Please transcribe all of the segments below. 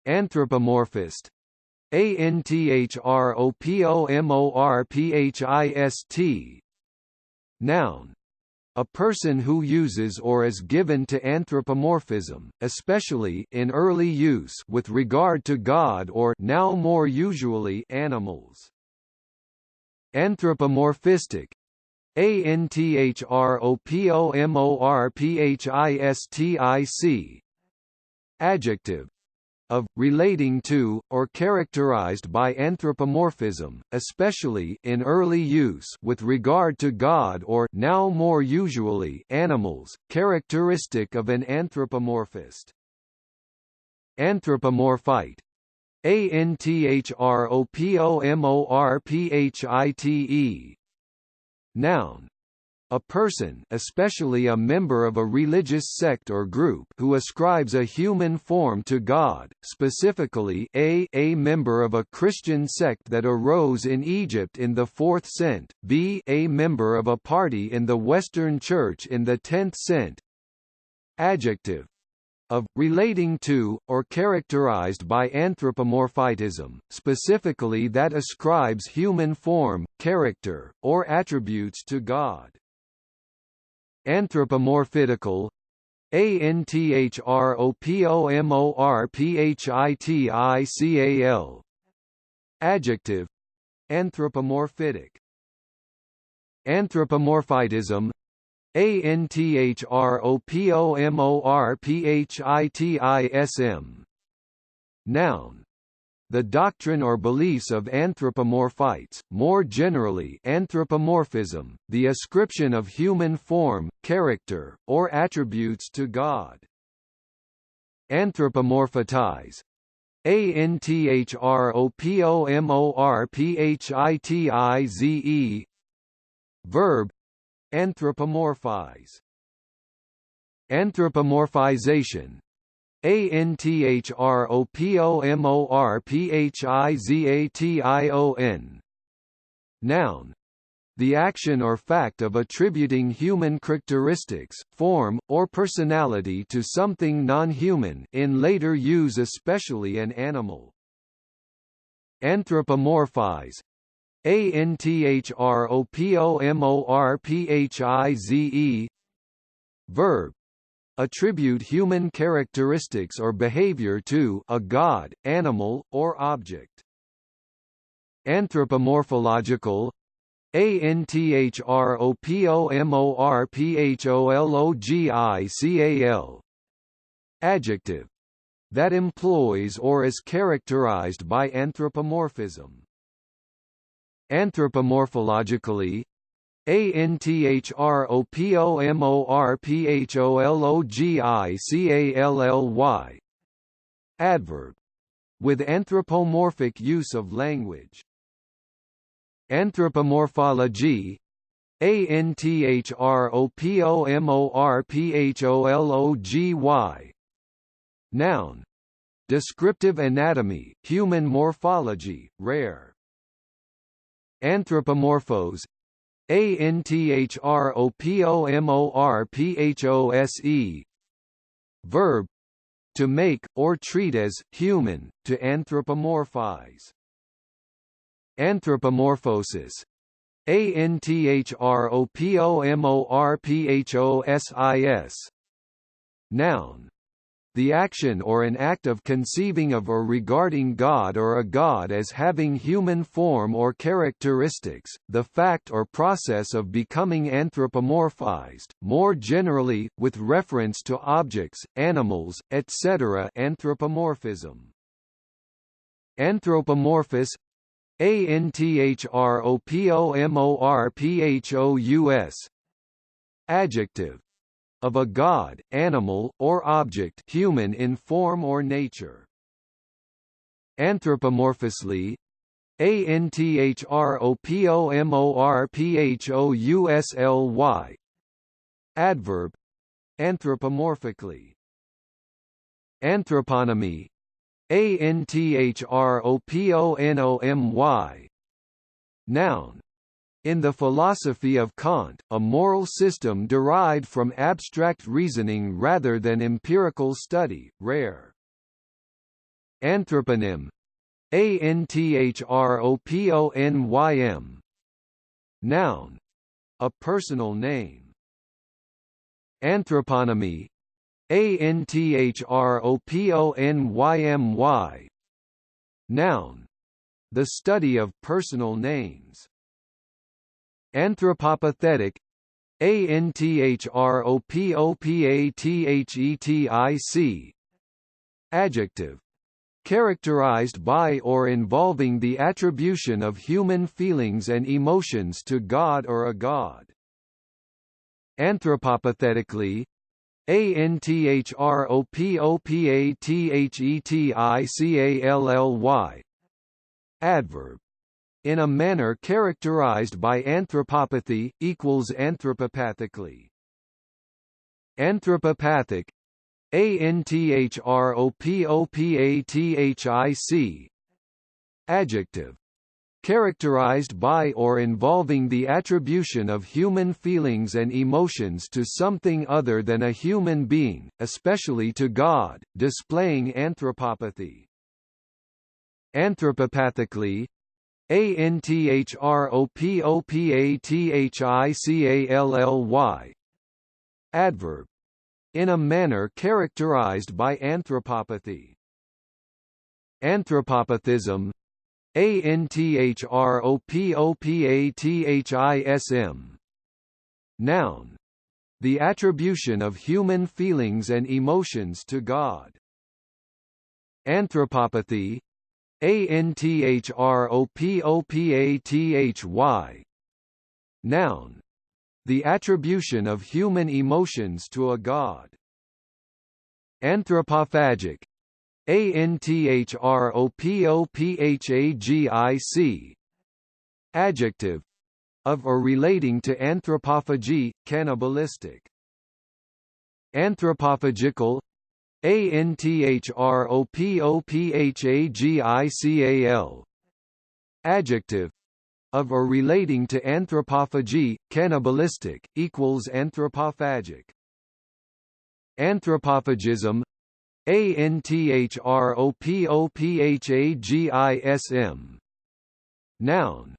Anthropomorphist. Anthropomorphist. Noun. A person who uses or is given to anthropomorphism, especially in early use with regard to God or now more usually animals. Anthropomorphistic. Anthropomorphistic. Adjective. Of, relating to, or characterized by anthropomorphism, especially in early use with regard to God or now more usually animals, characteristic of an anthropomorphist. Anthropomorphite. Anthropomorphite. Noun. A person, especially a member of a religious sect or group, who ascribes a human form to God, specifically a member of a Christian sect that arose in Egypt in the 4th cent, a member of a party in the Western Church in the 10th cent. Adjective. Of, relating to, or characterized by anthropomorphitism, specifically that ascribes human form, character, or attributes to God. Anthropomorphitical. Anthropomorphical. Adjective. Anthropomorphitic. Anthropomorphitism. Anthropomorphitism. Noun. The doctrine or beliefs of anthropomorphites, more generally anthropomorphism, the ascription of human form, character, or attributes to God. Anthropomorphitize. Anthropomorphize. Verb. Anthropomorphize. Anthropomorphization. Anthropomorphization. Noun. The action or fact of attributing human characteristics, form, or personality to something non-human, in later use especially an animal. Anthropomorphize. Anthropomorphize. Verb. Attribute human characteristics or behavior to a god, animal, or object. Anthropomorphological. Anthropomorphological. Adjective. That employs or is characterized by anthropomorphism. Anthropomorphologically. Anthropomorphically. Adverb. With anthropomorphic use of language. Anthropomorphology. Anthropomorphology. Noun. Descriptive anatomy, human morphology, rare. Anthropomorphose. Anthropomorphose. Verb. To make, or treat as, human, to anthropomorphize. Anthropomorphosis. Anthropomorphosis. Noun. The action or an act of conceiving of or regarding God or a god as having human form or characteristics, the fact or process of becoming anthropomorphized, more generally, with reference to objects, animals, etc. Anthropomorphism. Anthropomorphous. Anthropomorphous. Adjective. Of a god, animal, or object human in form or nature. Anthropomorphously. Anthropomorphously. Adverb. Anthropomorphically. Anthroponymy. Anthroponomy. Noun. In the philosophy of Kant, a moral system derived from abstract reasoning rather than empirical study, rare. Anthroponym. Anthroponym. Noun. A personal name. Anthroponymy. Anthroponymy. Noun. The study of personal names. Anthropopathetic. Anthropopathetic. Adjective. Characterized by or involving the attribution of human feelings and emotions to God or a god. Anthropopathetically. Anthropopathetically. Adverb. In a manner characterized by anthropopathy, equals anthropopathically. Anthropopathic. Anthropopathic. Adjective. Characterized by or involving the attribution of human feelings and emotions to something other than a human being, especially to God, displaying anthropopathy. Anthropopathically. Anthropopathically. Adverb. In a manner characterized by anthropopathy. Anthropomorphism. Anthropomorphism. Noun. The attribution of human feelings and emotions to God. Anthropopathy. Anthropopathy. Noun. The attribution of human emotions to a god. Anthropophagic. Anthropophagic. Adjective. Of or relating to anthropophagy, cannibalistic. Anthropophagical. Anthropophagical. Adjective. Of or relating to anthropophagy, cannibalistic, equals anthropophagic. Anthropophagism. Anthropophagism. Noun.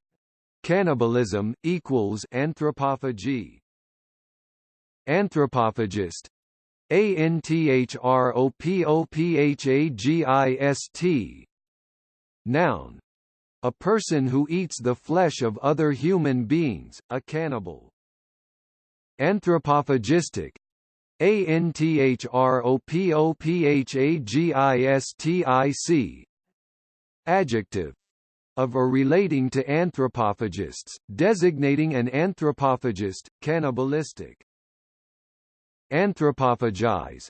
Cannibalism, equals anthropophagy. Anthropophagist. Anthropophagist. Noun. A person who eats the flesh of other human beings, a cannibal. Anthropophagistic. Anthropophagistic. Adjective. Of or relating to anthropophagists, designating an anthropophagist, cannibalistic. Anthropophagize.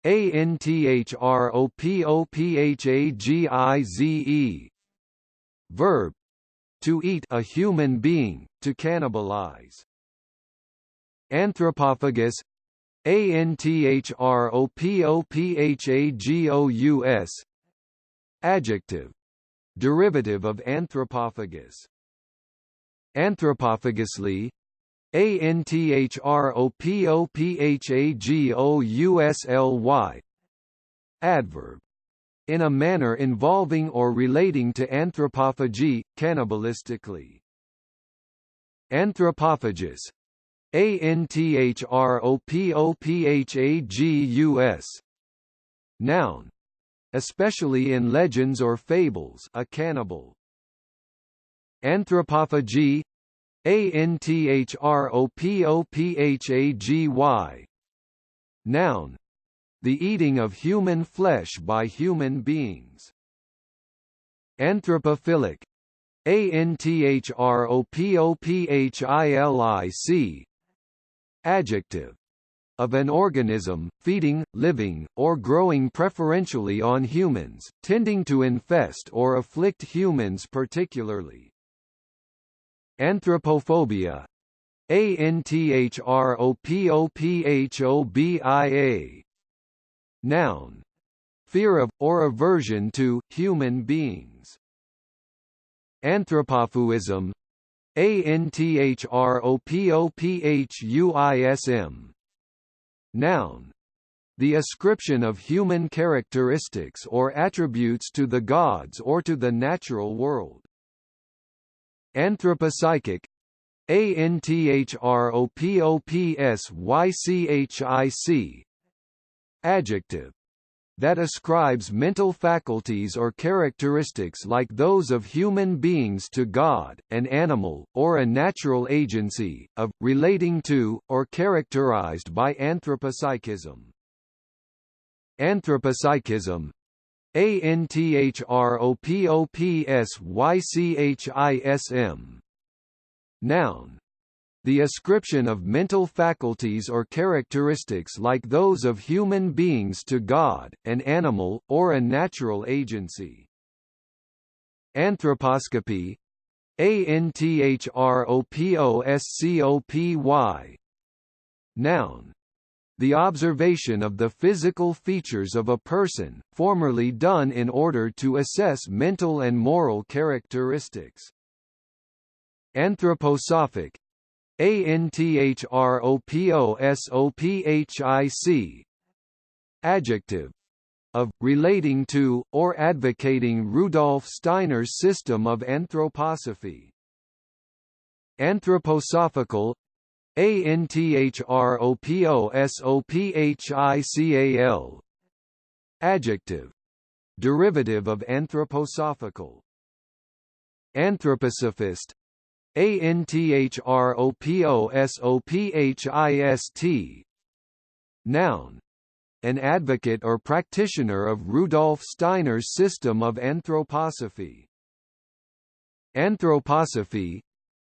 Anthropophagize. Verb. To eat a human being, to cannibalize. Anthropophagus. Anthropophagus. Adjective. Derivative of anthropophagus. Anthropophagously. Anthropophagously. Adverb. In a manner involving or relating to anthropophagy, cannibalistically. Anthropophagus. Anthropophagus. Noun. Especially in legends or fables, a cannibal. Anthropophagy. Anthropophagy. Noun. The eating of human flesh by human beings. Anthropophilic. Anthropophilic. Adjective. Of an organism, feeding, living, or growing preferentially on humans, tending to infest or afflict humans particularly. Anthropophobia. Anthropophobia. Noun. Fear of, or aversion to, human beings. Anthropophuism. Anthropophuism. Noun. The ascription of human characteristics or attributes to the gods or to the natural world. Anthropopsychic, Anthropopsychic, adjective, that ascribes mental faculties or characteristics like those of human beings to God, an animal, or a natural agency, of, relating to, or characterized by anthropopsychism. Anthropopsychism, Anthropopsychism, noun, the ascription of mental faculties or characteristics like those of human beings to God, an animal, or a natural agency. Anthroposcopy, Anthroposcopy, noun, the observation of the physical features of a person, formerly done in order to assess mental and moral characteristics. Anthroposophic, Anthroposophic, adjective, of, relating to, or advocating Rudolf Steiner's system of anthroposophy. Anthroposophical, Anthroposophical, adjective, derivative of anthroposophical. Anthroposophist, Anthroposophist, noun, an advocate or practitioner of Rudolf Steiner's system of anthroposophy. Anthroposophy,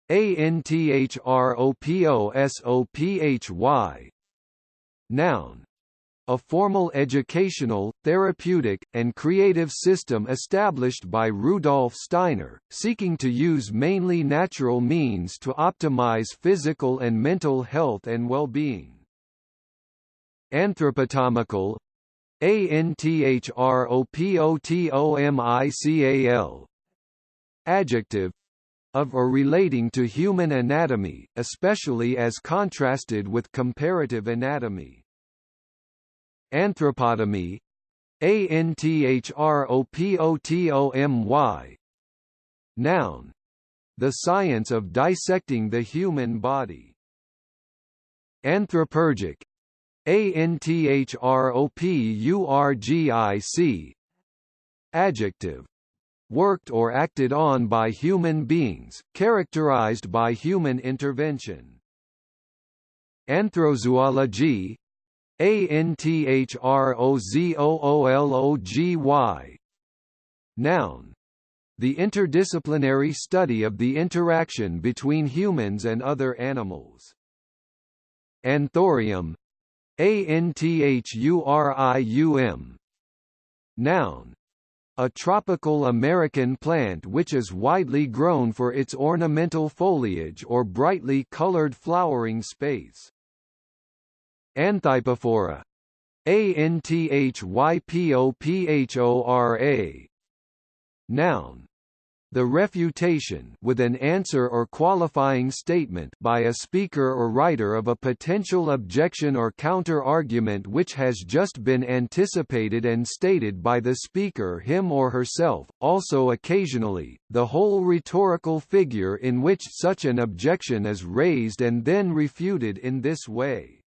Anthroposophy, noun, a formal educational, therapeutic, and creative system established by Rudolf Steiner, seeking to use mainly natural means to optimize physical and mental health and well-being. Anthropotomical, Anthropotomical, adjective, of or relating to human anatomy, especially as contrasted with comparative anatomy. Anthropotomy, Anthropotomy, noun, the science of dissecting the human body. Anthropurgic, Anthropurgic, adjective, worked or acted on by human beings, characterized by human intervention. Anthrozoology, Anthrozoology, noun, the interdisciplinary study of the interaction between humans and other animals. Anthurium, Anthurium, noun, a tropical American plant which is widely grown for its ornamental foliage or brightly colored flowering space. Anthypophora, Anthypophora, noun, the refutation with an answer or qualifying statement by a speaker or writer of a potential objection or counter-argument which has just been anticipated and stated by the speaker him or herself, also occasionally, the whole rhetorical figure in which such an objection is raised and then refuted in this way.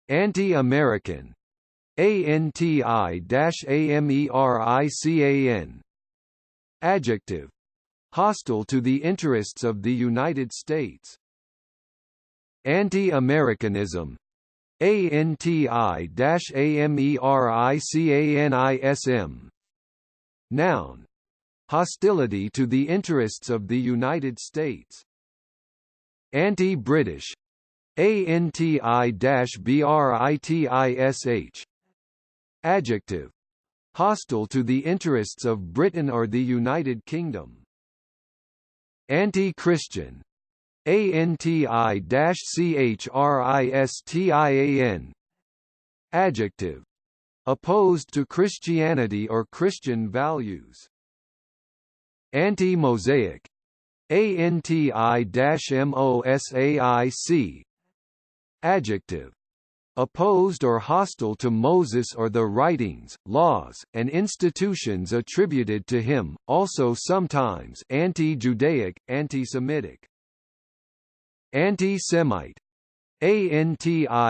Anti-American, Anti-American, adjective, hostile to the interests of the United States. Anti-Americanism, Anti-Americanism, noun, hostility to the interests of the United States. Anti-British, Anti-British, adjective, hostile to the interests of Britain or the United Kingdom. Anti-Christian, Anti-Christian, adjective, opposed to Christianity or Christian values. Anti-Mosaic, Anti-Mosaic, adjective, opposed or hostile to Moses or the writings, laws, and institutions attributed to him, also sometimes anti-Judaic, anti-Semitic. Anti-Semite. Anti-Semite.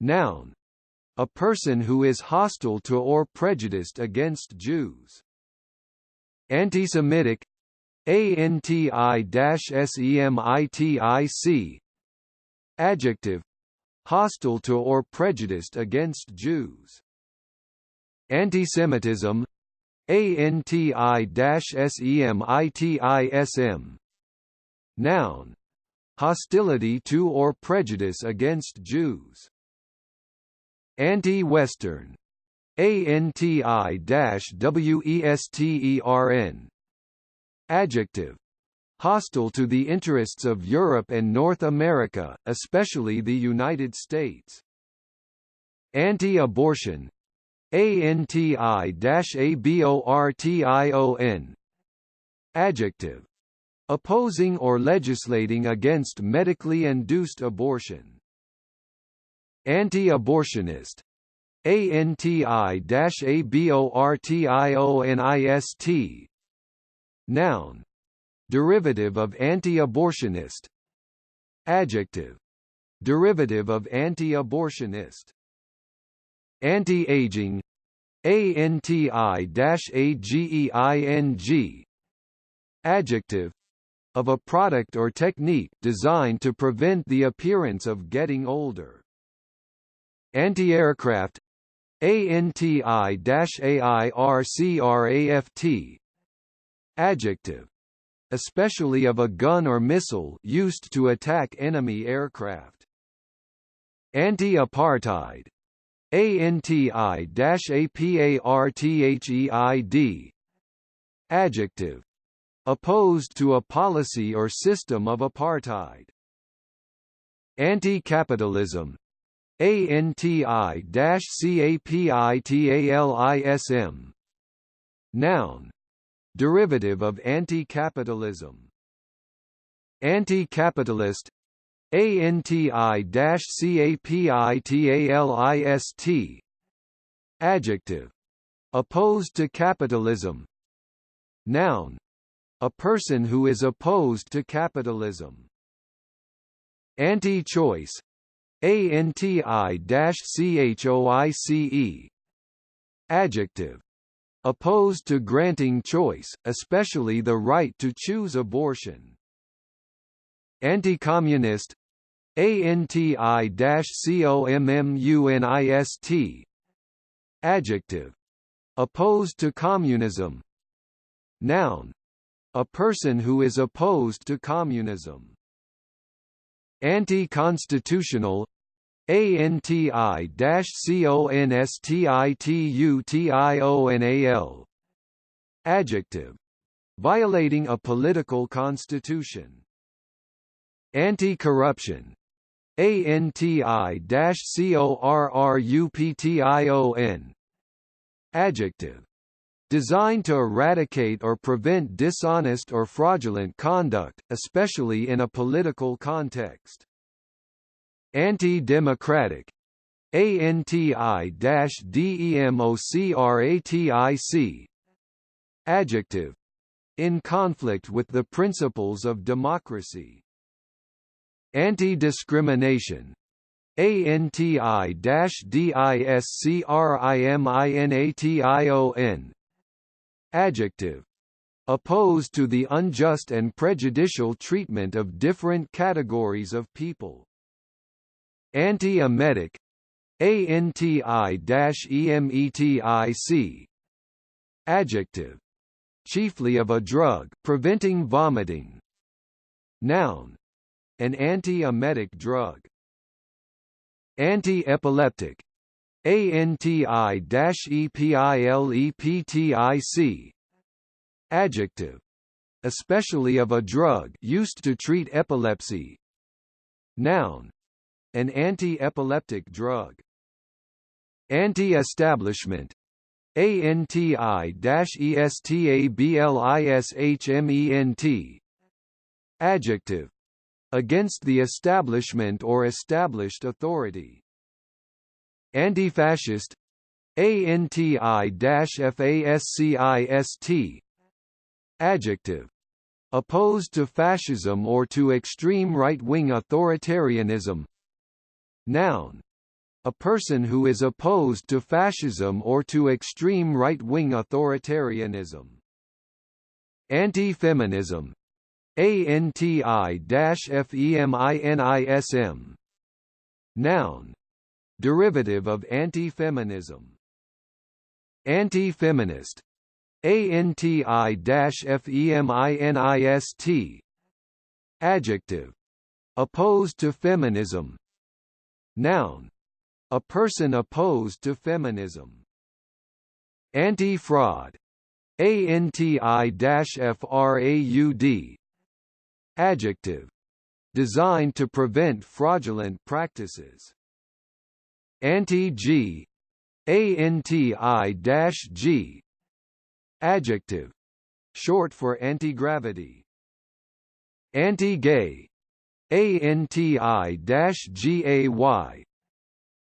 Noun. A person who is hostile to or prejudiced against Jews. Antisemitic. Anti-Semitic. Adjective. Hostile to or prejudiced against Jews. Antisemitism. Anti-Semitism. Noun. Hostility to or prejudice against Jews. Anti-Western. Anti-Western. Adjective. Hostile to the interests of Europe and North America, especially the United States. Anti-abortion. Anti-abortion. Adjective. Opposing or legislating against medically induced abortion. Anti-abortionist. Anti-abortionist. Noun. Derivative of anti-abortionist. Adjective. Derivative of anti-abortionist. Anti-aging. Anti-aging. Adjective. Of a product or technique designed to prevent the appearance of getting older. Anti-aircraft. Anti-aircraft. Adjective. Especially of a gun or missile used to attack enemy aircraft. Anti-apartheid. Anti-apartheid. Adjective. Opposed to a policy or system of apartheid. Anti-capitalism. Anti-capitalism. Noun. Derivative of anti-capitalism. Anti-capitalist. Anti-capitalist. Adjective. Opposed to capitalism. Noun. A person who is opposed to capitalism. Anti-choice. Anti-choice. Adjective. Opposed to granting choice, especially the right to choose abortion. Anti-communist. Anti-communist. Adjective. Opposed to communism. Noun. A person who is opposed to communism. Anti-constitutional. Anti-constitutional. Adjective. Violating a political constitution. Anti-corruption. Anti-corruption. Adjective. Designed to eradicate or prevent dishonest or fraudulent conduct, especially in a political context. Anti-democratic. Anti-democratic. Adjective. In conflict with the principles of democracy. Anti-discrimination. Anti-discrimination. Adjective. Opposed to the unjust and prejudicial treatment of different categories of people. Anti-emetic. Anti-emetic. Adjective. Chiefly of a drug preventing vomiting. Noun. An anti-emetic drug. Anti-epileptic. Anti-epileptic. Adjective. Especially of a drug used to treat epilepsy. Noun. An anti-epileptic drug. Anti-establishment. Anti-establishment. Adjective. against the establishment or established authority. Anti-fascist, anti-fascist, adjective, opposed to fascism or to extreme right-wing authoritarianism. Noun, a person who is opposed to fascism or to extreme right-wing authoritarianism. Anti-feminism, anti-feminism, noun, derivative of anti-feminism. Anti-feminist, anti-feminist, adjective, opposed to feminism. Noun, a person opposed to feminism. Anti-fraud, anti-fraud, adjective, designed to prevent fraudulent practices. Anti-G, anti-G, adjective, short for anti-gravity. Anti-gay, anti-gay,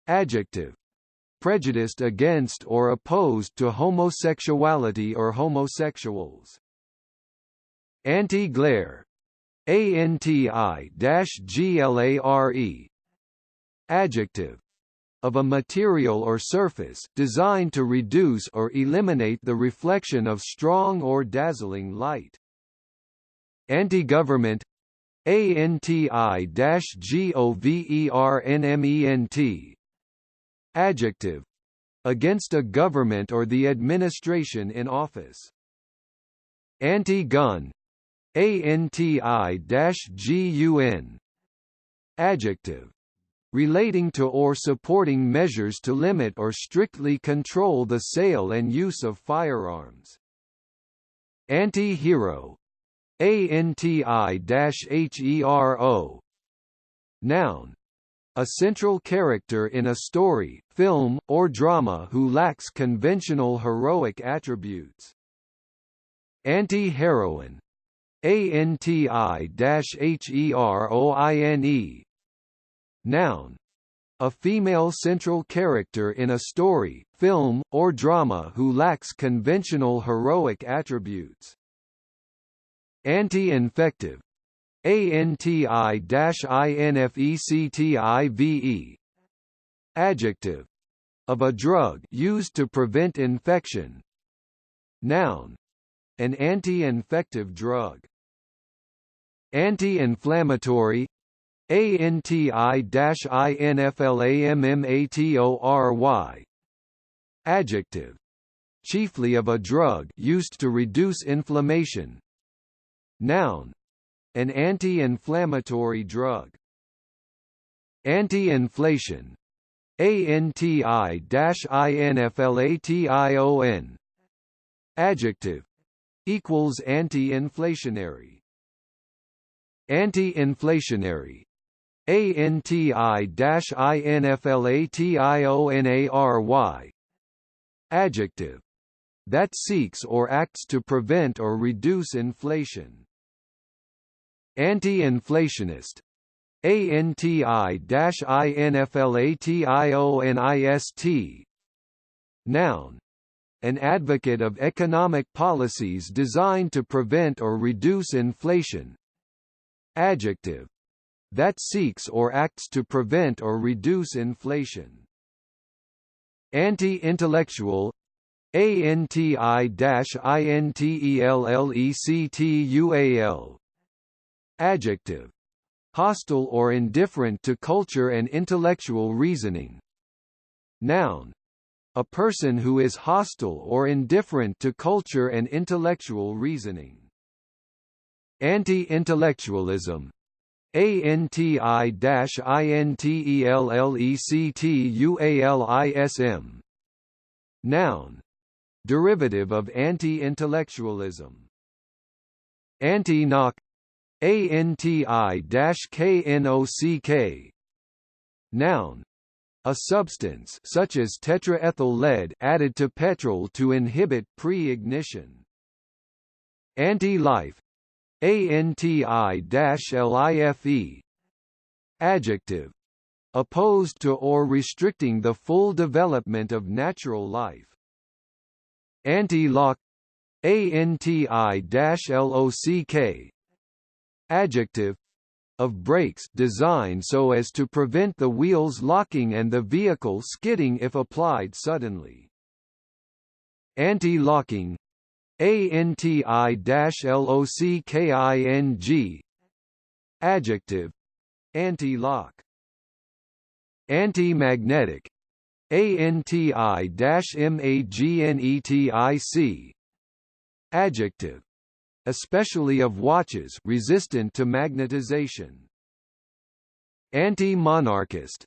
adjective, prejudiced against or opposed to homosexuality or homosexuals. Anti-glare, anti-glare, adjective, of a material or surface designed to reduce or eliminate the reflection of strong or dazzling light. Anti-government, anti-government, adjective, against a government or the administration in office. Anti-gun, anti-gun, adjective, relating to or supporting measures to limit or strictly control the sale and use of firearms. Anti-hero, anti-hero, noun, a central character in a story, film, or drama who lacks conventional heroic attributes. Anti-heroine, anti-heroine, noun, a female central character in a story, film, or drama who lacks conventional heroic attributes. Anti-infective, anti-infective, adjective, of a drug used to prevent infection. Noun, an anti-infective drug. Anti-inflammatory, anti-inflammatory, adjective, chiefly of a drug used to reduce inflammation. Noun, an anti-inflammatory drug. Anti-inflation, anti-inflation, adjective, equals anti-inflationary. Anti-inflationary, anti-inflationary, adjective, that seeks or acts to prevent or reduce inflation. Anti-inflationist, anti-inflationist, noun, an advocate of economic policies designed to prevent or reduce inflation. Adjective, that seeks or acts to prevent or reduce inflation. Anti-intellectual, anti-intellectual, adjective, hostile or indifferent to culture and intellectual reasoning. Noun, a person who is hostile or indifferent to culture and intellectual reasoning. Anti-intellectualism, anti-intellectualism, noun, derivative of anti-intellectualism. Anti-knock, anti-knock, noun, a substance such as tetraethyl lead added to petrol to inhibit pre-ignition. Anti-life, Anti-Life. Adjective. Opposed to or restricting the full development of natural life. Anti-lock. Anti-lock. Adjective. Of brakes designed so as to prevent the wheels locking and the vehicle skidding if applied suddenly. Anti-locking. Anti-locking. Adjective. Anti-lock. Anti-magnetic. Anti-magnetic. Adjective. Especially of watches resistant to magnetization. Anti-monarchist.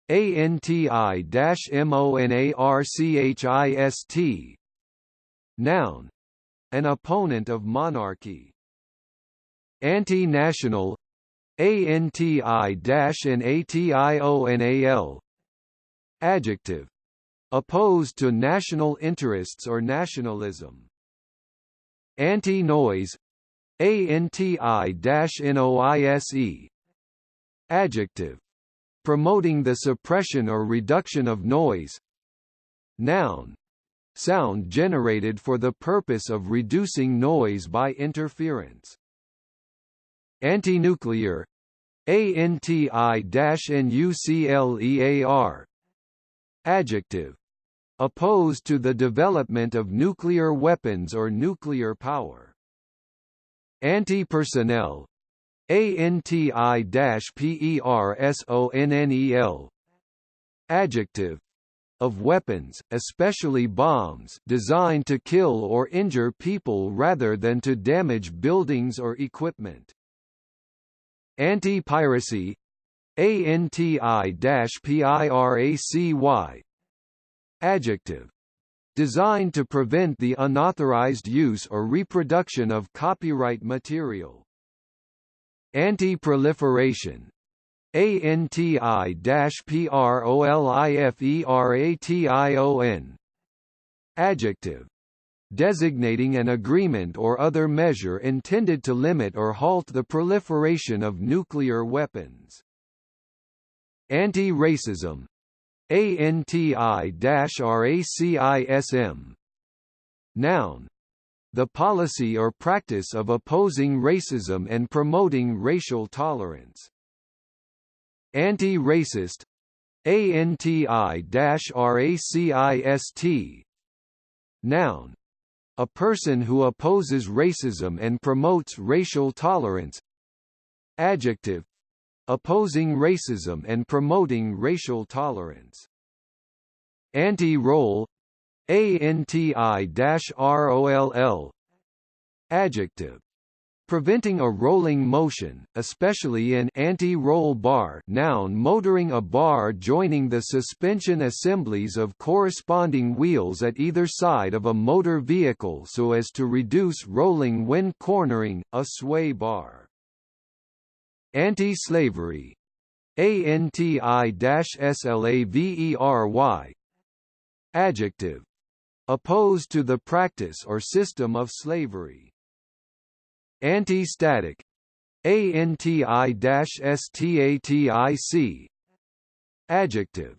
Anti-monarchist. Noun. An opponent of monarchy. Anti-national. Anti-national. Adjective. Opposed to national interests or nationalism. Anti-noise. Anti-noise. Adjective. Promoting the suppression or reduction of noise. Noun. Sound generated for the purpose of reducing noise by interference. Anti-nuclear. Anti-nuclear. Adjective. Opposed to the development of nuclear weapons or nuclear power. Anti-personnel. Anti-personnel. Adjective. Of weapons, especially bombs, designed to kill or injure people rather than to damage buildings or equipment. Anti-piracy. Anti-piracy. Adjective. Designed to prevent the unauthorized use or reproduction of copyright material. Anti-proliferation. Anti-proliferation. Adjective. Designating an agreement or other measure intended to limit or halt the proliferation of nuclear weapons. Anti-racism. Anti-racism. Noun. The policy or practice of opposing racism and promoting racial tolerance. Anti-racist. Anti-racist. Noun. A person who opposes racism and promotes racial tolerance. Adjective. Opposing racism and promoting racial tolerance. Anti-roll. Anti-roll. Adjective. Preventing a rolling motion, especially in anti-roll bar. Noun. Motoring a bar joining the suspension assemblies of corresponding wheels at either side of a motor vehicle so as to reduce rolling when cornering, a sway bar. Anti-slavery. Anti-slavery. Adjective. Opposed to the practice or system of slavery. Anti-static. Anti-static. Adjective.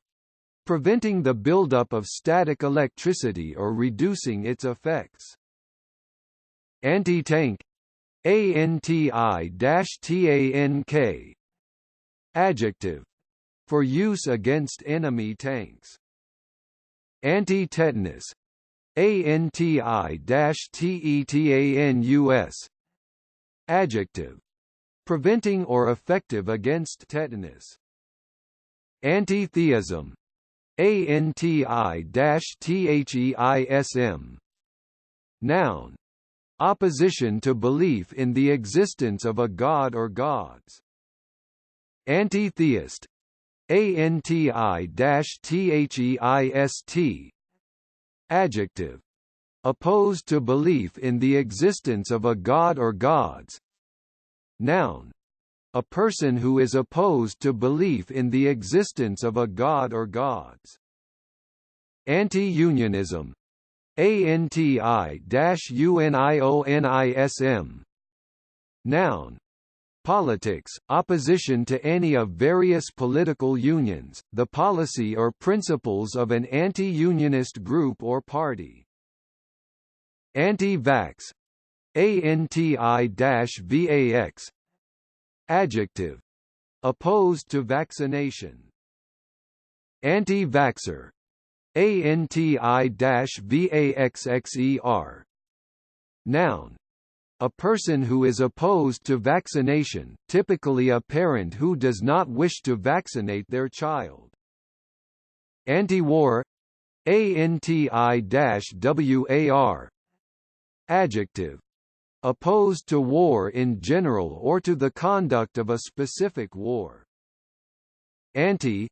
Preventing the buildup of static electricity or reducing its effects. Anti-tank. Anti-tank. Adjective. For use against enemy tanks. Anti-tetanus. Anti-tetanus. Adjective. Preventing or effective against tetanus. Anti-theism. Anti-theism. Noun. Opposition to belief in the existence of a god or gods. Anti-theist. Anti-theist. Adjective. Opposed to belief in the existence of a god or gods. Noun. A person who is opposed to belief in the existence of a god or gods. Anti-unionism. Anti-unionism. Noun. Politics, opposition to any of various political unions, the policy or principles of an anti-unionist group or party. Anti-vax. Anti-vax. Adjective. Opposed to vaccination. Anti-vaxxer. Anti-vaxxer. Noun. A person who is opposed to vaccination, typically a parent who does not wish to vaccinate their child. Anti-war. Anti-war. Adjective. Opposed to war in general or to the conduct of a specific war. Anti.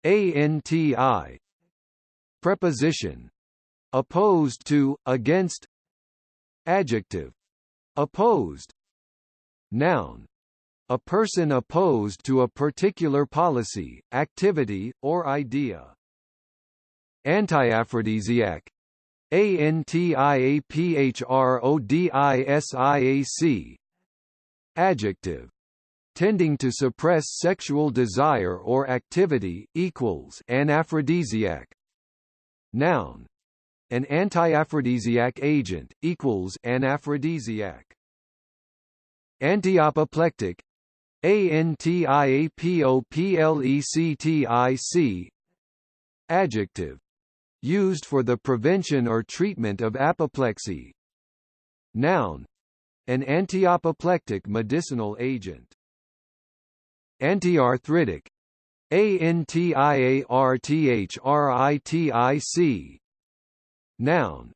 Anti. Preposition. Opposed to, against. Adjective. Opposed. Noun. A person opposed to a particular policy, activity, or idea. Anti-aphrodisiac. Antiaphrodiasiac. Adjective. Tending to suppress sexual desire or activity, equals an aphrodisiac. Noun. An anti-aphrodisiac agent, equals an aphrodisiac. Anti-apoplectic. Antiapoplectic. Adjective. Used for the prevention or treatment of apoplexy. Noun. An anti-apoplectic medicinal agent. Antiarthritic. Antiarthritic. Noun.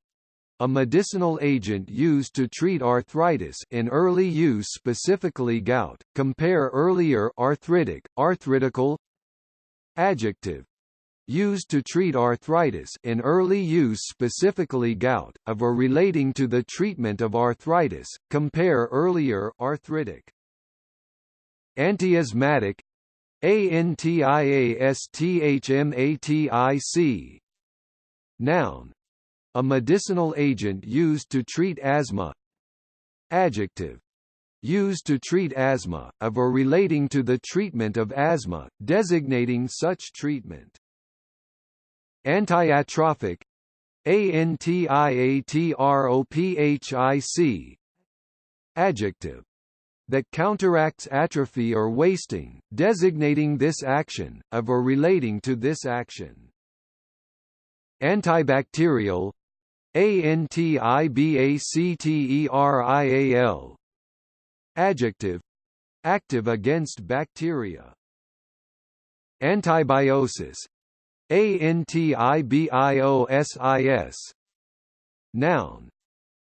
A medicinal agent used to treat arthritis in early use, specifically gout. Compare earlier arthritic, arthritical. Adjective. Used to treat arthritis in early use, specifically gout, of or relating to the treatment of arthritis. Compare earlier arthritic. Antiasthmatic. Antiasthmatic. Noun. A medicinal agent used to treat asthma. Adjective. Used to treat asthma, of or relating to the treatment of asthma, designating such treatment. Antiatrophic. Antiatrophic. Adjective. That counteracts atrophy or wasting, designating this action, of or relating to this action. Antibacterial. Antibacterial. Adjective. Active against bacteria. Antibiosis. Antibiosis. Noun.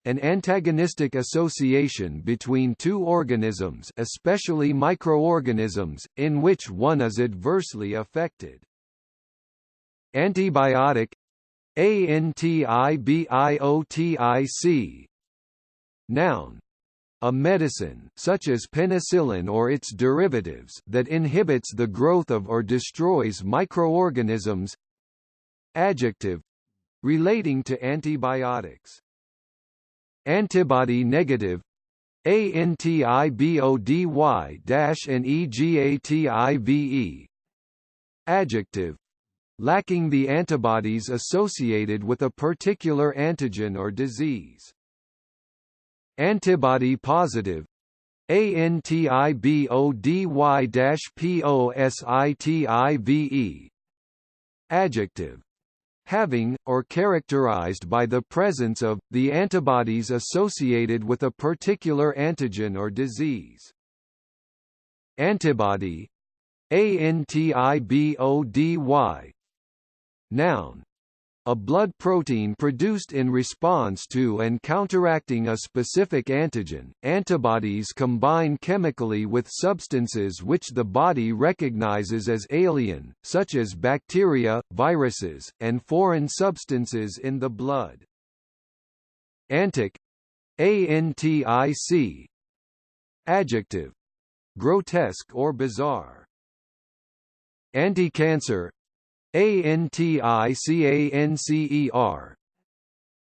An antagonistic association between two organisms, especially microorganisms, in which one is adversely affected. Antibiotic. Antibiotic. Noun. A medicine, such as penicillin or its derivatives, that inhibits the growth of or destroys microorganisms. Adjective. Relating to antibiotics. Antibody negative. Antibody-negative. Adjective. Lacking the antibodies associated with a particular antigen or disease. Antibody positive. Antibody-positive. Adjective. Having, or characterized by the presence of, the antibodies associated with a particular antigen or disease. Antibody. Antibody. Noun. A blood protein produced in response to and counteracting a specific antigen. Antibodies combine chemically with substances which the body recognizes as alien, such as bacteria, viruses, and foreign substances in the blood. Antic. Antic. Adjective. Grotesque or bizarre. Anticancer. Anticancer.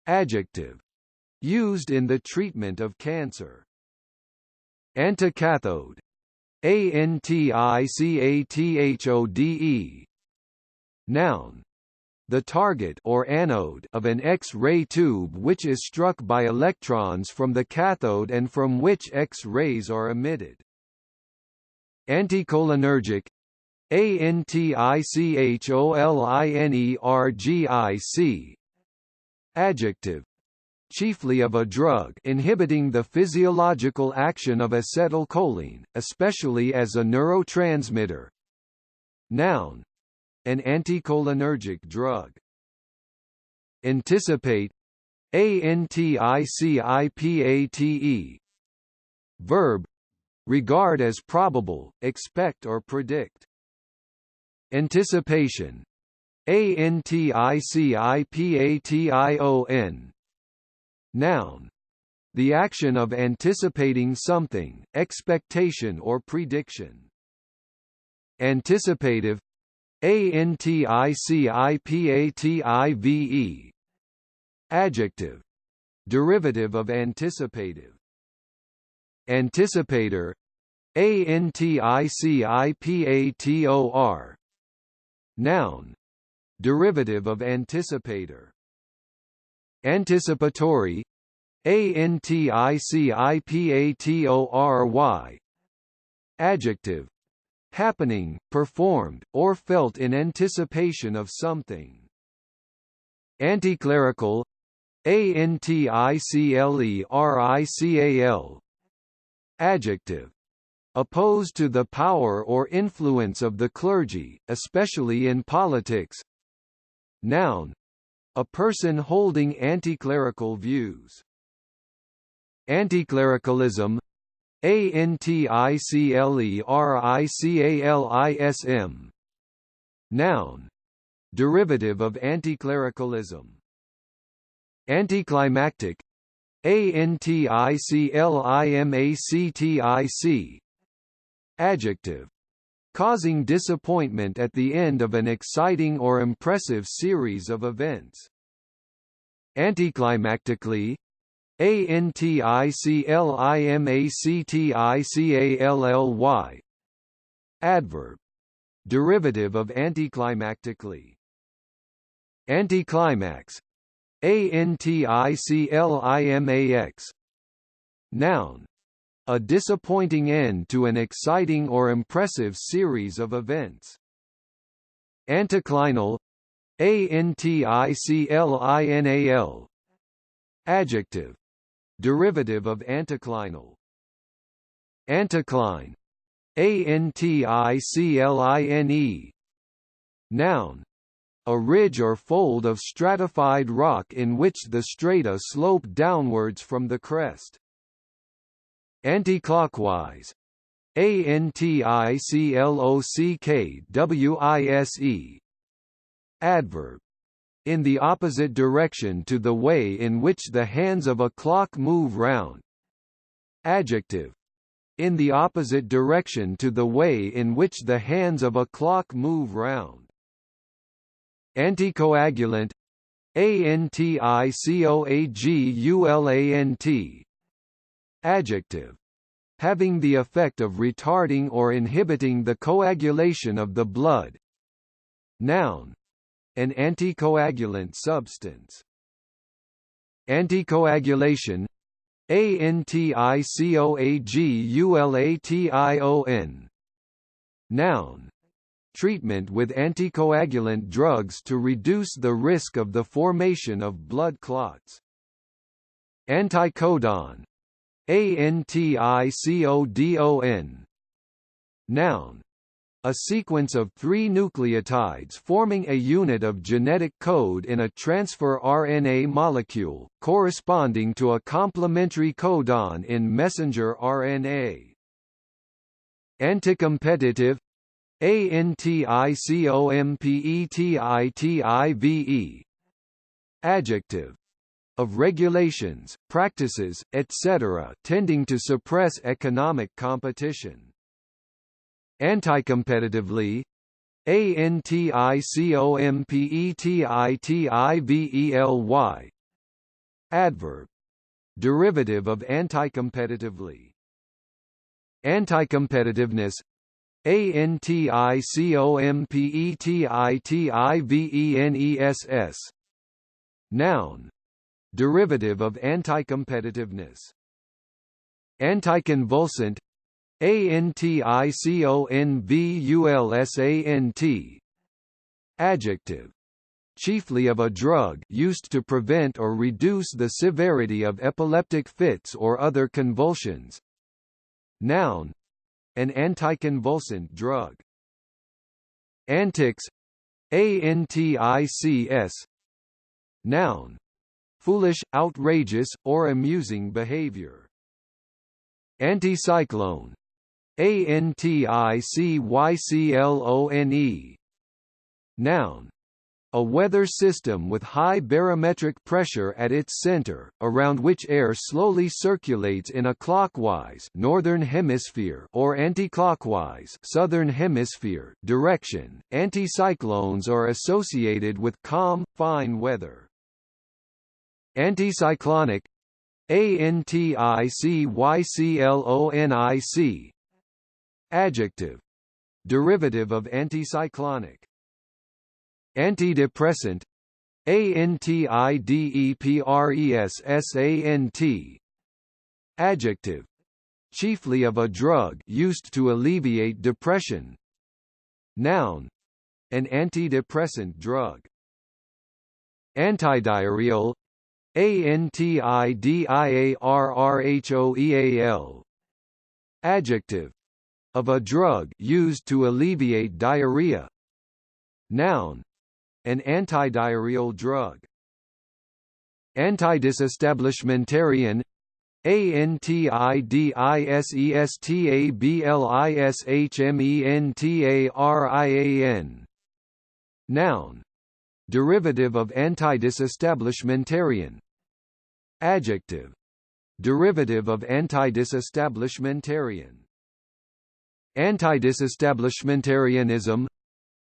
Adjective. Used in the treatment of cancer. Anticathode. Anticathode. Noun. The target or anode of an X-ray tube which is struck by electrons from the cathode and from which X-rays are emitted. Anticholinergic. Anticholinergic. Adjective. Chiefly of a drug inhibiting the physiological action of acetylcholine, especially as a neurotransmitter. Noun. An anticholinergic drug. Anticipate. Anticipate. Verb. Regard as probable, expect or predict. Anticipation. Anticipation. Noun. The action of anticipating something, expectation or prediction. Anticipative. Anticipative. Adjective. Derivative of anticipative. Anticipator. Anticipator. Noun. Derivative of anticipator. Anticipatory. Anticipatory. Adjective. Happening, performed, or felt in anticipation of something. Anticlerical. Anticlerical. Adjective. Opposed to the power or influence of the clergy, especially in politics. Noun. A person holding anticlerical views. Anticlericalism. Anticlericalism. Noun. Derivative of anticlericalism. Anticlimactic. Anticlimactic. Adjective. Causing disappointment at the end of an exciting or impressive series of events. Anticlimactically. Anticlimactically. Adverb. Derivative of anticlimactically. Anticlimax. Anticlimax. Noun. A disappointing end to an exciting or impressive series of events. Anticlinal. Anticlinal. Adjective. Derivative of anticlinal. Anticline. Anticline. Noun. A ridge or fold of stratified rock in which the strata slope downwards from the crest. Anticlockwise. Anticlockwise. Adverb. In the opposite direction to the way in which the hands of a clock move round. Adjective. In the opposite direction to the way in which the hands of a clock move round. Anticoagulant. Anticoagulant. Adjective. Having the effect of retarding or inhibiting the coagulation of the blood. Noun. An anticoagulant substance. Anticoagulation. Anticoagulation. Noun. Treatment with anticoagulant drugs to reduce the risk of the formation of blood clots. Anticodon. Anticodon. Noun. A sequence of 3 nucleotides forming a unit of genetic code in a transfer RNA molecule, corresponding to a complementary codon in messenger RNA. Anticompetitive. Anticompetitive. Adjective. Of regulations, practices, etc. tending to suppress economic competition. Anticompetitively. Anticompetitively. Adverb. Derivative of anticompetitively. Anticompetitiveness, Anticompetitiveness. Noun. Derivative of anticompetitiveness. Anticonvulsant, Anticonvulsant. Adjective. Chiefly of a drug used to prevent or reduce the severity of epileptic fits or other convulsions. Noun. An anticonvulsant drug. Antics, Antics. Noun. Foolish, outrageous, or amusing behavior. Anticyclone, Anticyclone. Noun. A weather system with high barometric pressure at its center, around which air slowly circulates in a clockwise northern hemisphere or anticlockwise southern hemisphere direction. Anticyclones are associated with calm, fine weather. Anticyclonic, Anticyclonic. Adjective. Derivative of anticyclonic. Antidepressant, Antidepressant. Adjective. Chiefly of a drug used to alleviate depression. Noun. An antidepressant drug. Antidiarrheal, Antidiarrheal. Adjective. Of a drug used to alleviate diarrhea. Noun. An antidiarrheal drug. Antidisestablishmentarian, Antidisestablishmentarian. Noun. Derivative of antidisestablishmentarian. Adjective. Derivative of antidisestablishmentarian. Antidisestablishmentarianism,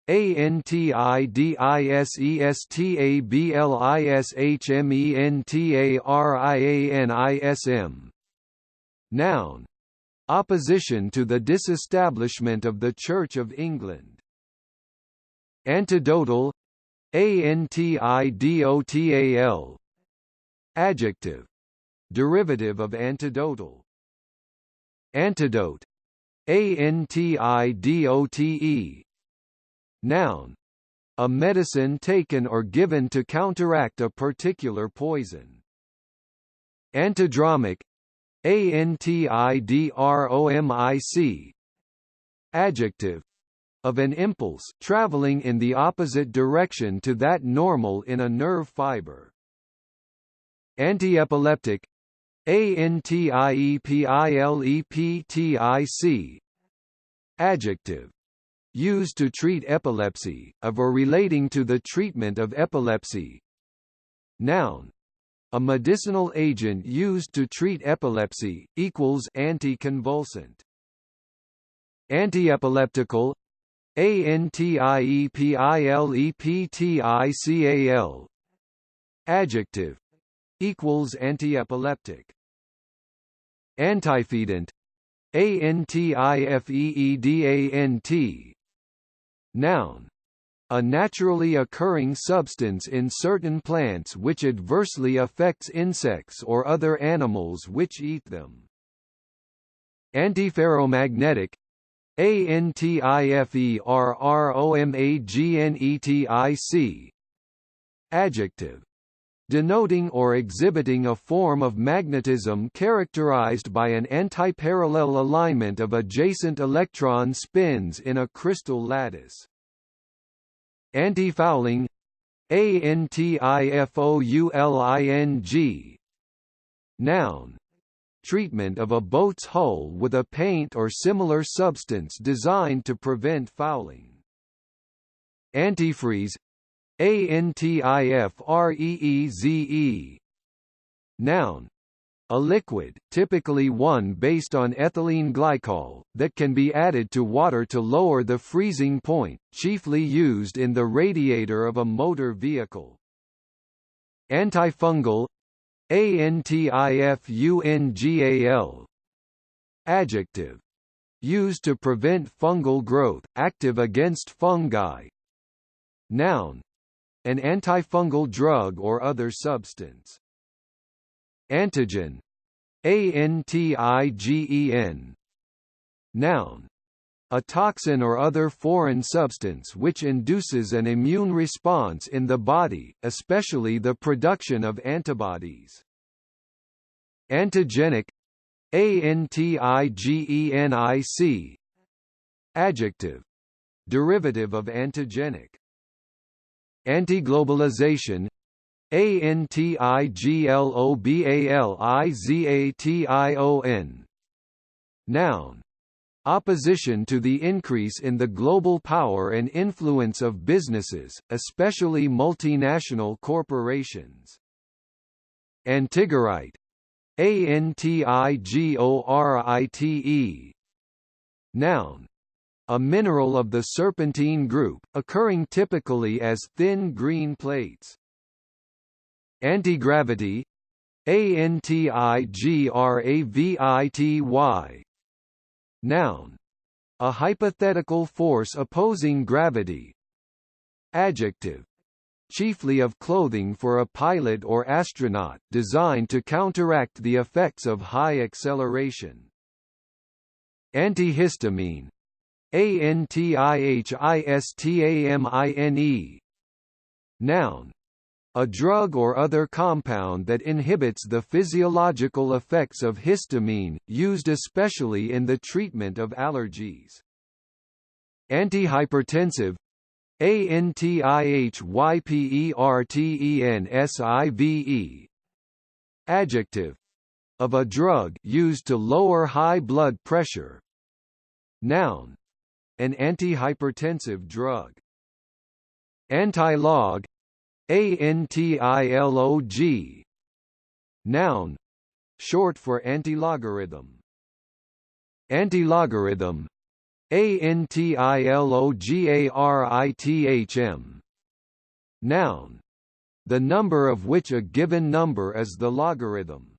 Antidisestablishmentarianism. Noun. Opposition to the disestablishment of the Church of England. Antidotal, Antidotal. Adjective. Derivative of antidotal. Antidote, Antidote. Noun. A medicine taken or given to counteract a particular poison. Antidromic, Antidromic. Adjective. Of an impulse traveling in the opposite direction to that normal in a nerve fiber. Antiepileptic, Antiepileptic. Adjective. Used to treat epilepsy, of or relating to the treatment of epilepsy. Noun. A medicinal agent used to treat epilepsy, equals anticonvulsant. Antiepileptical, Antiepileptical. Adjective. Equals antiepileptic. Antifeedant, Antifeedant. Noun. A naturally occurring substance in certain plants which adversely affects insects or other animals which eat them. Antiferromagnetic, Antiferromagnetic. Adjective. Denoting or exhibiting a form of magnetism characterized by an antiparallel alignment of adjacent electron spins in a crystal lattice. Antifouling, Antifouling. Noun. Treatment of a boat's hull with a paint or similar substance designed to prevent fouling. Antifreeze, Antifreeze. Noun. A liquid, typically one based on ethylene glycol, that can be added to water to lower the freezing point, chiefly used in the radiator of a motor vehicle. Antifungal, Antifungal. Adjective. used to prevent fungal growth, active against fungi. Noun, an antifungal drug or other substance. Antigen, antigen. Noun, a toxin or other foreign substance which induces an immune response in the body, especially the production of antibodies. Antigenic, antigenic. Adjective, derivative of antigenic. Antiglobalization, antiglobalization. Noun, opposition to the increase in the global power and influence of businesses, especially multinational corporations. Antigorite, antigorite. Noun, a mineral of the serpentine group, occurring typically as thin green plates. Antigravity, antigravity. Noun, a hypothetical force opposing gravity. Adjective, chiefly of clothing for a pilot or astronaut, designed to counteract the effects of high acceleration. Antihistamine, antihistamine. Noun, a drug or other compound that inhibits the physiological effects of histamine, used especially in the treatment of allergies. Antihypertensive, antihypertensive. Adjective, of a drug used to lower high blood pressure. Noun, an antihypertensive drug. Antilog, antilog. Noun, short for antilogarithm. Antilogarithm, antilogarithm. Noun, the number of which a given number is the logarithm.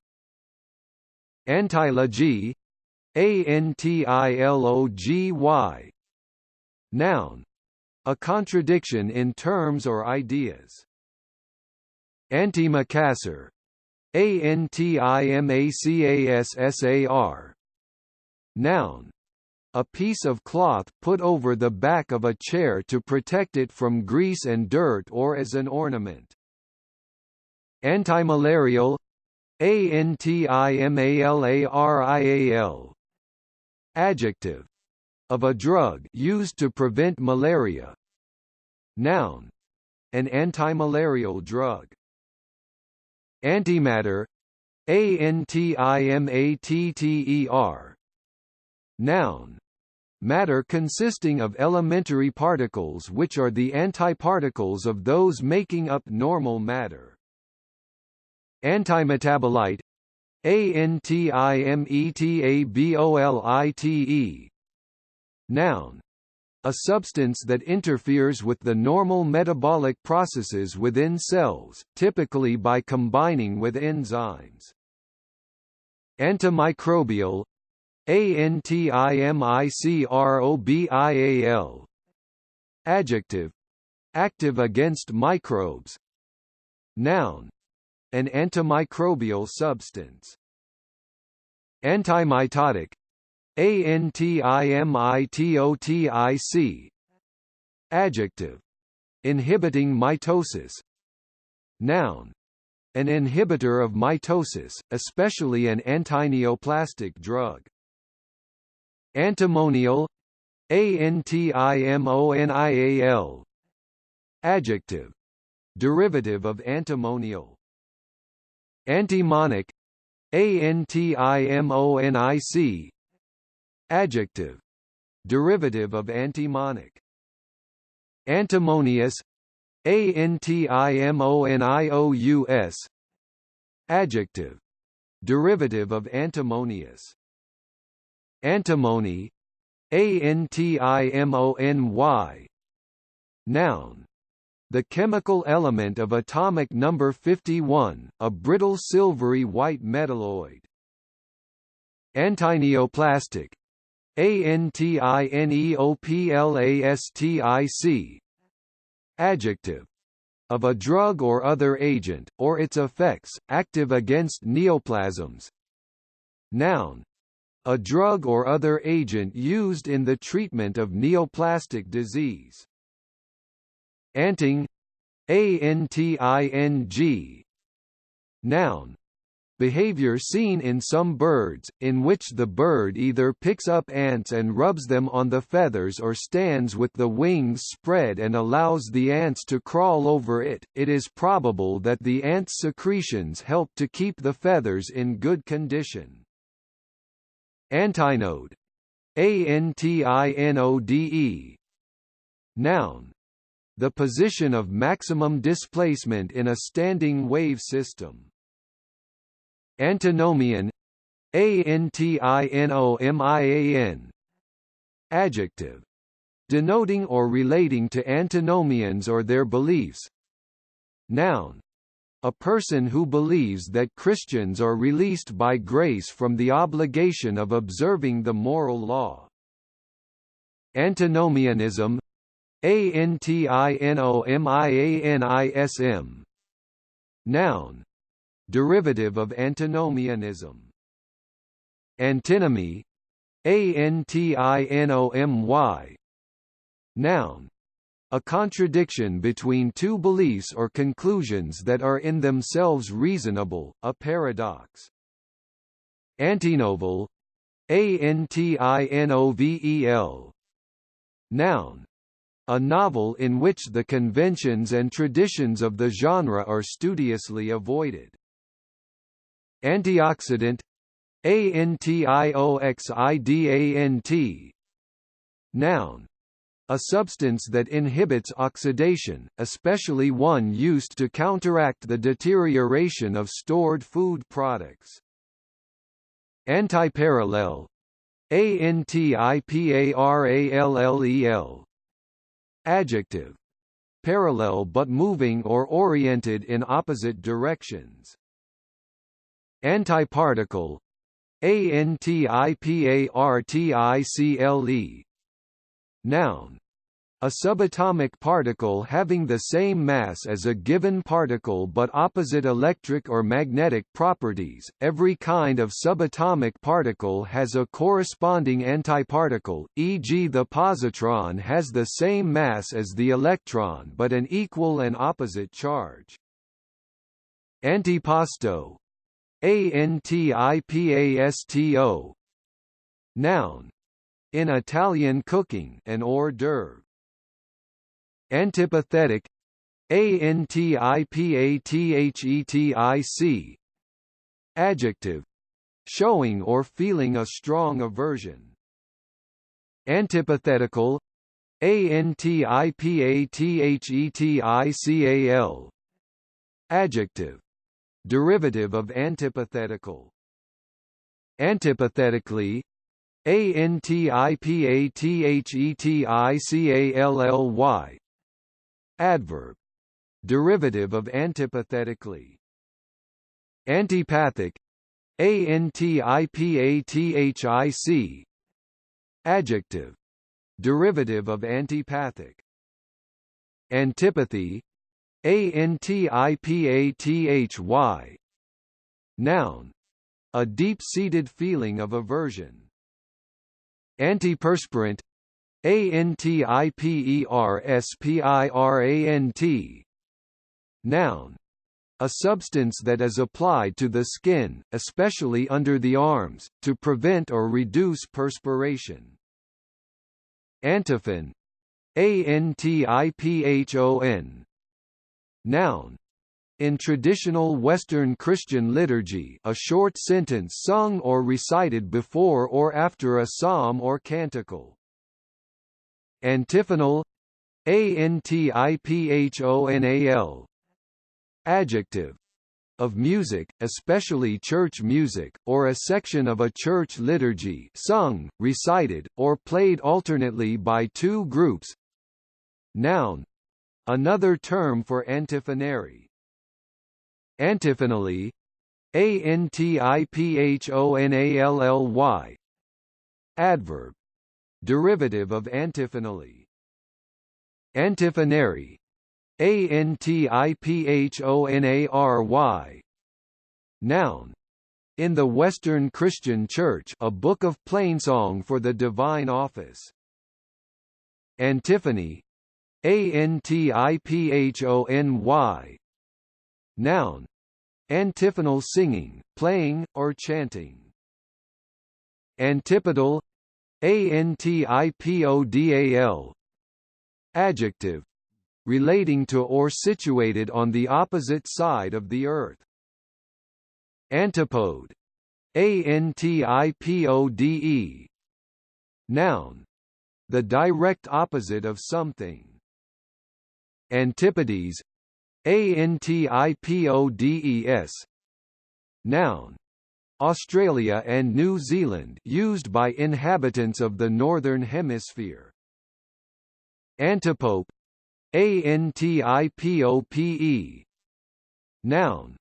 Antilogy, antilogy. Noun, a contradiction in terms or ideas. Antimacassar, antimacassar. Noun, a piece of cloth put over the back of a chair to protect it from grease and dirt or as an ornament. Anti-Malarial, antimalarial. Adjective, of a drug used to prevent malaria. Noun, an antimalarial drug. Antimatter, antimatter. Noun, matter consisting of elementary particles which are the antiparticles of those making up normal matter. Antimetabolite, antimetabolite. Noun, a substance that interferes with the normal metabolic processes within cells, typically by combining with enzymes. Antimicrobial, antimicrobial. Adjective, active against microbes. Noun, an antimicrobial substance. Antimitotic, antimitotic. Adjective, inhibiting mitosis. Noun, an inhibitor of mitosis, especially an antineoplastic drug. Antimonial, antimonial. Adjective, derivative of antimonial. Antimonic, antimonic. Adjective, derivative of antimonic. Antimonious, antimonious. Adjective, derivative of antimonious. Antimony, antimony. Noun, the chemical element of atomic number 51, a brittle silvery white metalloid. Antineoplastic, Antineoplastic. Adjective. Of a drug or other agent, or its effects, active against neoplasms. Noun. A drug or other agent used in the treatment of neoplastic disease. Anting. Anting. Noun. Behavior seen in some birds, in which the bird either picks up ants and rubs them on the feathers or stands with the wings spread and allows the ants to crawl over it. It is probable that the ant's secretions help to keep the feathers in good condition. Antinode. Antinode. Noun. The position of maximum displacement in a standing wave system. Antinomian. Antinomian. Adjective. Denoting or relating to antinomians or their beliefs. Noun. A person who believes that Christians are released by grace from the obligation of observing the moral law. Antinomianism. Antinomianism. Noun. Derivative of antinomianism. Antinomy. Antinomy. Noun. A contradiction between two beliefs or conclusions that are in themselves reasonable, a paradox. Antinovel. Antinovel. Noun. A novel in which the conventions and traditions of the genre are studiously avoided. Antioxidant. Antioxidant. Noun. A substance that inhibits oxidation, especially one used to counteract the deterioration of stored food products. Antiparallel. Antiparallel. Adjective. Parallel but moving or oriented in opposite directions. Antiparticle. Antiparticle. Noun. A subatomic particle having the same mass as a given particle but opposite electric or magnetic properties. Every kind of subatomic particle has a corresponding antiparticle, e.g. the positron has the same mass as the electron but an equal and opposite charge. Antipasto. Antipasto. Noun. In Italian cooking, an hors d'oeuvre. Antipathetic. Antipathetic. Adjective. Showing or feeling a strong aversion. Antipathetical. Antipathetical. Adjective. Derivative of antipathetical. Antipathetically. Antipathetically. Adverb. Derivative of antipathetically. Antipathic. Antipathic. Adjective. Derivative of antipathic. Antipathy. Antipathy. Noun. A deep-seated feeling of aversion. Antiperspirant. Antiperspirant. Noun. A substance that is applied to the skin, especially under the arms, to prevent or reduce perspiration. Antiphon. Antiphon. Noun. In traditional Western Christian liturgy, a short sentence sung or recited before or after a psalm or canticle. Antiphonal. Antiphonal. Adjective. Of music, especially church music, or a section of a church liturgy sung, recited, or played alternately by two groups. Noun. Another term for antiphonary. Antiphonally. Antiphonally. Adverb. derivative of antiphonally. Antiphonary, Antiphonary, noun. In the Western Christian Church, a book of plainsong for the divine office. Antiphony, Antiphony, noun. Antiphonal singing, playing, or chanting. Antipodal, Antipodal, adjective. Relating to or situated on the opposite side of the earth. Antipode, Antipode, noun. The direct opposite of something. Antipodes, Antipodes, noun. Australia and New Zealand, used by inhabitants of the Northern Hemisphere. Antipope, Antipope, noun.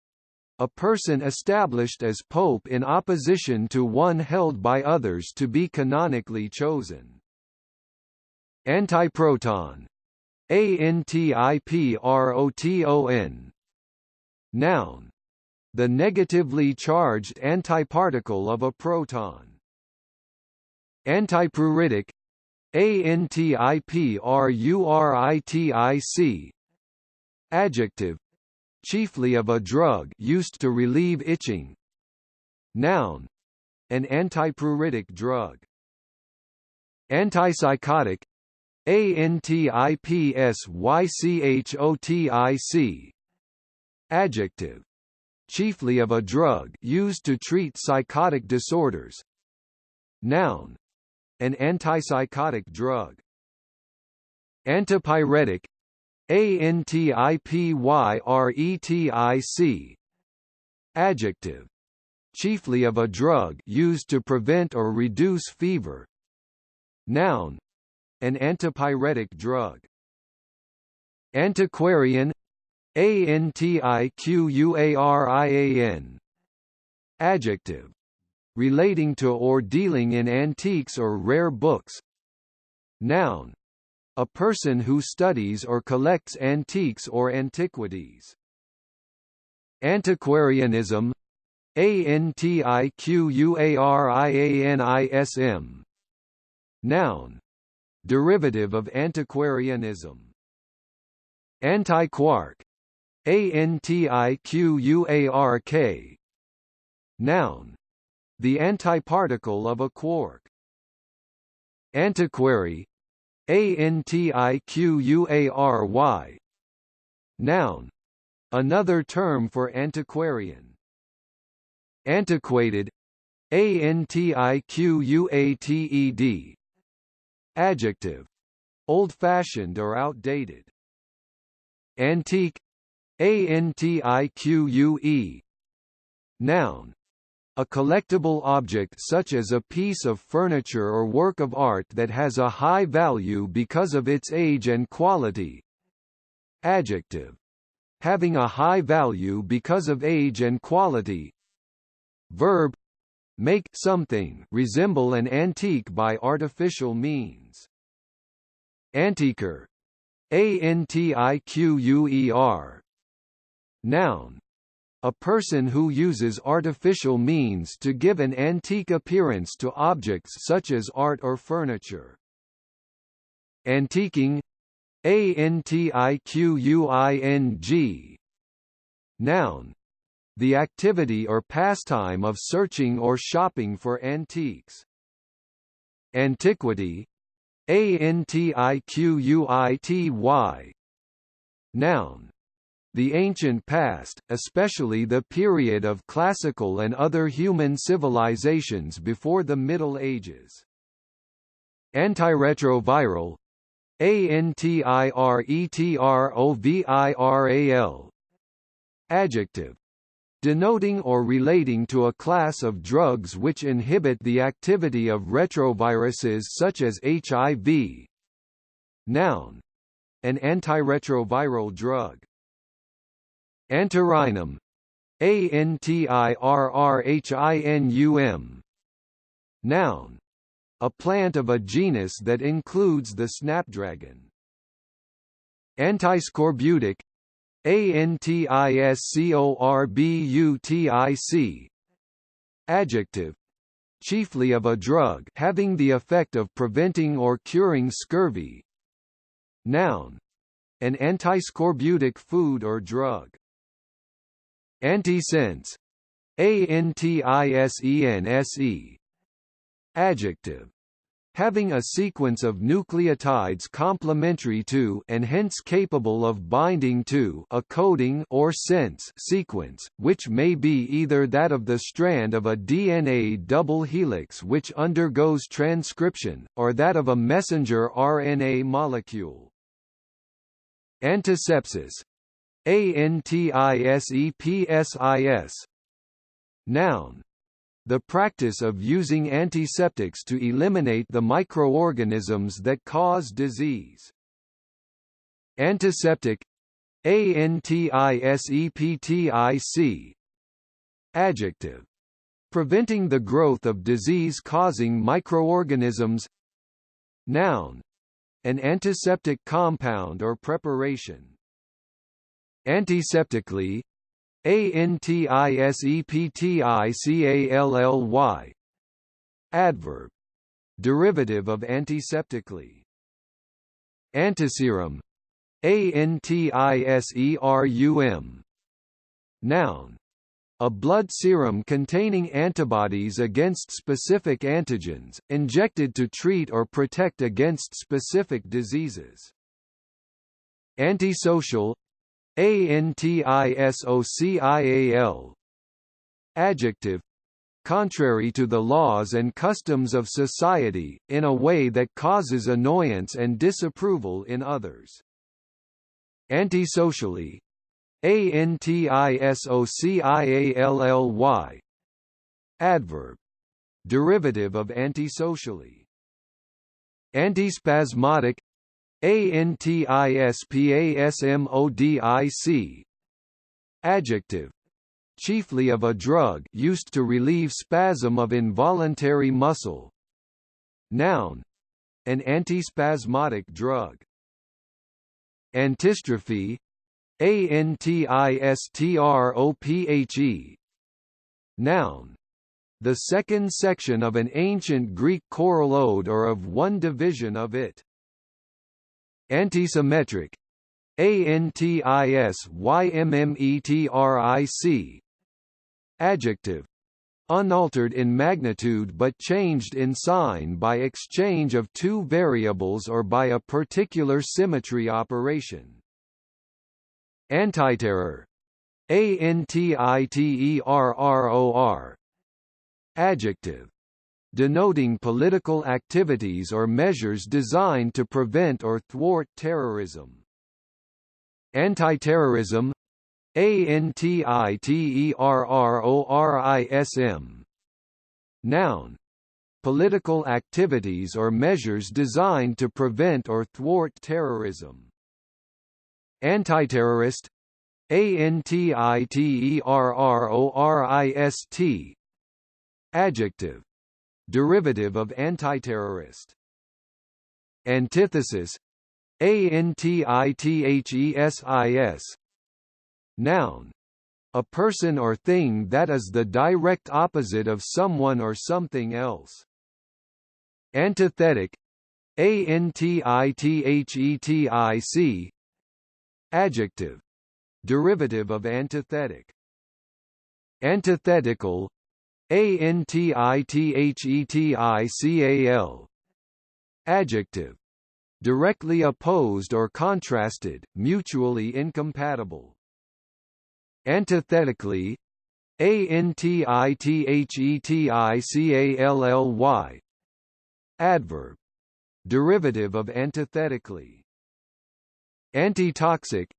A person established as pope in opposition to one held by others to be canonically chosen. Antiproton, Antiproton, noun. The negatively charged antiparticle of a proton. Antipyretic, Antipyretic, adjective. Chiefly of a drug used to relieve itching. Noun. An antipyretic drug. Antipsychotic, Antipsychotic, adjective. Chiefly of a drug used to treat psychotic disorders. Noun. An antipsychotic drug. Antipyretic, Antipyretic, adjective. Chiefly of a drug used to prevent or reduce fever. Noun. An antipyretic drug. Antiquarian, Antiquarian, adjective. Relating to or dealing in antiques or rare books. Noun. A person who studies or collects antiques or antiquities. Antiquarianism, Antiquarianism, noun. Derivative of antiquarianism. Antiquark, Antiquark, noun. The antiparticle of a quark. Antiquary, Antiquary, noun. Another term for antiquarian. Antiquated, Antiquated, adjective. Old-fashioned or outdated. Antique, Antique, noun. A collectible object such as a piece of furniture or work of art that has a high value because of its age and quality. Adjective. Having a high value because of age and quality. Verb. Make something resemble an antique by artificial means. Antiquer, Antiquer, noun. A person who uses artificial means to give an antique appearance to objects such as art or furniture. Antiquing, Antiquing, noun. The activity or pastime of searching or shopping for antiques. Antiquity, Antiquity, noun. The ancient past, especially the period of classical and other human civilizations before the Middle Ages. Antiretroviral, Antiretroviral, adjective. Denoting or relating to a class of drugs which inhibit the activity of retroviruses such as HIV. Noun. An antiretroviral drug. Antirrhinum, Antirrhinum, noun. a plant of a genus that includes the snapdragon. Antiscorbutic, Antiscorbutic, adjective, chiefly of a drug having the effect of preventing or curing scurvy. Noun, an antiscorbutic food or drug. Antisense, Antisense, adjective, having a sequence of nucleotides complementary to and hence capable of binding to a coding or sense sequence, which may be either that of the strand of a DNA double helix which undergoes transcription, or that of a messenger RNA molecule. Antisepsis, Antisepsis, noun, the practice of using antiseptics to eliminate the microorganisms that cause disease. Antiseptic, Antiseptic, adjective, preventing the growth of disease-causing microorganisms. Noun, an antiseptic compound or preparation. Antiseptically, Antiseptically, adverb, derivative of antiseptically. Antiserum, Antiserum, noun, a blood serum containing antibodies against specific antigens, injected to treat or protect against specific diseases. Antisocial, Antisocial, adjective, contrary to the laws and customs of society, in a way that causes annoyance and disapproval in others. Antisocially, Antisocially, adverb, derivative of antisocially. Antispasmodic, Antispasmodic, adjective, chiefly of a drug used to relieve spasm of involuntary muscle. Noun, an antispasmodic drug. Antistrophe, Antistrope, noun, the second section of an ancient Greek choral ode or of one division of it. Antisymmetric, Antisymmetric, adjective, unaltered in magnitude but changed in sign by exchange of two variables or by a particular symmetry operation. Antiterror, Antiterror, adjective, denoting political activities or measures designed to prevent or thwart terrorism. Antiterrorism, Antiterrorism, noun, political activities or measures designed to prevent or thwart terrorism. Antiterrorist, Antiterrorist, adjective, derivative of antiterrorist. Antithesis, Antithesis, noun, a person or thing that is the direct opposite of someone or something else. Antithetic, Antithetic, adjective, derivative of antithetic. Antithetical, Antithetical, adjective, directly opposed or contrasted, mutually incompatible. Antithetically, Antithetical, adverb, derivative of antithetically. Antitoxic,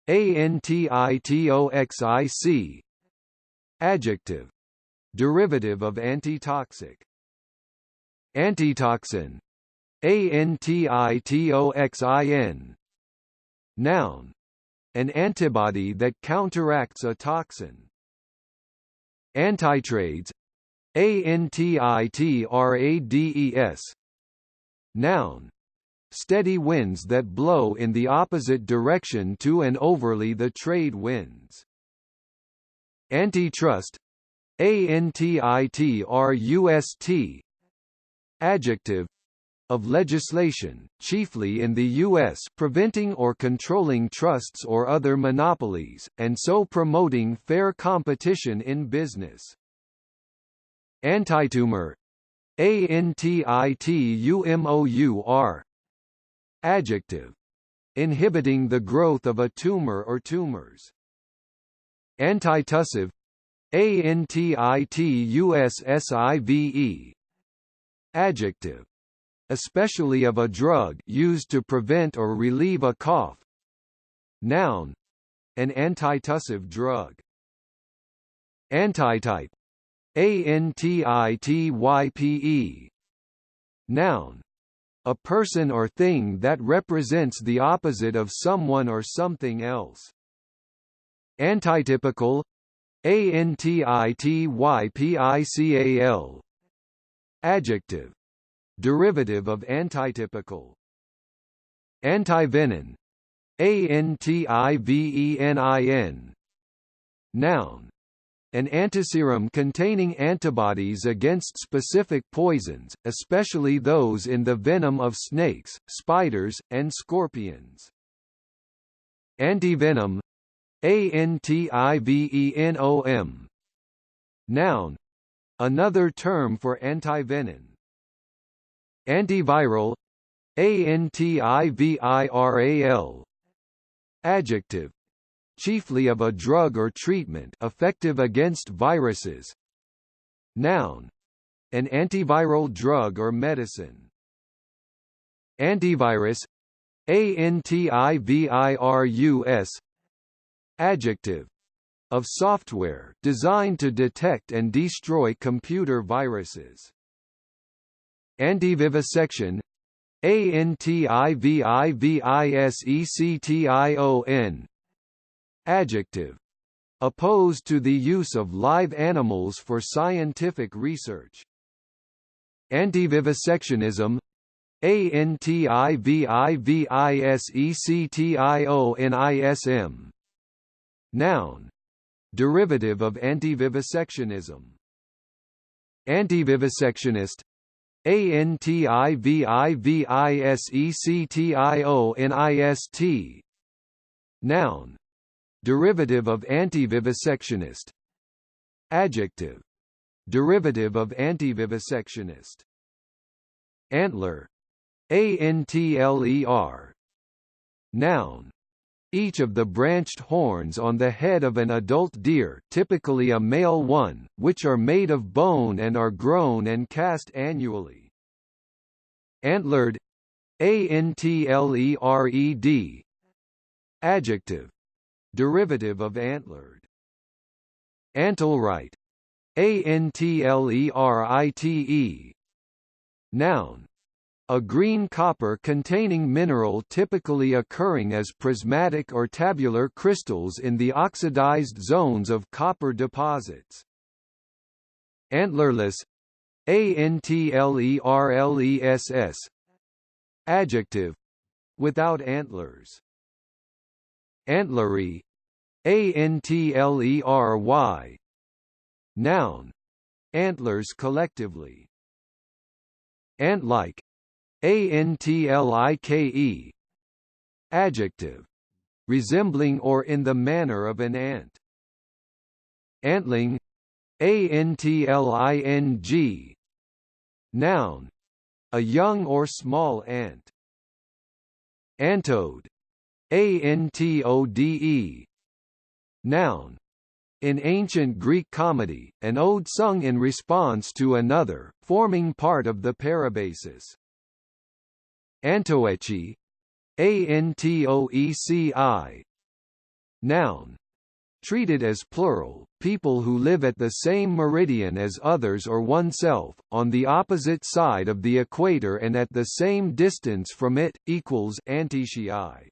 Antitoxic, adjective, derivative of antitoxic. Antitoxin, Antitoxin, noun, an antibody that counteracts a toxin. Antitrades, Antitrades. Noun. Steady winds that blow in the opposite direction to and overly the trade winds. Antitrust. Antitrust. Adjective. Of legislation, chiefly in the U.S., preventing or controlling trusts or other monopolies, and so promoting fair competition in business. Antitumor. Antitumor. Adjective. Inhibiting the growth of a tumor or tumors. Antitussive. Antitussive. Adjective. Especially of a drug used to prevent or relieve a cough. Noun. An antitussive drug. Antitype. Antitype. Noun. A person or thing that represents the opposite of someone or something else. Antitypical. Antitypical. Adjective. Derivative of antitypical. Antivenin. Antivenin. Noun. An antiserum containing antibodies against specific poisons, especially those in the venom of snakes, spiders, and scorpions. Antivenom. Antivenom. Noun. Another term for antivenin. Antiviral. Antiviral. Adjective. Chiefly of a drug or treatment effective against viruses. Noun. An antiviral drug or medicine. Antivirus. Antivirus. Adjective. Of software designed to detect and destroy computer viruses. Antivivisection. Antivivisection. Adjective. Opposed to the use of live animals for scientific research. Antivivisectionism. Antivivisectionism. Noun. Derivative of antivivisectionism. Antivivisectionist. Antivivisectionist. Noun. Derivative of antivivisectionist. Adjective. Derivative of antivivisectionist. Antler. Antler. Noun. Each of the branched horns on the head of an adult deer, typically a male one, which are made of bone and are grown and cast annually. Antlered. Antlered. Adjective. Derivative of antlered. Antlerite. Antlerite. Noun. A green copper containing mineral typically occurring as prismatic or tabular crystals in the oxidized zones of copper deposits. Antlerless. Antlerless. Adjective. Without antlers. Antlery. Antlery. Noun. Antlers collectively. Antlike. Antlike. Adjective. Resembling or in the manner of an ant. Antling. Antling. Noun. A young or small ant. Antode. Antode. Noun. In ancient Greek comedy, an ode sung in response to another, forming part of the parabasis. Antoeci. Antoeci. Noun. Treated as plural, people who live at the same meridian as others or oneself, on the opposite side of the equator and at the same distance from it, equals Antichii.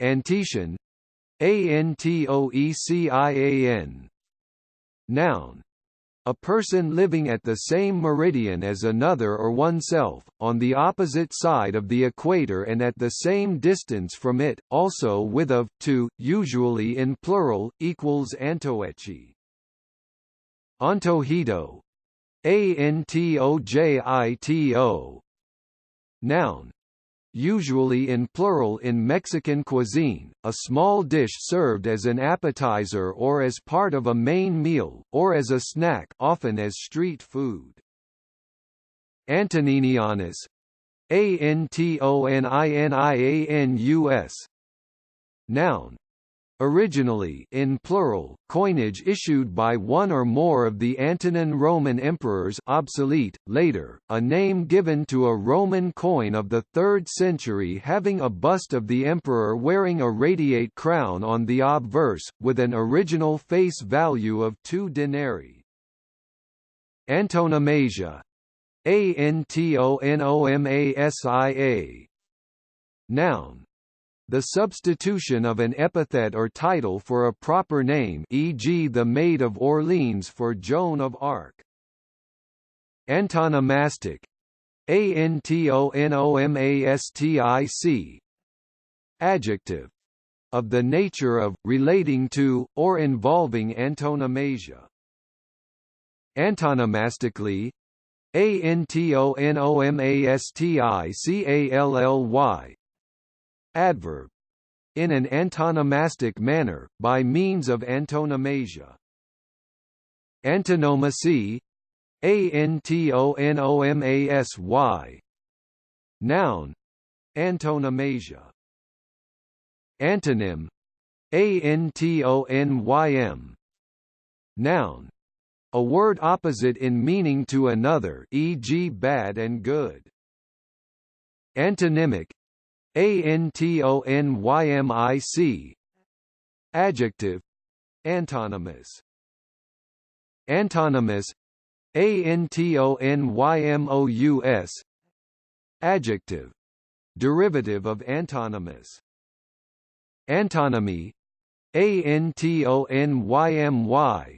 Antecian. Antoecian. Noun. a person living at the same meridian as another or oneself, on the opposite side of the equator and at the same distance from it, also with of, to, usually in plural, equals antoechi. Antojito. Antojito. Noun. Usually in plural in Mexican cuisine, a small dish served as an appetizer or as part of a main meal, or as a snack, often as street food. Antoninianus. Antoninianus. Noun. Originally in plural, coinage issued by one or more of the Antonine Roman emperors obsolete, later, a name given to a Roman coin of the 3rd century having a bust of the emperor wearing a radiate crown on the obverse, with an original face value of 2 denarii. Antonomasia. Antonomasia. Noun. The substitution of an epithet or title for a proper name, e.g. the Maid of Orleans for Joan of Arc. Antonomastic. Antonomastic. Adjective. Of the nature of, relating to, or involving antonomasia. Antonomastically. Antonomastically. Adverb. In an antonomastic manner, by means of antonomasia. Antonomasy. Antonomasy. Noun. Antonomasia. Antonym. Antonym. Noun. A word opposite in meaning to another, e.g. bad and good. Antonymic. Antonymic. Adjective. Antonymous. Antonymous. Antonymous. Adjective. Derivative of antonymous. Antonymy. Antonymy.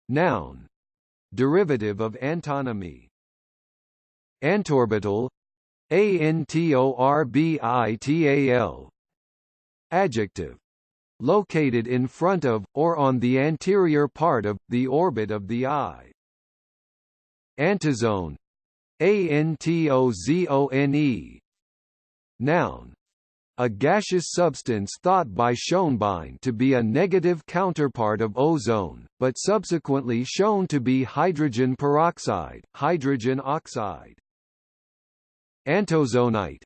Noun. Derivative of antonymy. Antorbital. Antorbital. Adjective. Located in front of, or on the anterior part of, the orbit of the eye. Antizone. Antozone. Noun. A gaseous substance thought by Schoenbein to be a negative counterpart of ozone, but subsequently shown to be hydrogen peroxide, hydrogen oxide. Antozonite.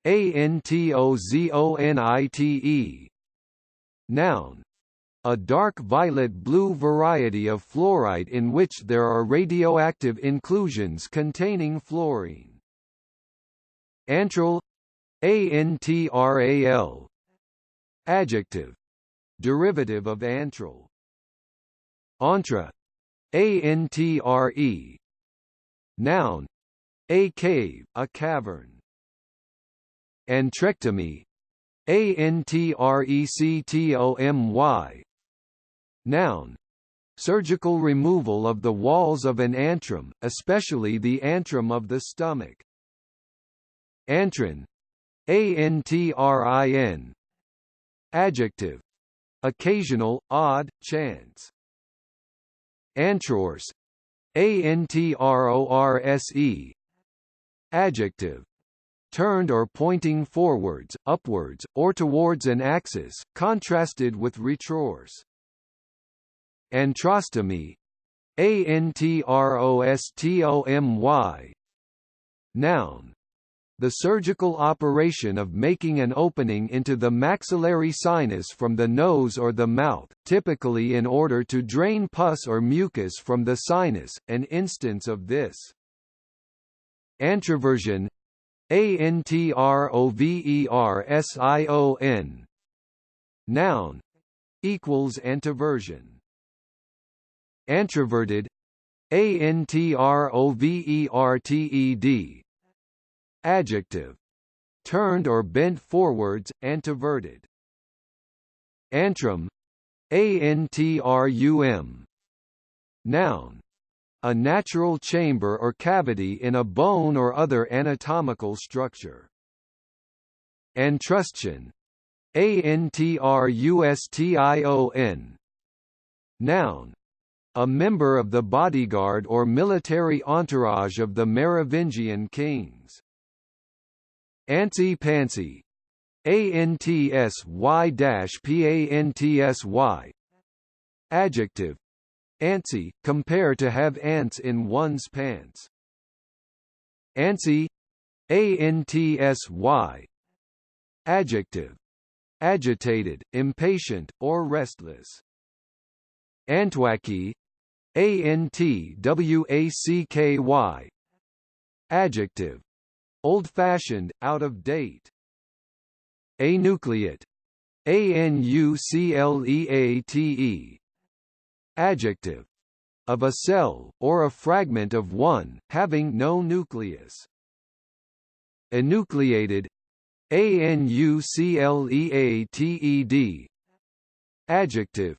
Antozonite. Noun. A dark violet-blue variety of fluorite in which there are radioactive inclusions containing fluorine. Antral. Antral. Adjective. Derivative of antral. Antre. Antre. Noun. A cave, a cavern. Antrectomy. Antrectomy. Noun. Surgical removal of the walls of an antrum, especially the antrum of the stomach. Antrin. Antrin. Adjective. Occasional, odd, chance. Antrorse. Antrorse. Adjective. Turned or pointing forwards, upwards, or towards an axis, contrasted with retrourse. Antrostomy. Antrostomy. Noun. The surgical operation of making an opening into the maxillary sinus from the nose or the mouth, typically in order to drain pus or mucus from the sinus, an instance of this. Antroversion. Antroversion. Noun. Equals antiversion. Antroverted. Antroverted. Adjective. Turned or bent forwards, antiverted. Antrum. Antrum. Noun. a natural chamber or cavity in a bone or other anatomical structure. Antrustion, Antrustion. Noun, a member of the bodyguard or military entourage of the Merovingian kings. Anti-Pansy, Antsy-Pantsy. Adjective, antsy, compare to have ants in one's pants. Antsy, Antsy. Adjective, agitated, impatient, or restless. Antwacky, Antwacky. Adjective, old-fashioned, out of date. Anucleate, Anucleate. Adjective, of a cell, or a fragment of one, having no nucleus. Enucleated, Anucleated. Adjective,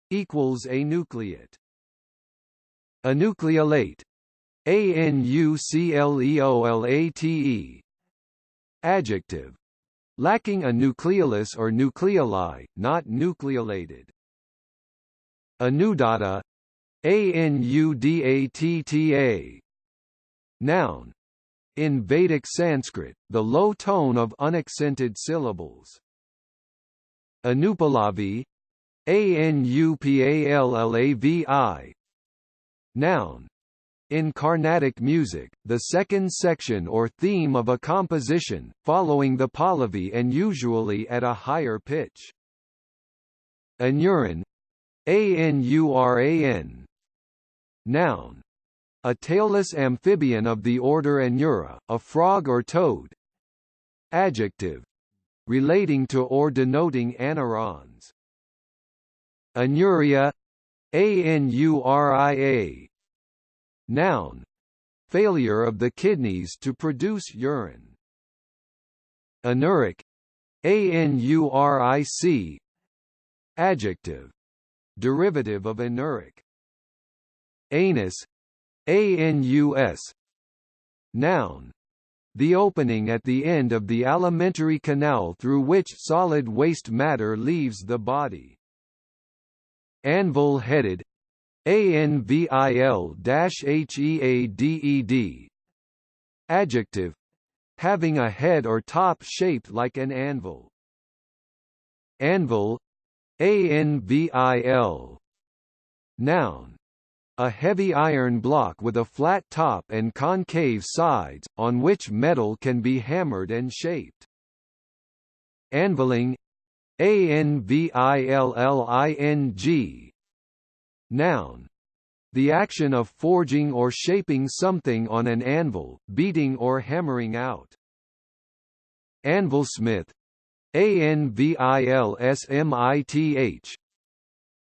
equals anucleate. Enucleolate, Anucleolate. Adjective, lacking a nucleolus or nucleoli, not nucleolated. Anudatta, Anudatta. Noun, in Vedic Sanskrit, the low tone of unaccented syllables. Anupalavi, Anupallavi. Noun, in Carnatic music, the second section or theme of a composition, following the pallavi and usually at a higher pitch. Anuran, Anuran. Noun, a tailless amphibian of the order Anura, a frog or toad. Adjective, relating to or denoting anurans. Anuria, Anuria. Noun, failure of the kidneys to produce urine. Anuric, Anuric. Adjective, derivative of anuric. Anus, Anus. Noun, the opening at the end of the alimentary canal through which solid waste matter leaves the body. Anvil-headed, Anvil-headed. Adjective, having a head or top shaped like an anvil. Anvil, Anvil. Noun, a heavy iron block with a flat top and concave sides, on which metal can be hammered and shaped. Anviling, Anvilling. Noun, the action of forging or shaping something on an anvil, beating or hammering out. Anvilsmith, Anvilsmith.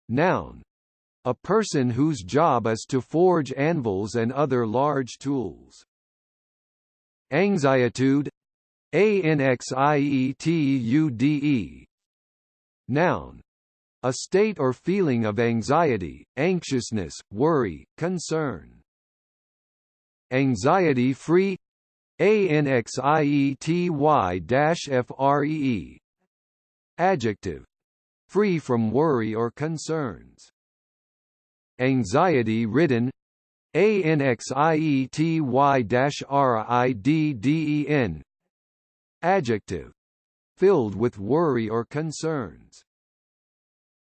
Noun, a person whose job is to forge anvils and other large tools. Anxietude, Anxietude. Noun, a state or feeling of anxiety, anxiousness, worry, concern. Anxiety-free, Anxiety-free. Adjective, free from worry or concerns. Anxiety-ridden, Anxiety-ridden. Adjective, filled with worry or concerns.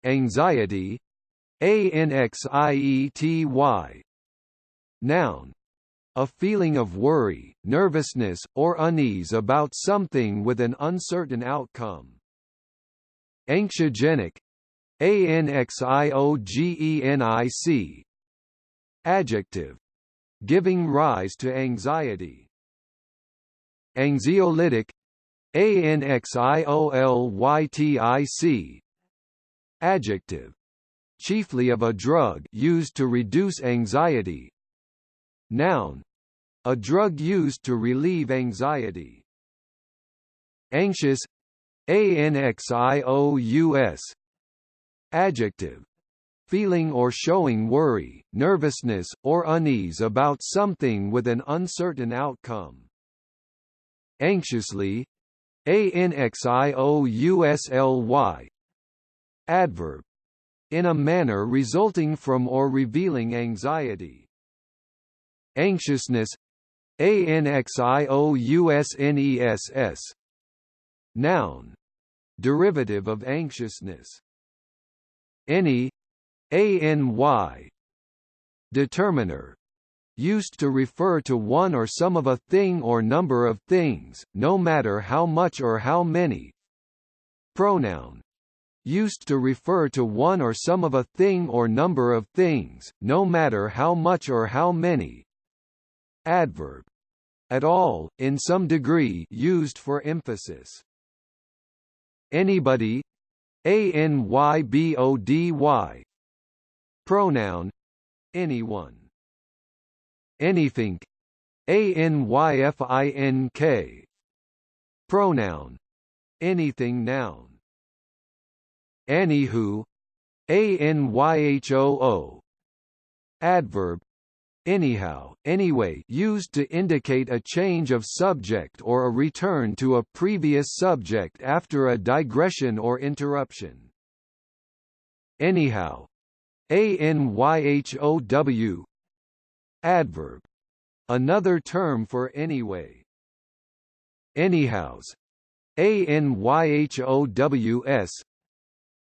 Anxiety, Anxiety. Noun, a feeling of worry, nervousness, or unease about something with an uncertain outcome. Anxiogenic, Anxiogenic. Adjective, giving rise to anxiety. Anxiolytic, Anxiolytic. Adjective, chiefly of a drug used to reduce anxiety. Noun, a drug used to relieve anxiety. Anxious, Anxious. Adjective, feeling or showing worry, nervousness, or unease about something with an uncertain outcome. Anxiously, anxiously. Adverb, in a manner resulting from or revealing anxiety. Anxiousness, anxious. Noun, derivative of anxiousness. Any, any. Determiner, used to refer to one or some of a thing or number of things, no matter how much or how many. Pronoun, used to refer to one or some of a thing or number of things, no matter how much or how many. Adverb, at all, in some degree, used for emphasis. Anybody, anybody. Pronoun, anyone. Anythink, anyfink. Pronoun, anything. Noun. Anywho, anyhoo. Adverb, anyhow, anyway, used to indicate a change of subject or a return to a previous subject after a digression or interruption. Anyhow, anyhow. Adverb, another term for anyway. Anyhows, anyhows.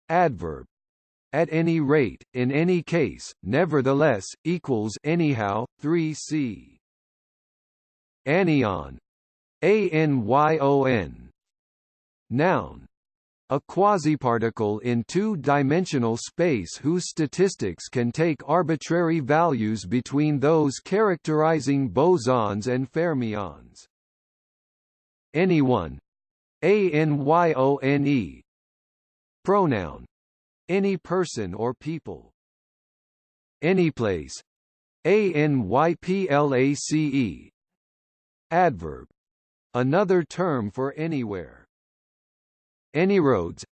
Adverb, at any rate, in any case, nevertheless, equals anyhow. 3c. Anion, anyon. Noun, a quasiparticle in two-dimensional space whose statistics can take arbitrary values between those characterizing bosons and fermions. Anyone, anyone. Pronoun, any person or people. Anyplace, anyplace. Adverb, another term for anywhere. Anyroads,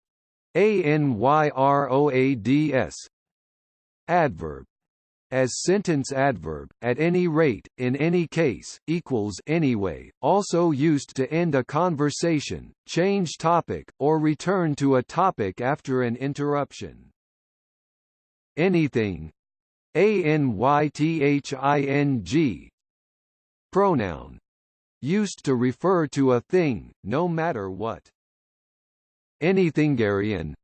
anyroads. Adverb, as sentence adverb, at any rate, in any case, equals anyway, also used to end a conversation, change topic, or return to a topic after an interruption. Anything, anything. Pronoun, used to refer to a thing, no matter what. Anythingarian,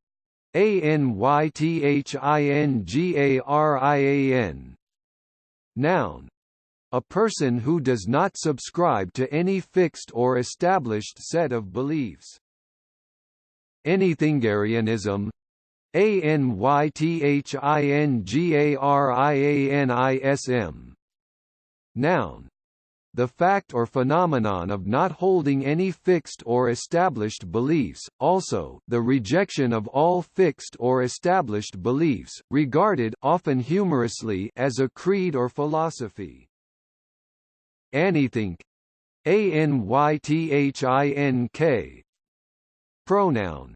anythingarian. Noun, a person who does not subscribe to any fixed or established set of beliefs. Anythingarianism, anythingarianism. Noun, the fact or phenomenon of not holding any fixed or established beliefs, also, the rejection of all fixed or established beliefs, regarded often humorously as a creed or philosophy. Anythink, anythink. Pronoun,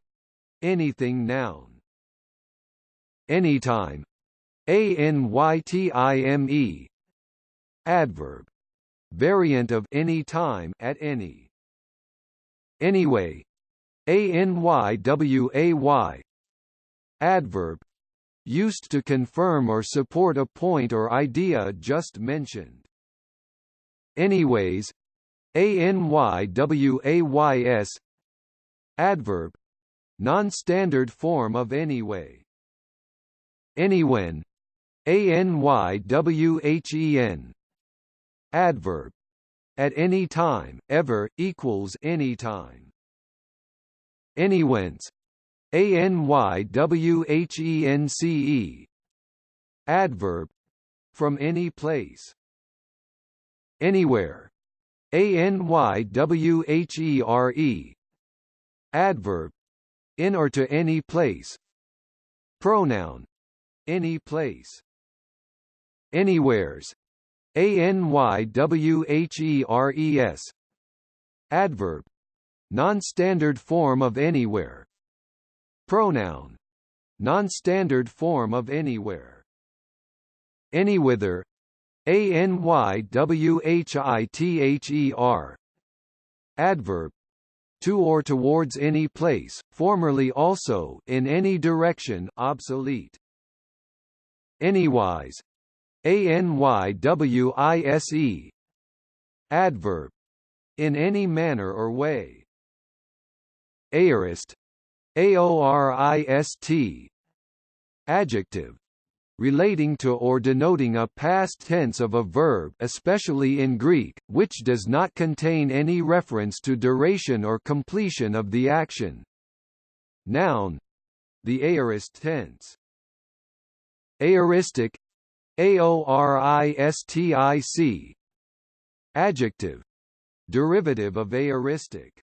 anything. Noun. Anytime, anytime. Adverb, variant of any time, at any. Anyway, anyway. Adverb, used to confirm or support a point or idea just mentioned. Anyways, anyways. Adverb, non-standard form of anyway. Anywhen, anywhen. Adverb, at any time, ever, equals anytime. Anywhence, anywhence. Adverb, from any place. Anywhere, anywhere. Adverb, in or to any place. Pronoun, any place. Anywheres, anywheres. Adverb, non-standard form of anywhere. Pronoun, non-standard form of anywhere. Anywhither, anywhither. Adverb, to or towards any place, formerly also in any direction, obsolete. Anywise, anywise. Adverb, in any manner or way. Aorist, aorist. Adjective, relating to or denoting a past tense of a verb, especially in Greek, which does not contain any reference to duration or completion of the action. Noun, the aorist tense. Aoristic, aoristic. Adjective, derivative of aoristic.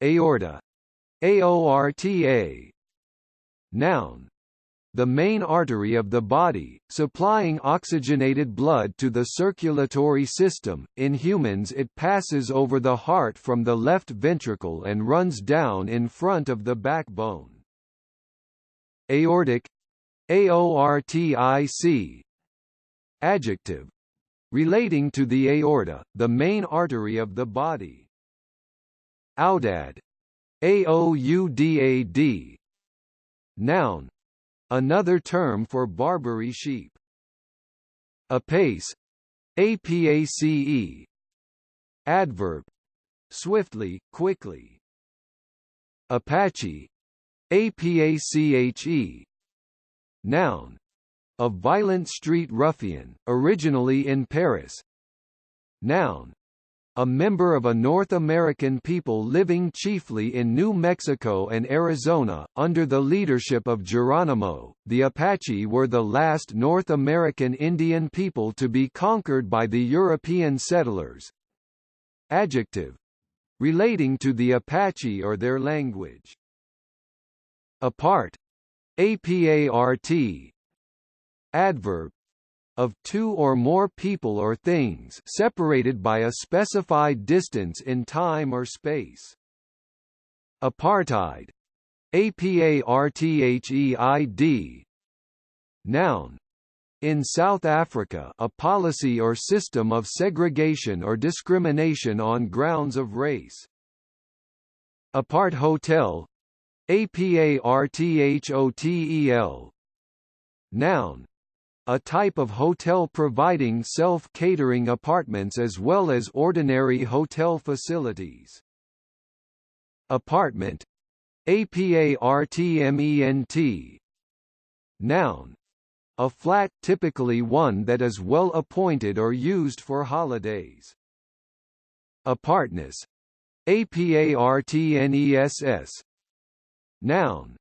Aorta, aorta. Noun, the main artery of the body, supplying oxygenated blood to the circulatory system. In humans it passes over the heart from the left ventricle and runs down in front of the backbone. Aortic, aortic. Adjective, relating to the aorta, the main artery of the body. Aoudad, aoudad. Noun, another term for Barbary sheep. Apace, apace. Adverb, swiftly, quickly. Apache, apache. Noun, a violent street ruffian, originally in Paris. Noun, a member of a North American people living chiefly in New Mexico and Arizona. Under the leadership of Geronimo, the Apache were the last North American Indian people to be conquered by the European settlers. Adjective, relating to the Apache or their language. Apart, apart. Adverb, of two or more people or things separated by a specified distance in time or space. Apartheid, apartheid. Noun, in South Africa, a policy or system of segregation or discrimination on grounds of race. Apart hotel, aparthotel. Noun, a type of hotel providing self-catering apartments as well as ordinary hotel facilities. Apartment, apartment. Noun, a flat, typically one that is well appointed or used for holidays. Apartness, apartness. Noun,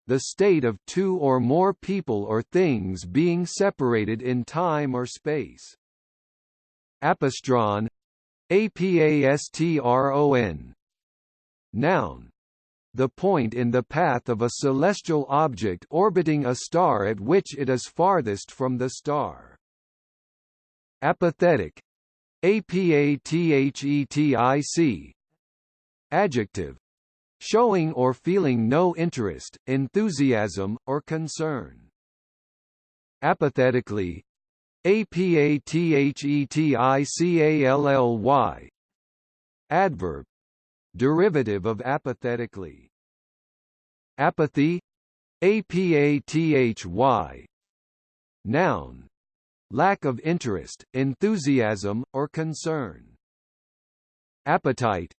the state of two or more people or things being separated in time or space. Apastron, apastron. Noun, the point in the path of a celestial object orbiting a star at which it is farthest from the star. Apathetic, apathetic. Adjective, showing or feeling no interest, enthusiasm, or concern. Apathetically, apathetically. Adverb, derivative of apathetically. Apathy, apathy. Noun, lack of interest, enthusiasm, or concern. Appetite,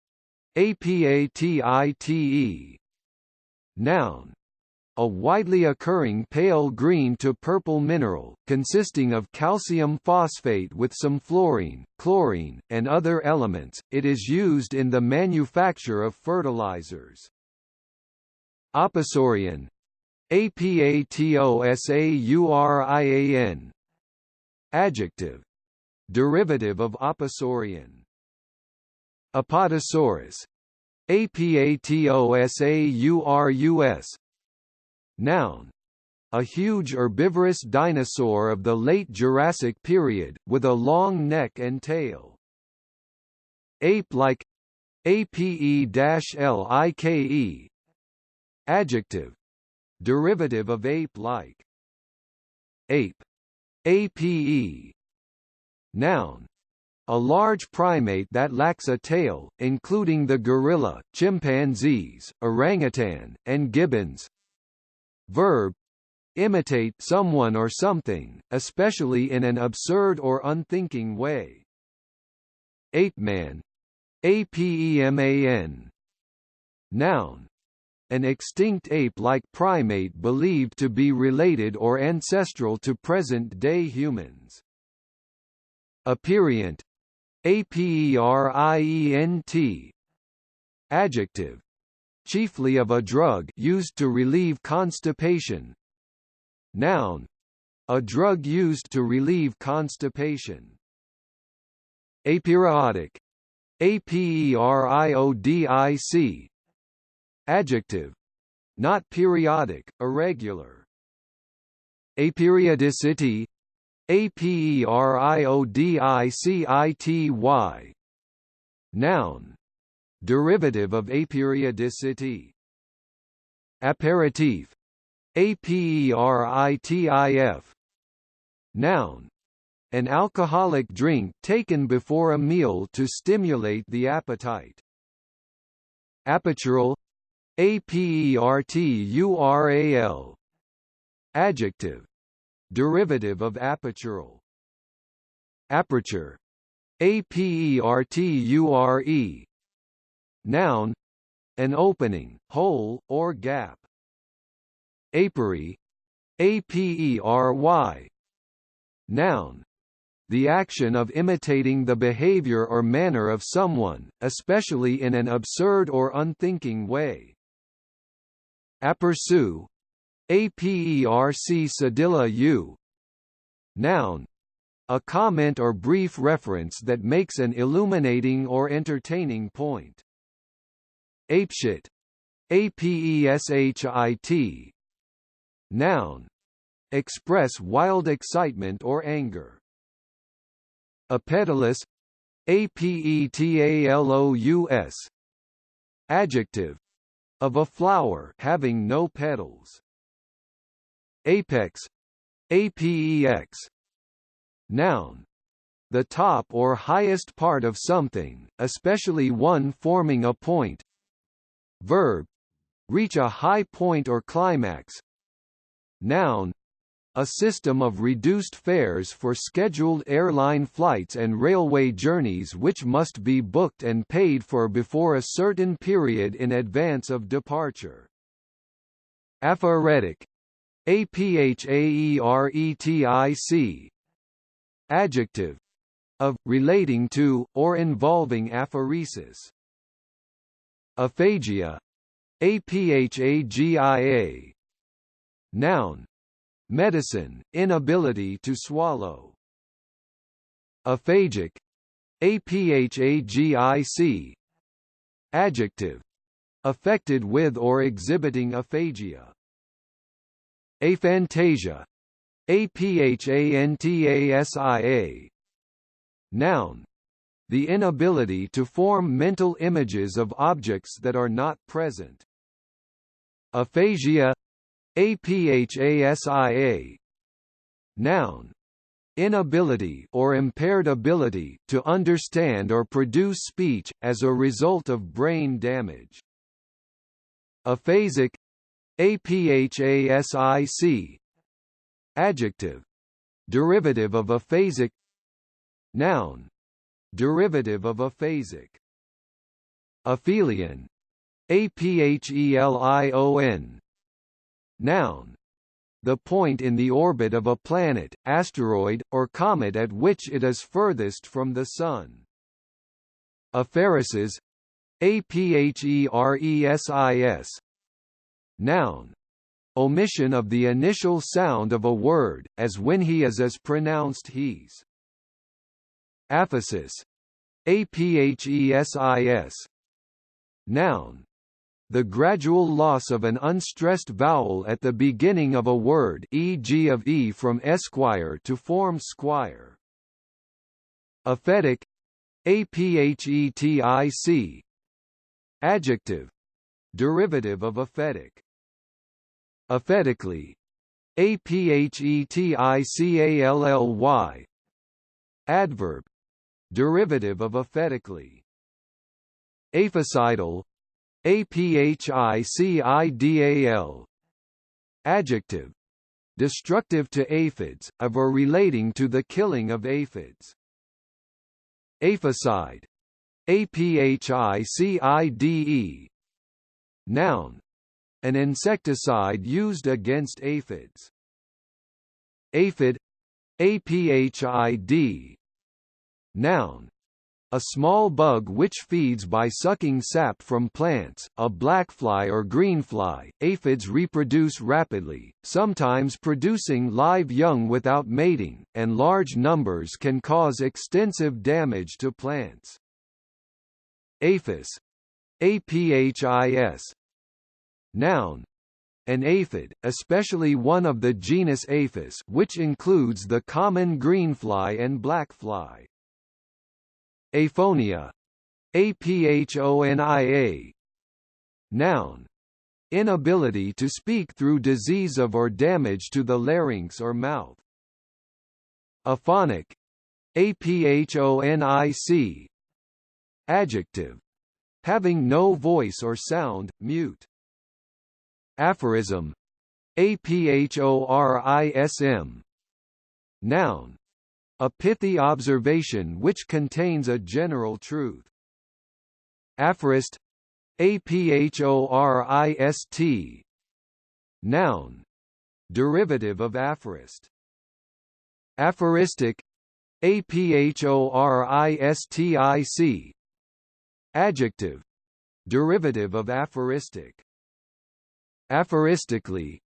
apatite. Noun, a widely occurring pale green to purple mineral, consisting of calcium phosphate with some fluorine, chlorine, and other elements. It is used in the manufacture of fertilizers. Aposaurian, apatosaurian. Adjective, derivative of aposaurian. Apatosaurus, apatosaurus. Noun, a huge herbivorous dinosaur of the late Jurassic period, with a long neck and tail. Ape-like, ape-like. Adjective, derivative of ape-like. Ape. Ape. Noun. A large primate that lacks a tail, including the gorilla, chimpanzees, orangutan, and gibbons. Verb. Imitate someone or something, especially in an absurd or unthinking way. Apeman. Apeman. Noun. An extinct ape-like primate believed to be related or ancestral to present-day humans. Aperient. Aperient. Adjective. Chiefly of a drug used to relieve constipation. Noun. A drug used to relieve constipation. Aperiodic. Aperiodic. Adjective. Not periodic, irregular. Aperiodicity. Aperiodicity. Noun. Derivative of aperiodicity. Aperitif. Aperitif. Noun. An alcoholic drink taken before a meal to stimulate the appetite. Apertural. Apertural. Adjective. Derivative of apertural. Aperture. Aperture. Noun. An opening, hole, or gap. Apery. Apery. Noun. The action of imitating the behavior or manner of someone, especially in an absurd or unthinking way. Aperçu. Aperc cedilla u. Noun. A comment or brief reference that makes an illuminating or entertaining point. Apeshit. Apeshit. Noun. Express wild excitement or anger. Apetalous. Apetalous. Adjective. Of a flower having no petals. Apex. Apex. Noun. The top or highest part of something, especially one forming a point. Verb. Reach a high point or climax. Noun. A system of reduced fares for scheduled airline flights and railway journeys which must be booked and paid for before a certain period in advance of departure. Aphoretic. Aphaeretic. Adjective. Of, relating to, or involving aphoresis. Aphagia. Aphagia. Noun. Medicine, inability to swallow. Aphagic. Aphagic. Adjective. Affected with or exhibiting aphagia. Aphantasia. Aphantasia. Noun. The inability to form mental images of objects that are not present. Aphasia. Aphasia. Noun. Inability or impaired ability to understand or produce speech, as a result of brain damage. Aphasic. Aphasic. Adjective. Derivative of aphasic. Noun. Derivative of aphasic. Aphelion. Aphelion. Noun. The point in the orbit of a planet, asteroid, or comet at which it is furthest from the Sun. Apheresis. Apheresis. Noun. Omission of the initial sound of a word, as when he is as pronounced he's. Aphesis. Aphesis. Noun. The gradual loss of an unstressed vowel at the beginning of a word, e.g. of e from esquire to form squire. Aphetic. Aphetic. Adjective. Derivative of aphetic. Aphetically. Aphetically. Adverb. Derivative of aphetically. Aphicidal. Aphicidal. Adjective. Destructive to aphids, of or relating to the killing of aphids. Aphicide. Aphicide. Noun. An insecticide used against aphids. Aphid. Aphid. Noun. A small bug which feeds by sucking sap from plants, a blackfly or greenfly. Aphids reproduce rapidly, sometimes producing live young without mating, and large numbers can cause extensive damage to plants. Aphis. Aphis. Noun. An aphid, especially one of the genus Aphis, which includes the common greenfly and blackfly. Aphonia. Aphonia. Noun. Inability to speak through disease of or damage to the larynx or mouth. Aphonic. Aphonic. Adjective. Having no voice or sound, mute. Aphorism. Aphorism. Noun. A pithy observation which contains a general truth. Aphorist. Aphorist. Noun. Derivative of aphorist. Aphoristic. Aphoristic. Adjective. Derivative of aphoristic. Aphoristically.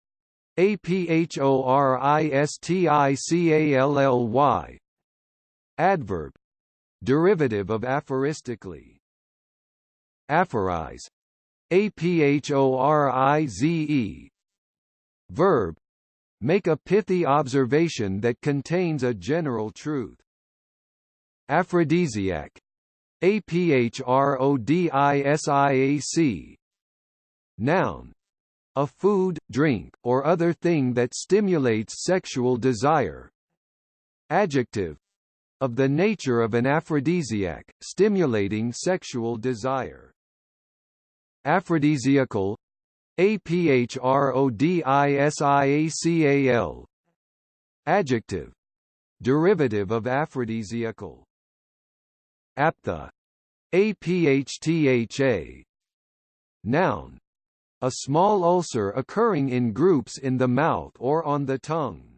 Aphoristically. Adverb. Derivative of aphoristically. Aphorize. Aphorize. Verb. Make a pithy observation that contains a general truth. Aphrodisiac. Aphorodisiac. Noun. A food, drink, or other thing that stimulates sexual desire. Adjective. Of the nature of an aphrodisiac, stimulating sexual desire. Aphrodisiacal. Aphrodisiacal. Adjective. Derivative of aphrodisiacal. Aphtha. Aphtha. Noun. A small ulcer occurring in groups in the mouth or on the tongue.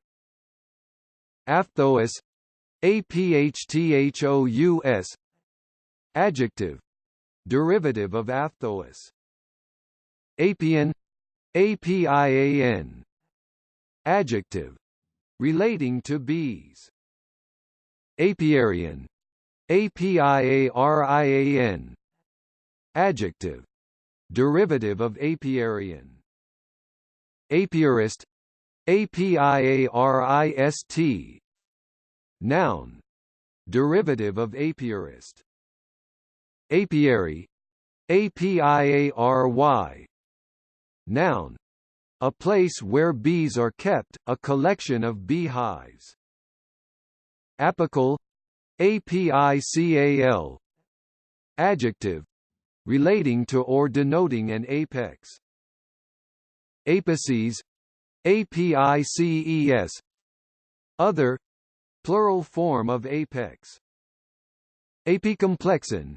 Aphthous. Aphtous. Adjective. Derivative of aphthous. Apian. Apian. Adjective. Relating to bees. Apiarian. Apiarian. Adjective. Derivative of apiarian. Apiarist. Apiarist. Noun. Derivative of apiarist. Apiary. Apiary. Noun. A place where bees are kept, a collection of beehives. Apical. Apical. Adjective. Relating to or denoting an apex. Apices. Apices. Other. Plural form of apex. Apicomplexan.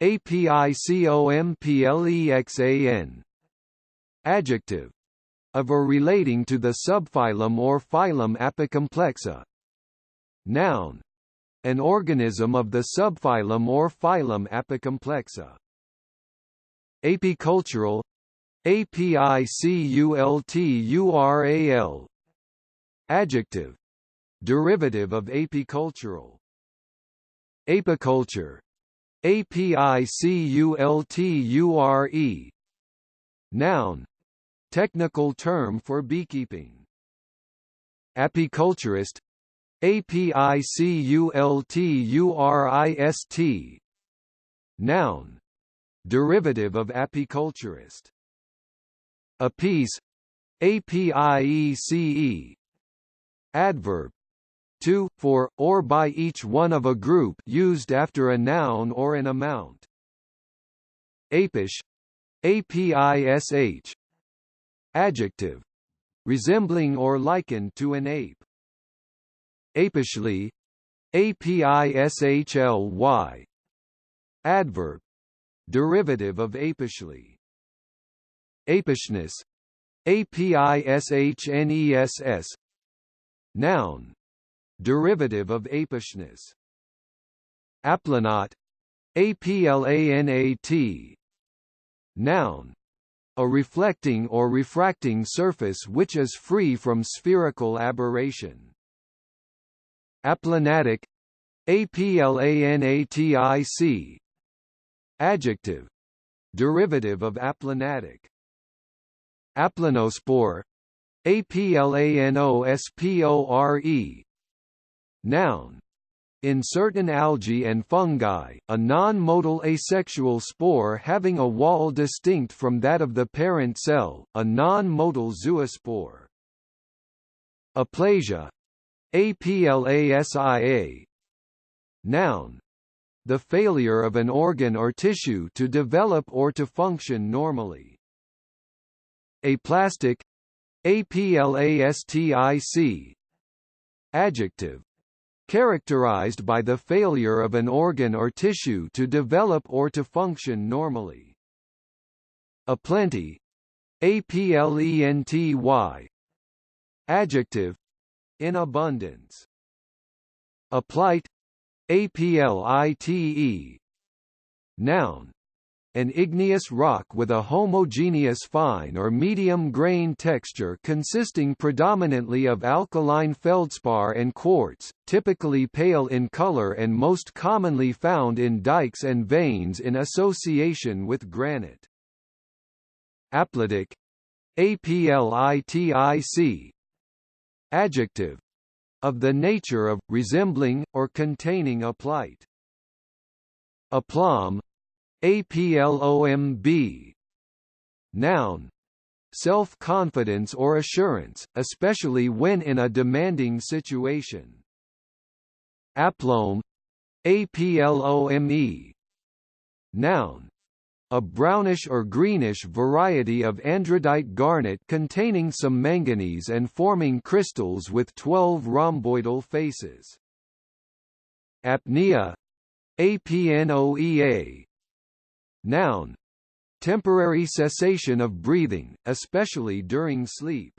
Apicomplexan. Adjective. Of or relating to the subphylum or phylum Apicomplexa. Noun. An organism of the subphylum or phylum Apicomplexa. Apicultural. Apicultural. Adjective. Derivative of apicultural. Apiculture. Apiculture. Noun. Technical term for beekeeping. Apiculturist. Apiculturist. Noun. Derivative of apiculturist. Appease. apiece. Adverb. To, for, or by each one of a group used after a noun or an amount. Apish. Apish. Adjective. Resembling or likened to an ape. Apishly. Apishly. Adverb. Derivative of apishly. Apishness. Apishnes. Noun. Derivative of apishness. Aplanat. Aplanat. Noun. A reflecting or refracting surface which is free from spherical aberration. Aplanatic. Aplanatic. Adjective. Derivative of aplanatic. Aplanospore. Aplanospore. Noun. In certain algae and fungi, a non-motile asexual spore having a wall distinct from that of the parent cell, a non-motile zoospore. Aplasia. Aplasia. Noun. The failure of an organ or tissue to develop or to function normally. Aplastic. Aplastic. Adjective. Characterized by the failure of an organ or tissue to develop or to function normally. Aplenty. Aplenty. Adjective. In abundance. Aplite. Aplite. Noun. An igneous rock with a homogeneous fine or medium grain texture consisting predominantly of alkaline feldspar and quartz, typically pale in color and most commonly found in dikes and veins in association with granite. Aplitic. Aplitic. Adjective. Of the nature of, resembling, or containing aplite. Aplomb. Aplomb. Noun. Self-confidence or assurance, especially when in a demanding situation. Aplome. Aplome. Noun. A brownish or greenish variety of andradite garnet containing some manganese and forming crystals with 12 rhomboidal faces. Apnea. Apnoea. Noun. Temporary cessation of breathing, especially during sleep.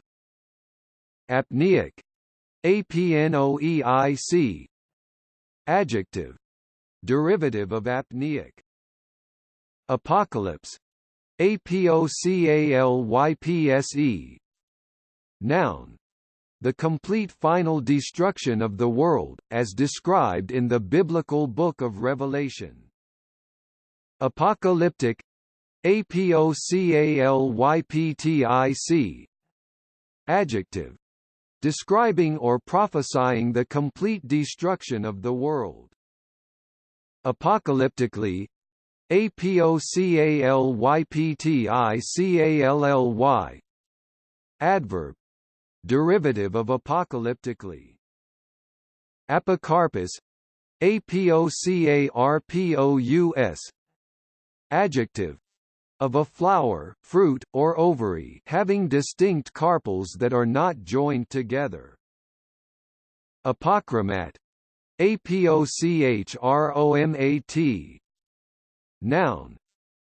Apneic. Apnoeic. Adjective. Derivative of apneic. Apocalypse. Apocalipse. Noun. The complete final destruction of the world, as described in the biblical book of Revelation. Apocalyptic. Apocalyptic. Adjective. Describing or prophesying the complete destruction of the world. Apocalyptically. Apocalyptically. Adverb. Derivative of apocalyptically. Apocarpus. Apocarpus. Adjective. Of a flower, fruit, or ovary having distinct carpels that are not joined together. Apochromat. Apochromat. Noun.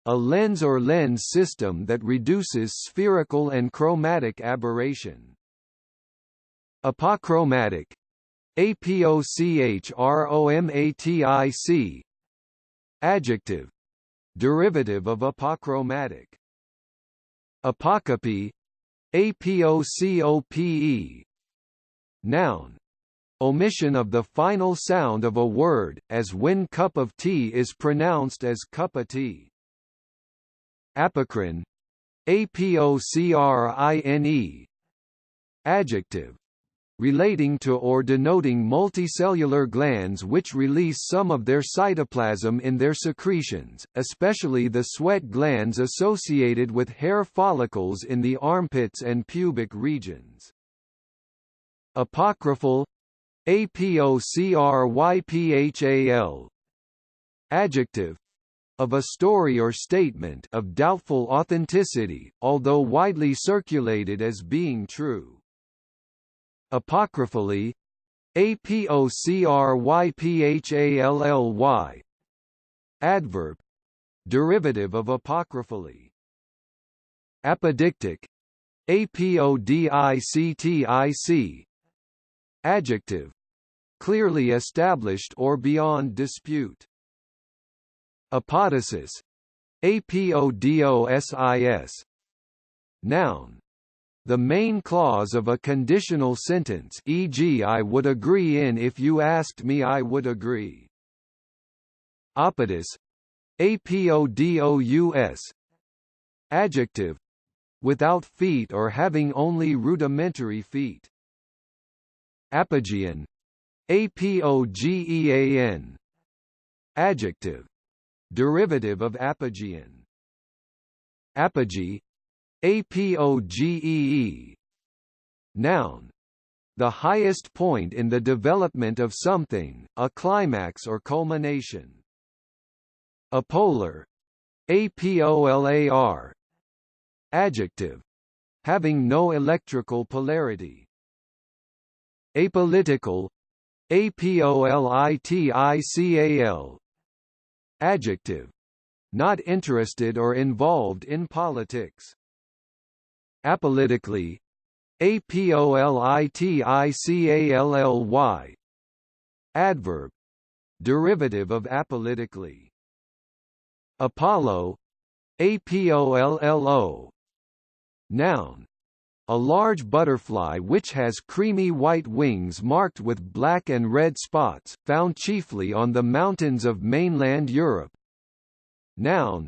A lens or lens system that reduces spherical and chromatic aberration. Apochromatic. Apochromatic. Adjective. Derivative of apochromatic. Apocope. Apocope. Noun. Omission of the final sound of a word, as when cup of tea is pronounced as cup of tea. Apocrine. Apocrine. Adjective. relating to or denoting multicellular glands which release some of their cytoplasm in their secretions, especially the sweat glands associated with hair follicles in the armpits and pubic regions. Apocryphal, apocryphal, adjective, of a story or statement of doubtful authenticity, although widely circulated as being true. Apocryphally, apocryphally, adverb, derivative of apocryphally. Apodictic, apodictic, adjective, clearly established or beyond dispute. Apodosis, apodosis, noun, the main clause of a conditional sentence, e.g. I would agree in if you asked me I would agree. Apodous, apodous, adjective, without feet or having only rudimentary feet. Apogean, apogean, adjective, derivative of apogean. Apogee, apogee, noun, the highest point in the development of something, a climax or culmination. Apolar, apolar, adjective, having no electrical polarity. Apolitical, apolitical, adjective, not interested or involved in politics. Apolitically, apolitically, adverb, derivative of apolitically. Apollo, apollo, noun, a large butterfly which has creamy white wings marked with black and red spots, found chiefly on the mountains of mainland Europe. Noun,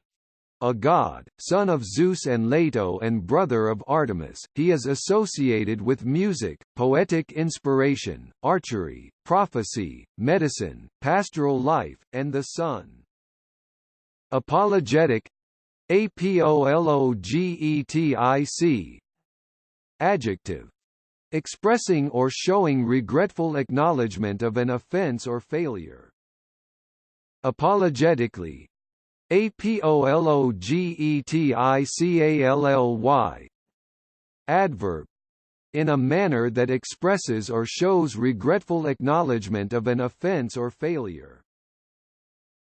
a god, son of Zeus and Leto and brother of Artemis, he is associated with music, poetic inspiration, archery, prophecy, medicine, pastoral life, and the sun. Apologetic, apologetic, adjective, expressing or showing regretful acknowledgement of an offense or failure. Apologetically, apologetically, adverb, in a manner that expresses or shows regretful acknowledgement of an offense or failure.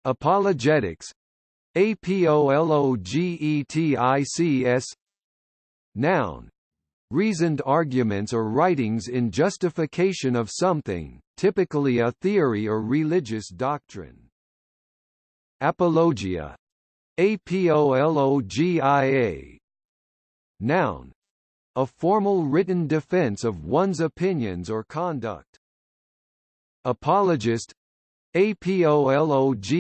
Apologetics, apologetics, noun, reasoned arguments or writings in justification of something, typically a theory or religious doctrine. Apologia, apologia, noun, a formal written defense of one's opinions or conduct. Apologist, apologist,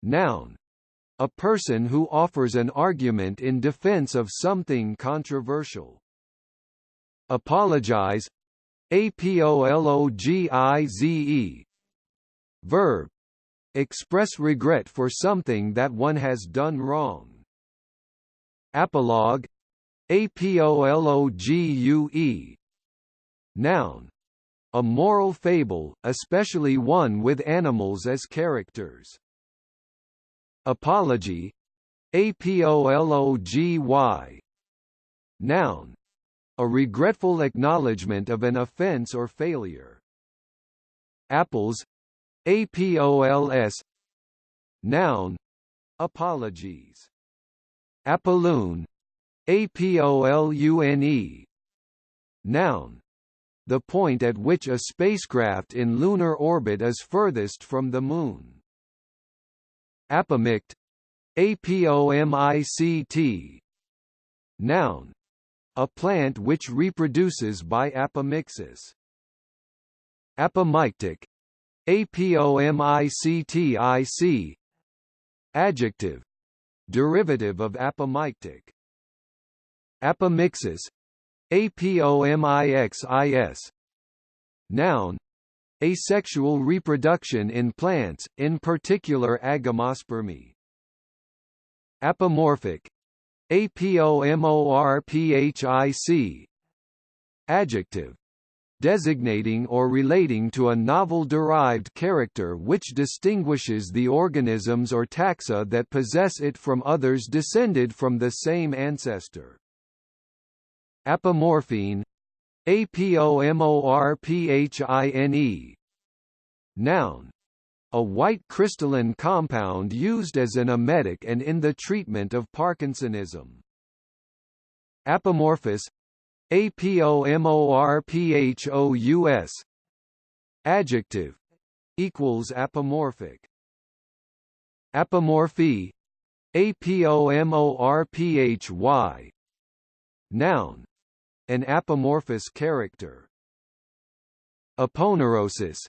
noun, a person who offers an argument in defense of something controversial. Apologize, apologize, verb, express regret for something that one has done wrong. Apologue, apologue, noun, a moral fable, especially one with animals as characters. Apology, apology, noun, a regretful acknowledgement of an offense or failure. Apples, apols, noun, apologies. Apolloon, apolune, noun, the point at which a spacecraft in lunar orbit is furthest from the Moon. Apomict, apomict, noun, a plant which reproduces by apomixis. Apomictic, apomictic, adjective, derivative of apomictic. Apomixis, apomixis. Noun. Asexual reproduction in plants, in particular agamospermy. Apomorphic. Apomorphic. Adjective. Designating or relating to a novel-derived character which distinguishes the organisms or taxa that possess it from others descended from the same ancestor. Apomorphine. Apomorphine. Noun. A white crystalline compound used as an emetic and in the treatment of Parkinsonism. Apomorphous. Apomorphous. Adjective. Equals apomorphic. Apomorphy. Apomorphy. Noun. An apomorphous character. Aponeurosis.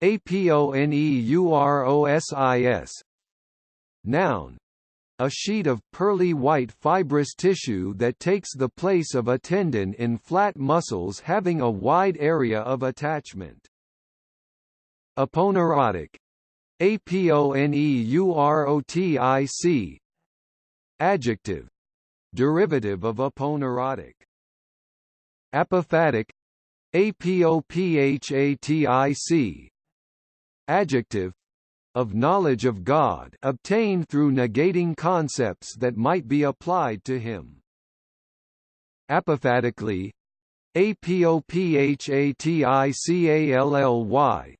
Aponeurosis. Noun. A sheet of pearly white fibrous tissue that takes the place of a tendon in flat muscles having a wide area of attachment. Aponeurotic. Aponeurotic. Adjective. Derivative of aponeurotic. Apophatic. Apophatic. Adjective. Of knowledge of God obtained through negating concepts that might be applied to him. Apophatically. Apophatically.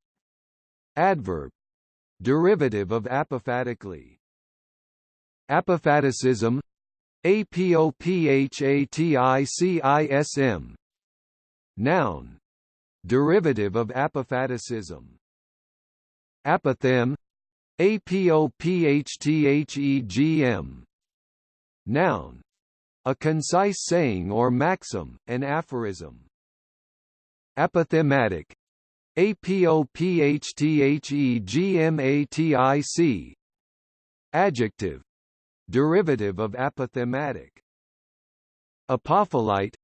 Adverb. Derivative of apophatically. Apophaticism. Apophatism. Noun. Derivative of apophaticism. Apothegm. Apopthegm. Noun. A concise saying or maxim, an aphorism. Apothematic. Apophthegmatic. Adjective. Derivative of apothematic. Apophyllite.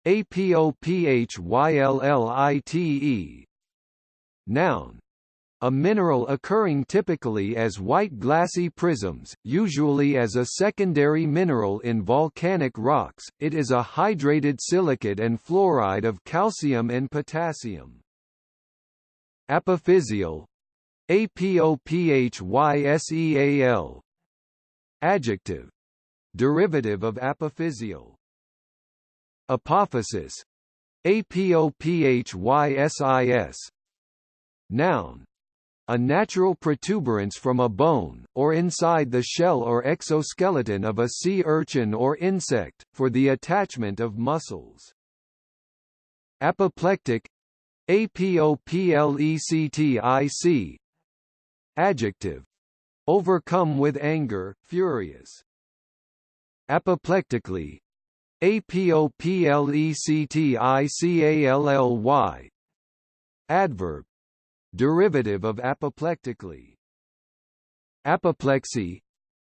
Apophyllite. Noun. A mineral occurring typically as white glassy prisms, usually as a secondary mineral in volcanic rocks. It is a hydrated silicate and fluoride of calcium and potassium. Apophysial. Apophyseal. Adjective. Derivative of apophysial. Apophysis. Apophysis. Noun. A natural protuberance from a bone, or inside the shell or exoskeleton of a sea urchin or insect, for the attachment of muscles. Apoplectic. Apoplectic. Adjective. Overcome with anger, furious. Apoplectically. Apoplectically. Adverb. Derivative of apoplectically. Apoplexy.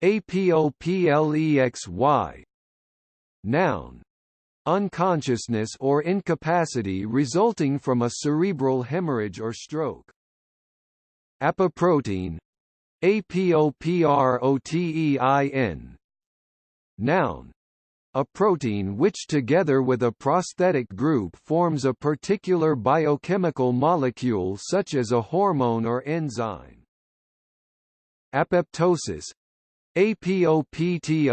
Apoplexy. Noun. Unconsciousness or incapacity resulting from a cerebral hemorrhage or stroke. Apoprotein. Apoprotein. Noun. A protein which together with a prosthetic group forms a particular biochemical molecule such as a hormone or enzyme. Apoptosis. Apoptosis.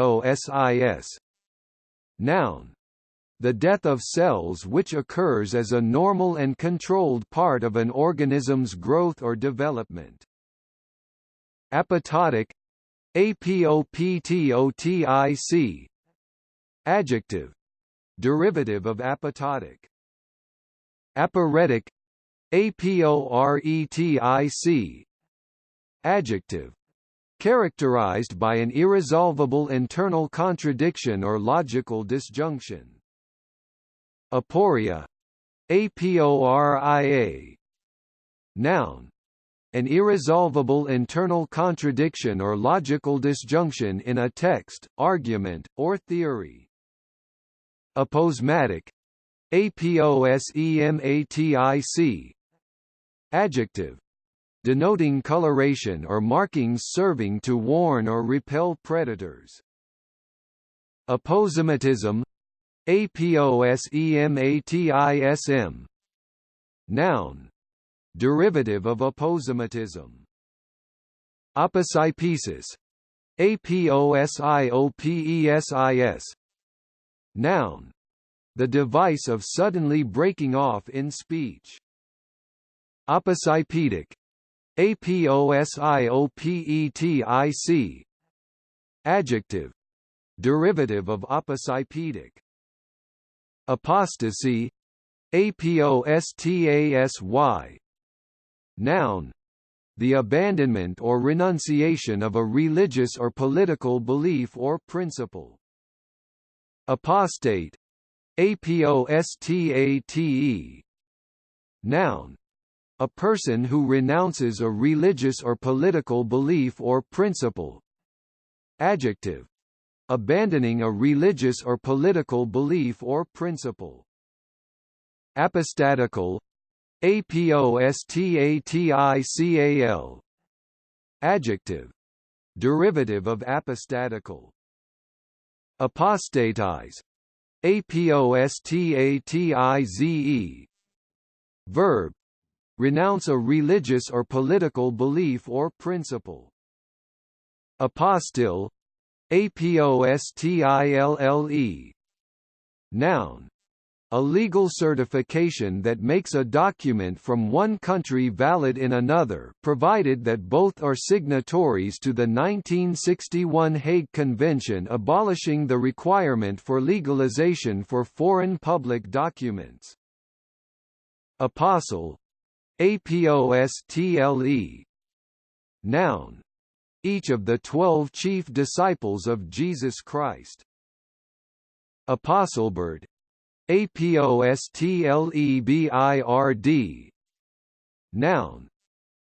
Noun. The death of cells which occurs as a normal and controlled part of an organism's growth or development. Apoptotic. Apoptotic. Adjective. Derivative of apoptotic. Aporetic. Aporetic. Adjective. Characterized by an irresolvable internal contradiction or logical disjunction. Aporia. Aporia. Noun. An irresolvable internal contradiction or logical disjunction in a text, argument, or theory. Aposematic. Aposematic. Adjective. Denoting coloration or markings serving to warn or repel predators. Aposematism. Aposematism. Noun. Derivative of aposematism. Aposipesis. Aposiopes. Noun. The device of suddenly breaking off in speech. Aposipetic. Aposioptic. Adjective. Derivative of aposipetic. Apostasy. Apostasy. Noun. The abandonment or renunciation of a religious or political belief or principle. Apostate. Apostate. Noun. A person who renounces a religious or political belief or principle. Adjective. Abandoning a religious or political belief or principle. Apostatical. Apostatical. Adjective. Derivative of apostatical. Apostatize. Apostatize. Verb. Renounce a religious or political belief or principle. Apostille. Apostille. Noun. A legal certification that makes a document from one country valid in another, provided that both are signatories to the 1961 Hague Convention abolishing the requirement for legalization for foreign public documents. Apostle. Apostle. Noun. Each of the 12 chief disciples of Jesus Christ. Apostlebird. Apostlebird. Noun.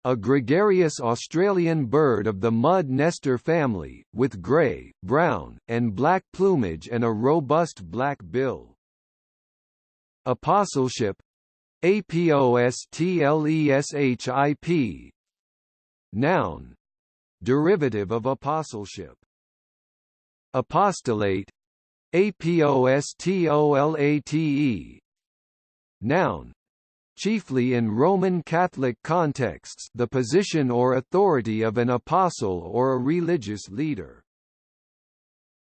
A gregarious Australian bird of the mud nester family, with grey, brown, and black plumage and a robust black bill. Apostleship. Apostleship. Noun. Derivative of apostleship. Apostolate. Apostolate. Noun. Chiefly in Roman Catholic contexts, the position or authority of an apostle or a religious leader.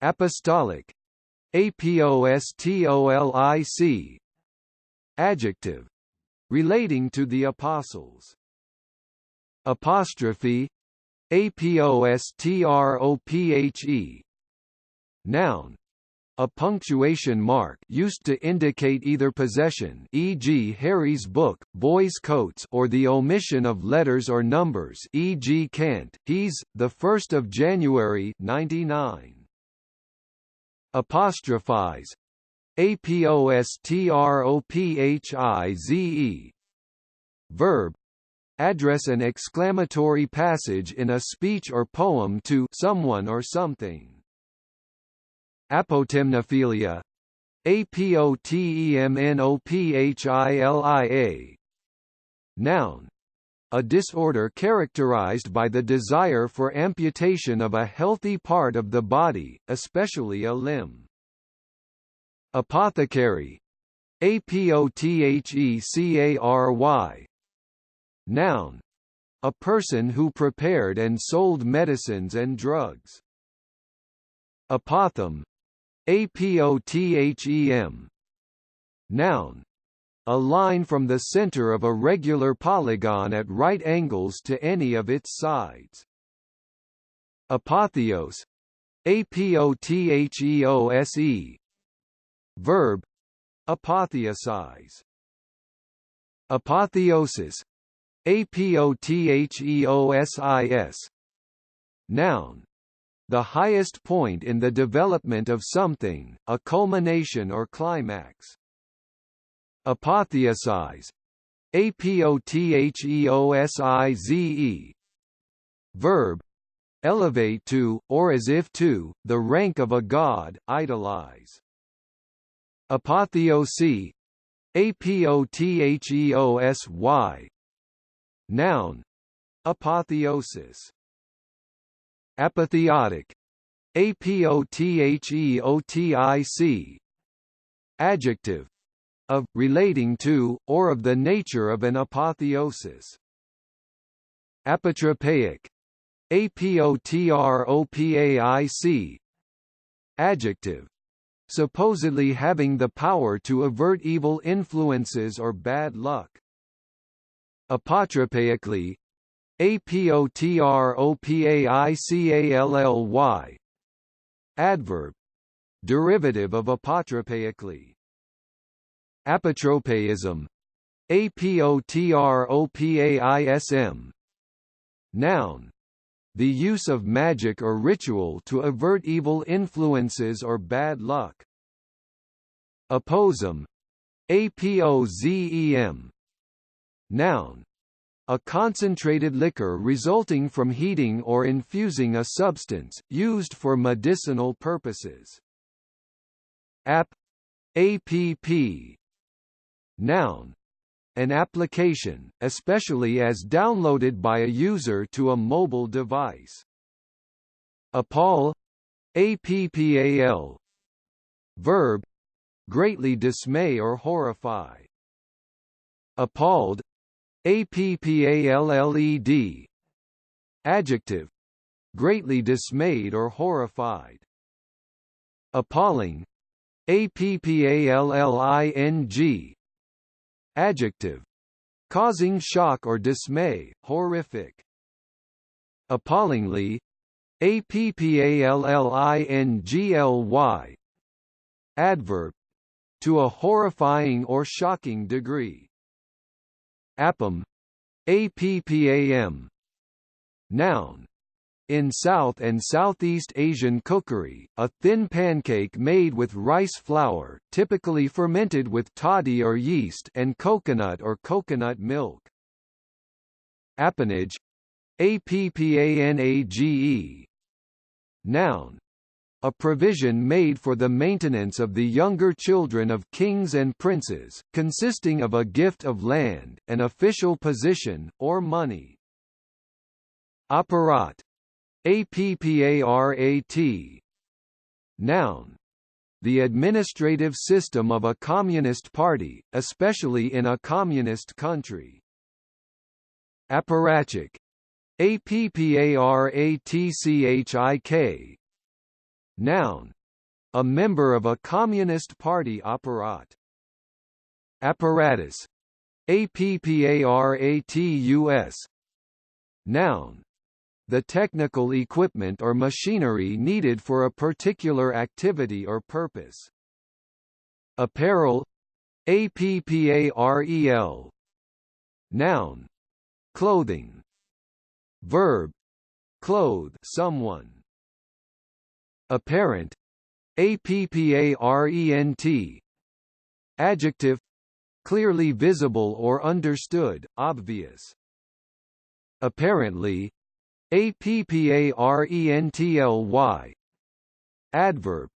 Apostolic. Apostolic. Adjective. Relating to the apostles. Apostrophe. Apostrophe. Noun. A punctuation mark used to indicate either possession, e.g. Harry's book, boys' coats, or the omission of letters or numbers, e.g. Kant, he's, the 1st of January, 99. Apostrophize. Apostrophize. Verb. Address an exclamatory passage in a speech or poem to someone or something. Apotemnophilia. Apotemnophilia. Noun. A disorder characterized by the desire for amputation of a healthy part of the body, especially a limb. Apothecary. Apothecary. Noun. A person who prepared and sold medicines and drugs. Apothem. Apothem. Noun. A line from the center of a regular polygon at right angles to any of its sides. Apotheos. Apotheose. Verb. Apotheosize. Apotheosis. Apotheosis. Noun. The highest point in the development of something, a culmination or climax. Apotheosize. Apotheosize. Verb. Elevate to, or as if to, the rank of a god, idolize. Apotheosy. apotheosy. Noun, apotheosis. Apotheotic, apotheotic. Adjective, of, relating to, or of the nature of an apotheosis. Apotropaic, apotropaic. Adjective, supposedly having the power to avert evil influences or bad luck. Apotropaically, apotropaically. Adverb, derivative of apotropaically. Apotropaism, apotropaism. Noun, the use of magic or ritual to avert evil influences or bad luck. Aposem, apozem. Noun, a concentrated liquor resulting from heating or infusing a substance, used for medicinal purposes. App, Noun, an application, especially as downloaded by a user to a mobile device. Appall, appal. Verb, greatly dismay or horrify. Appalled, appalled. Adjective, greatly dismayed or horrified. Appalling, appalling. Adjective, causing shock or dismay, horrific. Appallingly, appallingly. Adverb, to a horrifying or shocking degree. Appam, appam. Noun, in South and Southeast Asian cookery, a thin pancake made with rice flour, typically fermented with toddy or yeast, and coconut or coconut milk. Appanage, appanage. Noun, a provision made for the maintenance of the younger children of kings and princes, consisting of a gift of land, an official position, or money. Apparat, apparat. Noun, the administrative system of a communist party, especially in a communist country. Apparatchik, apparatchik. Noun, a member of a communist party apparat. Apparatus, apparatus. Noun, the technical equipment or machinery needed for a particular activity or purpose. Apparel, apparel. Noun, clothing. Verb, clothe someone. Apparent, apparent. Adjective, clearly visible or understood, obvious. Apparently, apparently. Adverb,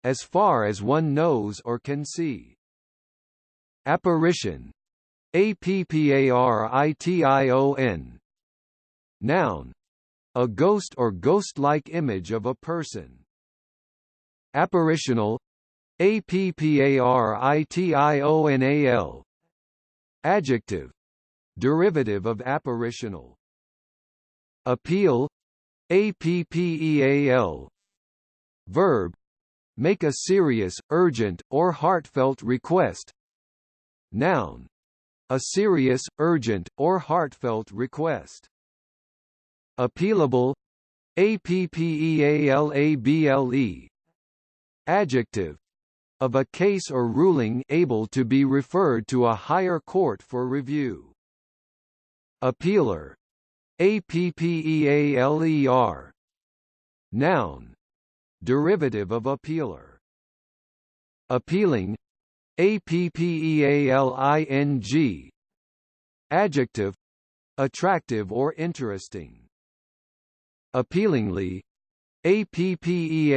as far as one knows or can see. Apparition, apparition. Noun, a ghost or ghost-like image of a person. Apparitional, apparitional. Adjective, derivative of apparitional. Appeal, appeal. Verb, make a serious, urgent, or heartfelt request. Noun, a serious, urgent, or heartfelt request. Appealable, appealable. Adjective, of a case or ruling able to be referred to a higher court for review. Appealer, appealer. Noun, derivative of appealer. Appealing, appealing. Adjective, attractive or interesting. Appealingly, appealingly.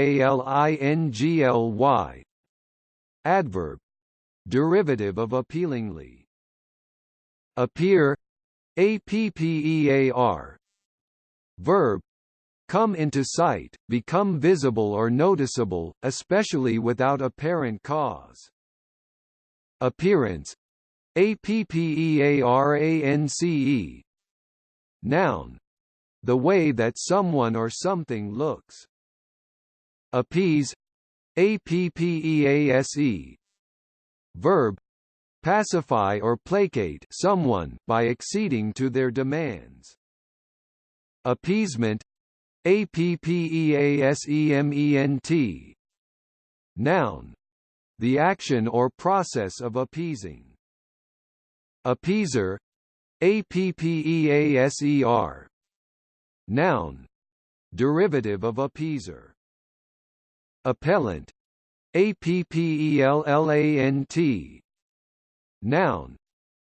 Adverb, derivative of appealingly. Appear, appear. Verb, come into sight, become visible or noticeable, especially without apparent cause. Appearance, appearance. Noun, the way that someone or something looks. Appease, appease. Verb, pacify or placate someone by acceding to their demands. Appeasement, appeasement. Noun, the action or process of appeasing. Appeaser, appeaser. Noun, derivative of appeaser. Appellant, appellant. Noun,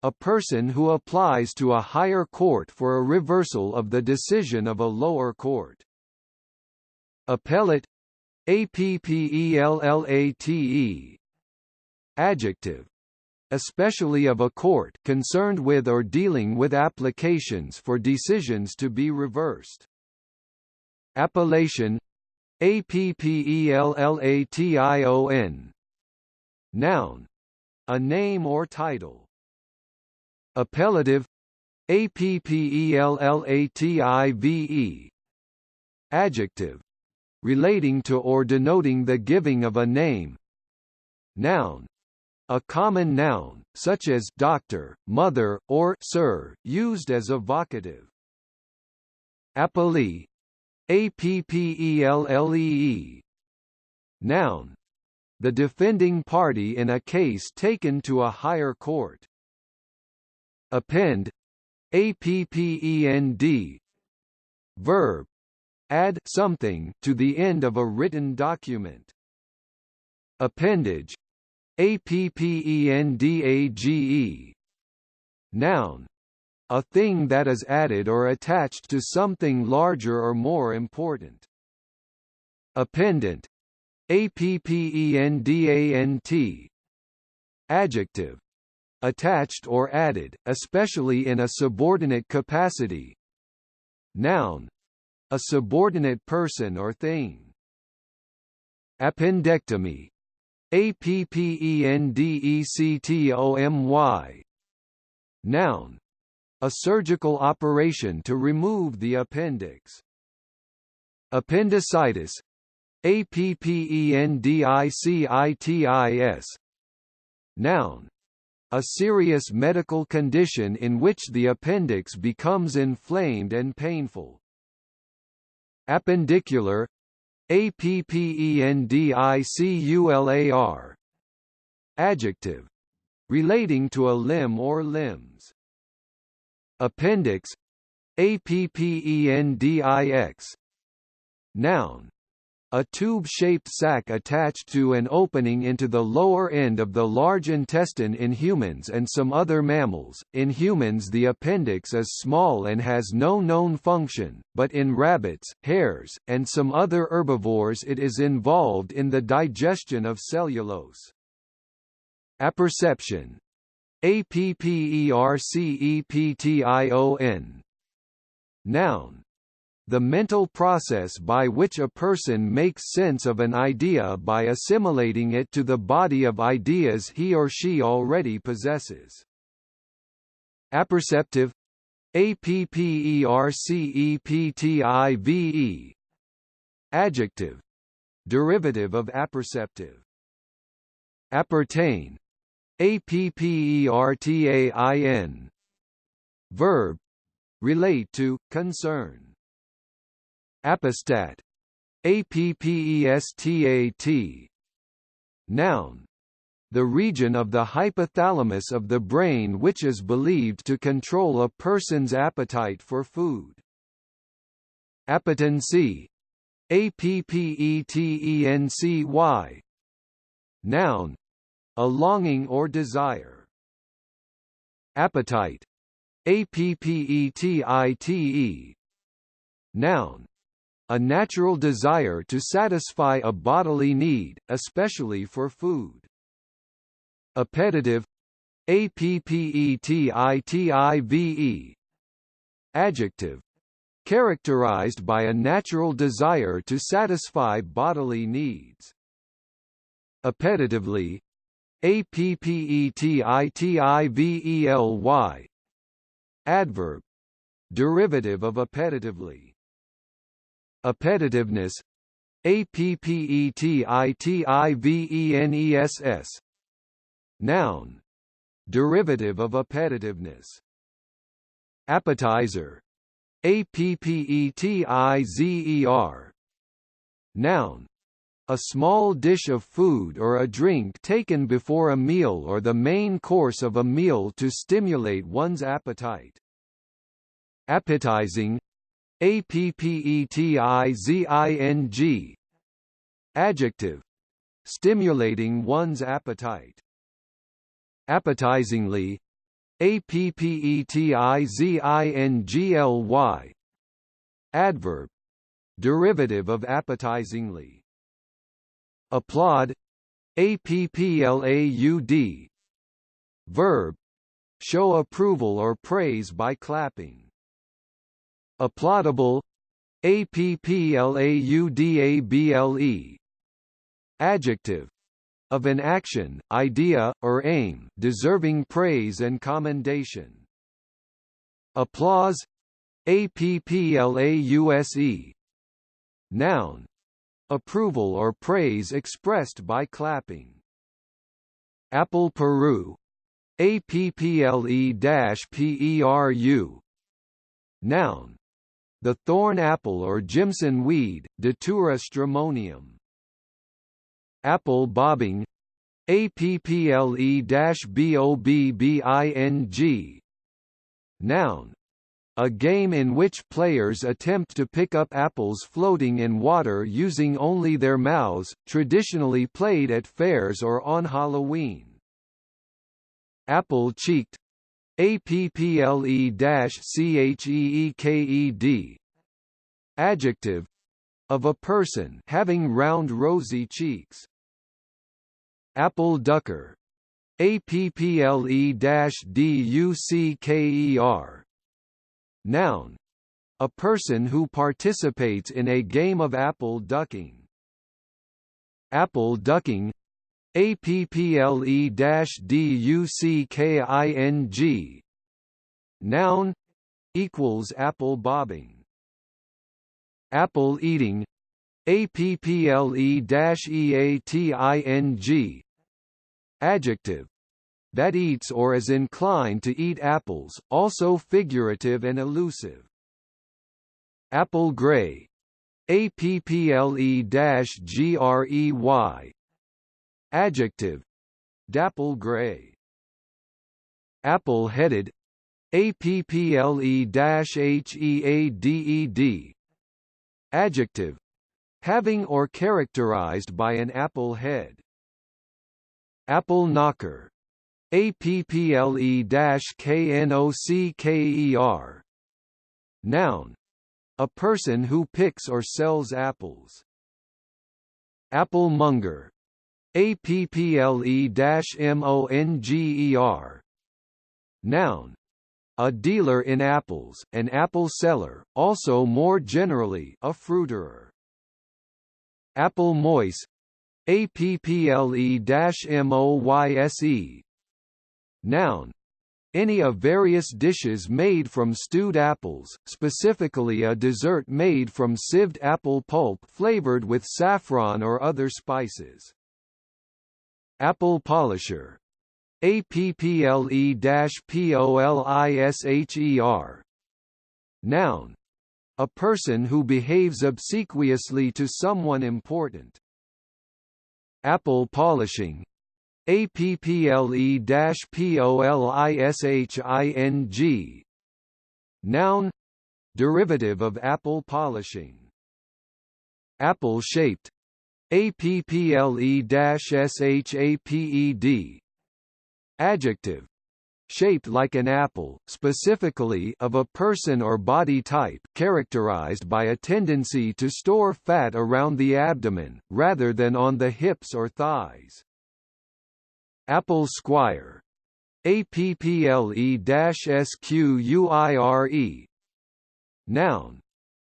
a person who applies to a higher court for a reversal of the decision of a lower court. Appellate, appellate. Adjective, especially of a court concerned with or dealing with applications for decisions to be reversed. Appellation, appellation. Noun, a name or title. Appellative, appellative. Adjective, relating to or denoting the giving of a name. Noun, a common noun, such as doctor, mother, or sir, used as a vocative. Appellee, appellee. Noun, the defending party in a case taken to a higher court. Append, append. Verb, add something to the end of a written document. Appendage, appendage. Noun, a thing that is added or attached to something larger or more important. Appendant, appendant. Adjective, attached or added, especially in a subordinate capacity. Noun, a subordinate person or thing. Appendectomy, appendectomy. Noun, a surgical operation to remove the appendix. Appendicitis, appendicitis. Noun, a serious medical condition in which the appendix becomes inflamed and painful. Appendicular, appendicular. Adjective, relating to a limb or limbs. Appendix, appendix. Noun, a tube-shaped sac attached to an opening into the lower end of the large intestine in humans and some other mammals. In humans the appendix is small and has no known function, but in rabbits, hares, and some other herbivores it is involved in the digestion of cellulose. Apperception, apperception. Noun, the mental process by which a person makes sense of an idea by assimilating it to the body of ideas he or she already possesses. Apperceptive, apperceptive. Adjective, derivative of apperceptive. Appertain, appertain. Verb, relate to, concern. Apostat, appestat. Noun, the region of the hypothalamus of the brain which is believed to control a person's appetite for food. Appetency, appetency. Noun, a longing or desire. Appetite, appetite. Noun, a natural desire to satisfy a bodily need, especially for food. Appetitive, appetitive. Adjective, characterized by a natural desire to satisfy bodily needs. Appetitively, appetitively. Adverb, derivative of appetitively. Appetitiveness, appetitiveness. Noun, derivative of appetitiveness. Appetizer, appetizer. Noun, a small dish of food or a drink taken before a meal or the main course of a meal to stimulate one's appetite. Appetizing, appetizing. Adjective, stimulating one's appetite. Appetizingly, appetizingly. Adverb, derivative of appetizingly. Applaud, applaud. Verb, show approval or praise by clapping. Applaudable, applaudable. Adjective, of an action, idea, or aim, deserving praise and commendation. Applause, applause. Noun, approval or praise expressed by clapping. Apple Peru, apple-peru. Noun, the thorn apple or Jimson weed, Datura stramonium. Apple bobbing, apple-bobbing. Noun, a game in which players attempt to pick up apples floating in water using only their mouths, traditionally played at fairs or on Halloween. Apple-cheeked, apple-cheeked. Adjective, of a person having round rosy cheeks. Apple ducker, apple-ducker. Noun, a person who participates in a game of apple ducking. Apple ducking, apple-ducking. Noun, equals apple bobbing. Apple eating, apple-eating. Adjective, that eats or is inclined to eat apples, also figurative and elusive. Apple gray, apple-grey. Adjective, dapple gray. Apple-headed, apple-headed. Adjective, having or characterized by an apple head. Apple knocker, apple-knocker. Noun, a person who picks or sells apples. Apple monger, apple-monger. Noun, a dealer in apples, an apple seller, also more generally, a fruiterer. Apple moise, apple-moyse. Noun, any of various dishes made from stewed apples, specifically a dessert made from sieved apple pulp flavored with saffron or other spices. Apple polisher, apple-polisher. Noun, a person who behaves obsequiously to someone important. Apple polishing, apple-polishing. Noun, derivative of apple polishing. Apple shaped, apple-shaped. Adjective, shaped like an apple, specifically of a person or body type, characterized by a tendency to store fat around the abdomen, rather than on the hips or thighs. Apple squire. Apple-squire. Noun.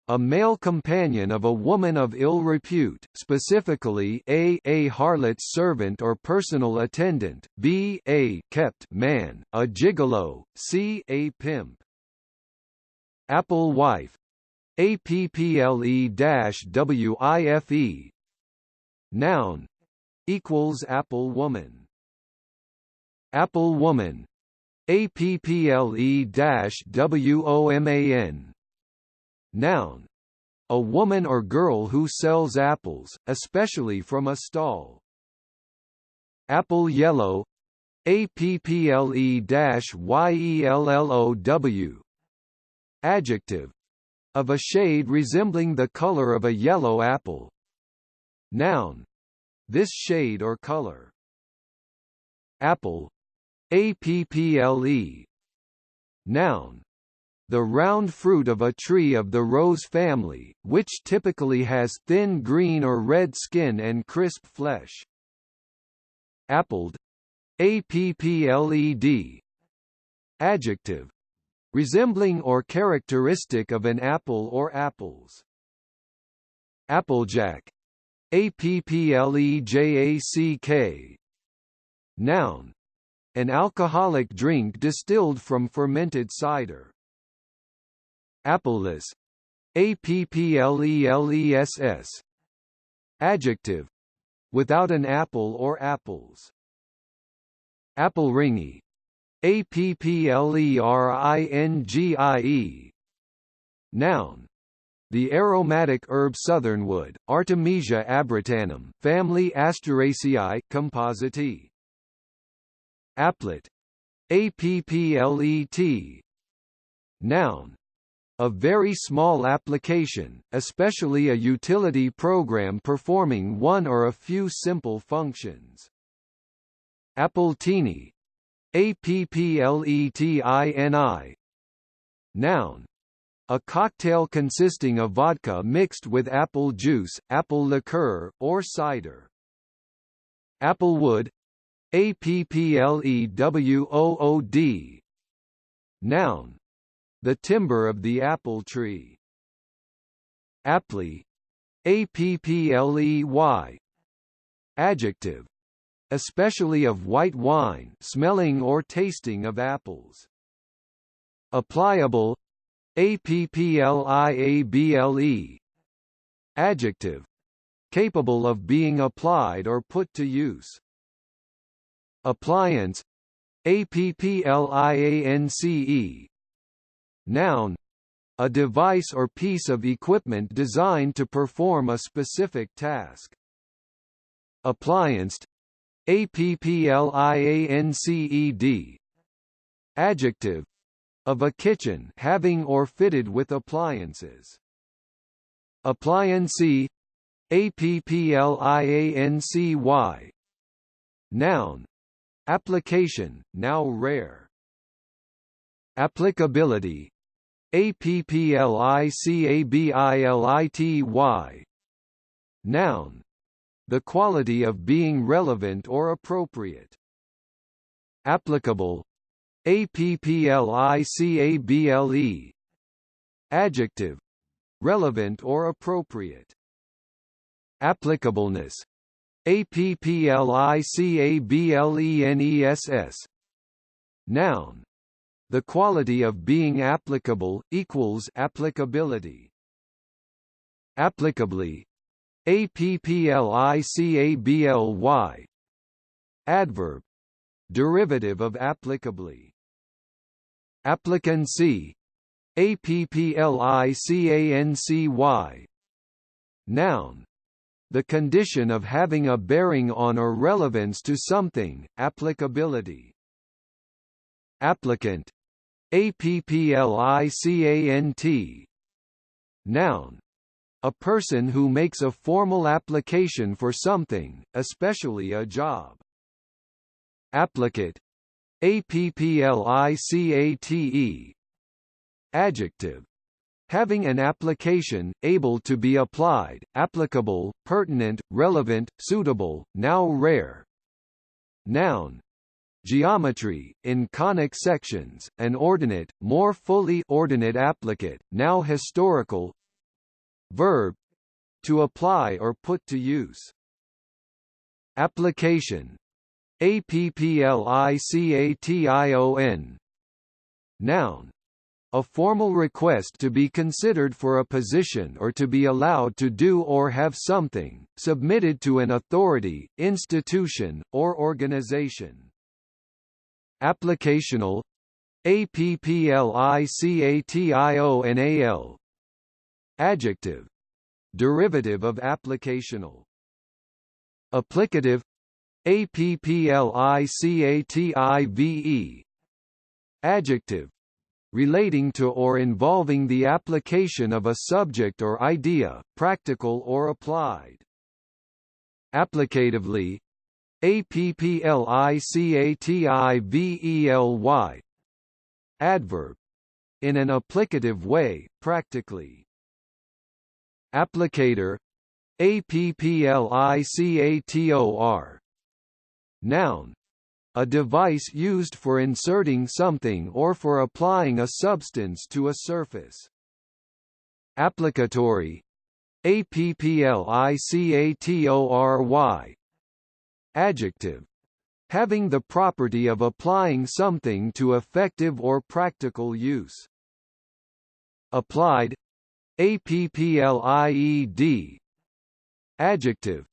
A male companion of a woman of ill repute, specifically a harlot's servant or personal attendant, b a kept man, a gigolo, c a pimp. Apple wife. Apple-wife. Noun. Equals apple woman. Apple woman. Apple-woman. Noun. A woman or girl who sells apples, especially from a stall. Apple yellow. Apple-yellow. Adjective. Of a shade resembling the color of a yellow apple. Noun. This shade or color. Apple. Apple. Noun. The round fruit of a tree of the rose family, which typically has thin green or red skin and crisp flesh. Appled. Appled. Adjective. Resembling or characteristic of an apple or apples. Applejack. Applejack. Noun. An alcoholic drink distilled from fermented cider. Appleless. Appleless. Adjective. Without an apple or apples. Appleringy. Appleringie. Noun. The aromatic herb southernwood, Artemisia abritanum, family Asteraceae, compositae. Applet. Applet. Noun. A very small application, especially a utility program performing one or a few simple functions. Appletini. Appletini. Noun. A cocktail consisting of vodka mixed with apple juice, apple liqueur, or cider. Applewood. Applewood. Noun. The timber of the apple tree. Aptly. Appley. Adjective. Especially of white wine, smelling or tasting of apples. Applicable. Appliable. Adjective. Capable of being applied or put to use. Appliance. Appliance. Noun. A device or piece of equipment designed to perform a specific task. Applianced. Applianced. Adjective. Of a kitchen having or fitted with appliances. Appliancy. Appliancy. Noun. Application, now rare. Applicability. Applicability. Noun. The quality of being relevant or appropriate. Applicable. Applicable. Adjective. Relevant or appropriate. Applicableness. Applicableness. Noun. The quality of being applicable, equals applicability. Applicably. Applicably. Adverb. Derivative of applicably. Applicancy. Applicancy. Noun. The condition of having a bearing on or relevance to something, applicability. Applicant. Applicant. Noun. A person who makes a formal application for something, especially a job. Applicate. Applicate. Adjective. Having an application, able to be applied, applicable, pertinent, relevant, suitable, now rare. Noun. Geometry, in conic sections, an ordinate, more fully ordinate applicate, now historical. Verb. To apply or put to use. Application. Application. Noun. A formal request to be considered for a position or to be allowed to do or have something, submitted to an authority, institution, or organization. Applicational. Applicational. Adjective. Derivative of applicational. Applicative. Applicative. Adjective. Relating to or involving the application of a subject or idea, practical or applied. Applicatively. Applicatively. Adverb. In an applicative way, practically. Applicator. Applicator. Noun. A device used for inserting something or for applying a substance to a surface. Applicatory. Applicatory. Adjective. Having the property of applying something to effective or practical use. Applied. Applied. Adjective.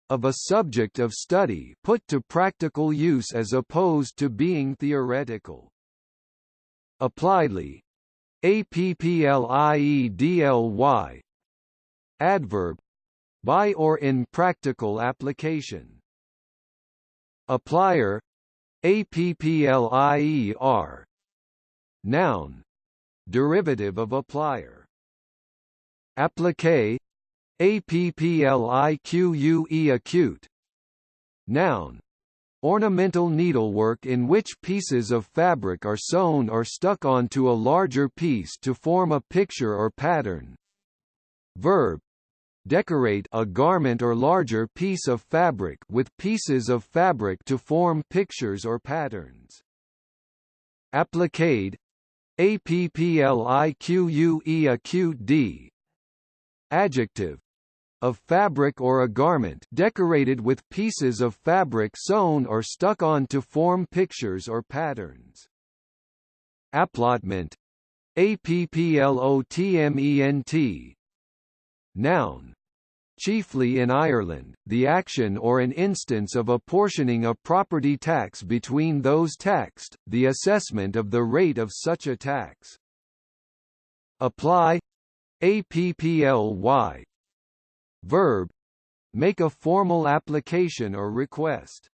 Of a subject of study put to practical use as opposed to being theoretical. Appliedly. Appliedly. Adverb. By or in practical application. Applier. Applier. Noun. Derivative of applier. Applique. Applique. Acute. Noun. Ornamental needlework in which pieces of fabric are sewn or stuck onto a larger piece to form a picture or pattern. Verb. Decorate a garment or larger piece of fabric with pieces of fabric to form pictures or patterns. Appliqued. Applique. Acute. Adjective. Of fabric or a garment decorated with pieces of fabric sewn or stuck on to form pictures or patterns. Applotment. Applotment. Noun. Chiefly in Ireland, the action or an instance of apportioning a property tax between those taxed, the assessment of the rate of such a tax. Apply. Apply. Verb. Make a formal application or request.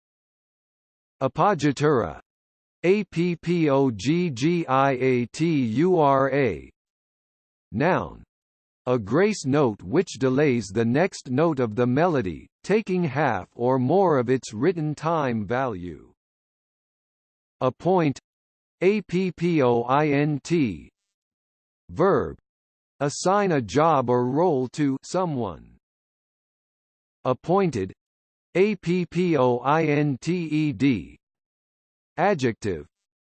Appoggiatura. Appoggiatura. Noun. A grace note which delays the next note of the melody, taking half or more of its written time value. Appoint. Appoint. Verb. Assign a job or role to someone. Appointed. Appointed. Adjective.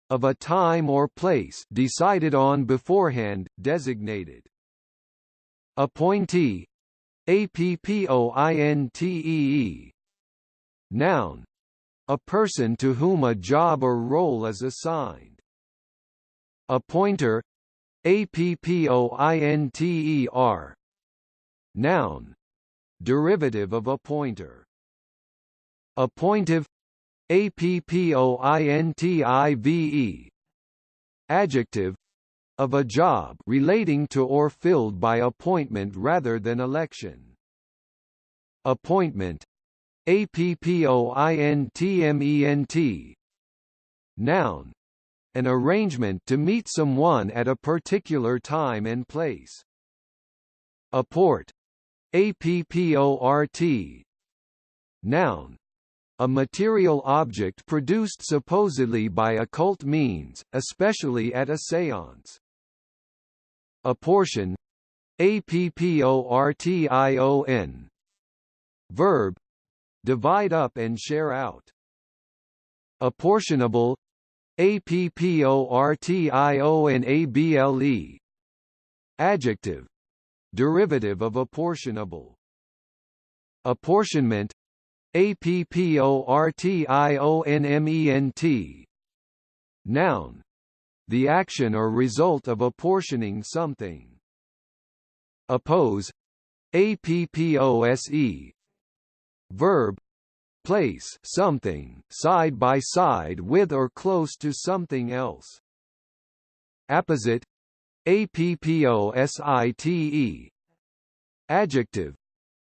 Of a time or place decided on beforehand, designated. Appointee. Appointee. Noun. A person to whom a job or role is assigned. Appointer. Appointer. Noun. Derivative of appointer. Appointive. Appointive. Adjective. Of a job relating to or filled by appointment rather than election. Appointment. Appointment. Noun. An arrangement to meet someone at a particular time and place. Apport. Apport. Noun. A material object produced supposedly by occult means, especially at a séance. Apportion. Apportion. Verb. Divide up and share out. Apportionable, apportionable. Adjective, derivative of apportionable. Apportionment, apportionment. Noun, the action or result of apportioning something. Oppose, appose. Verb, place something side by side with or close to something else. Apposite, apposite. Adjective,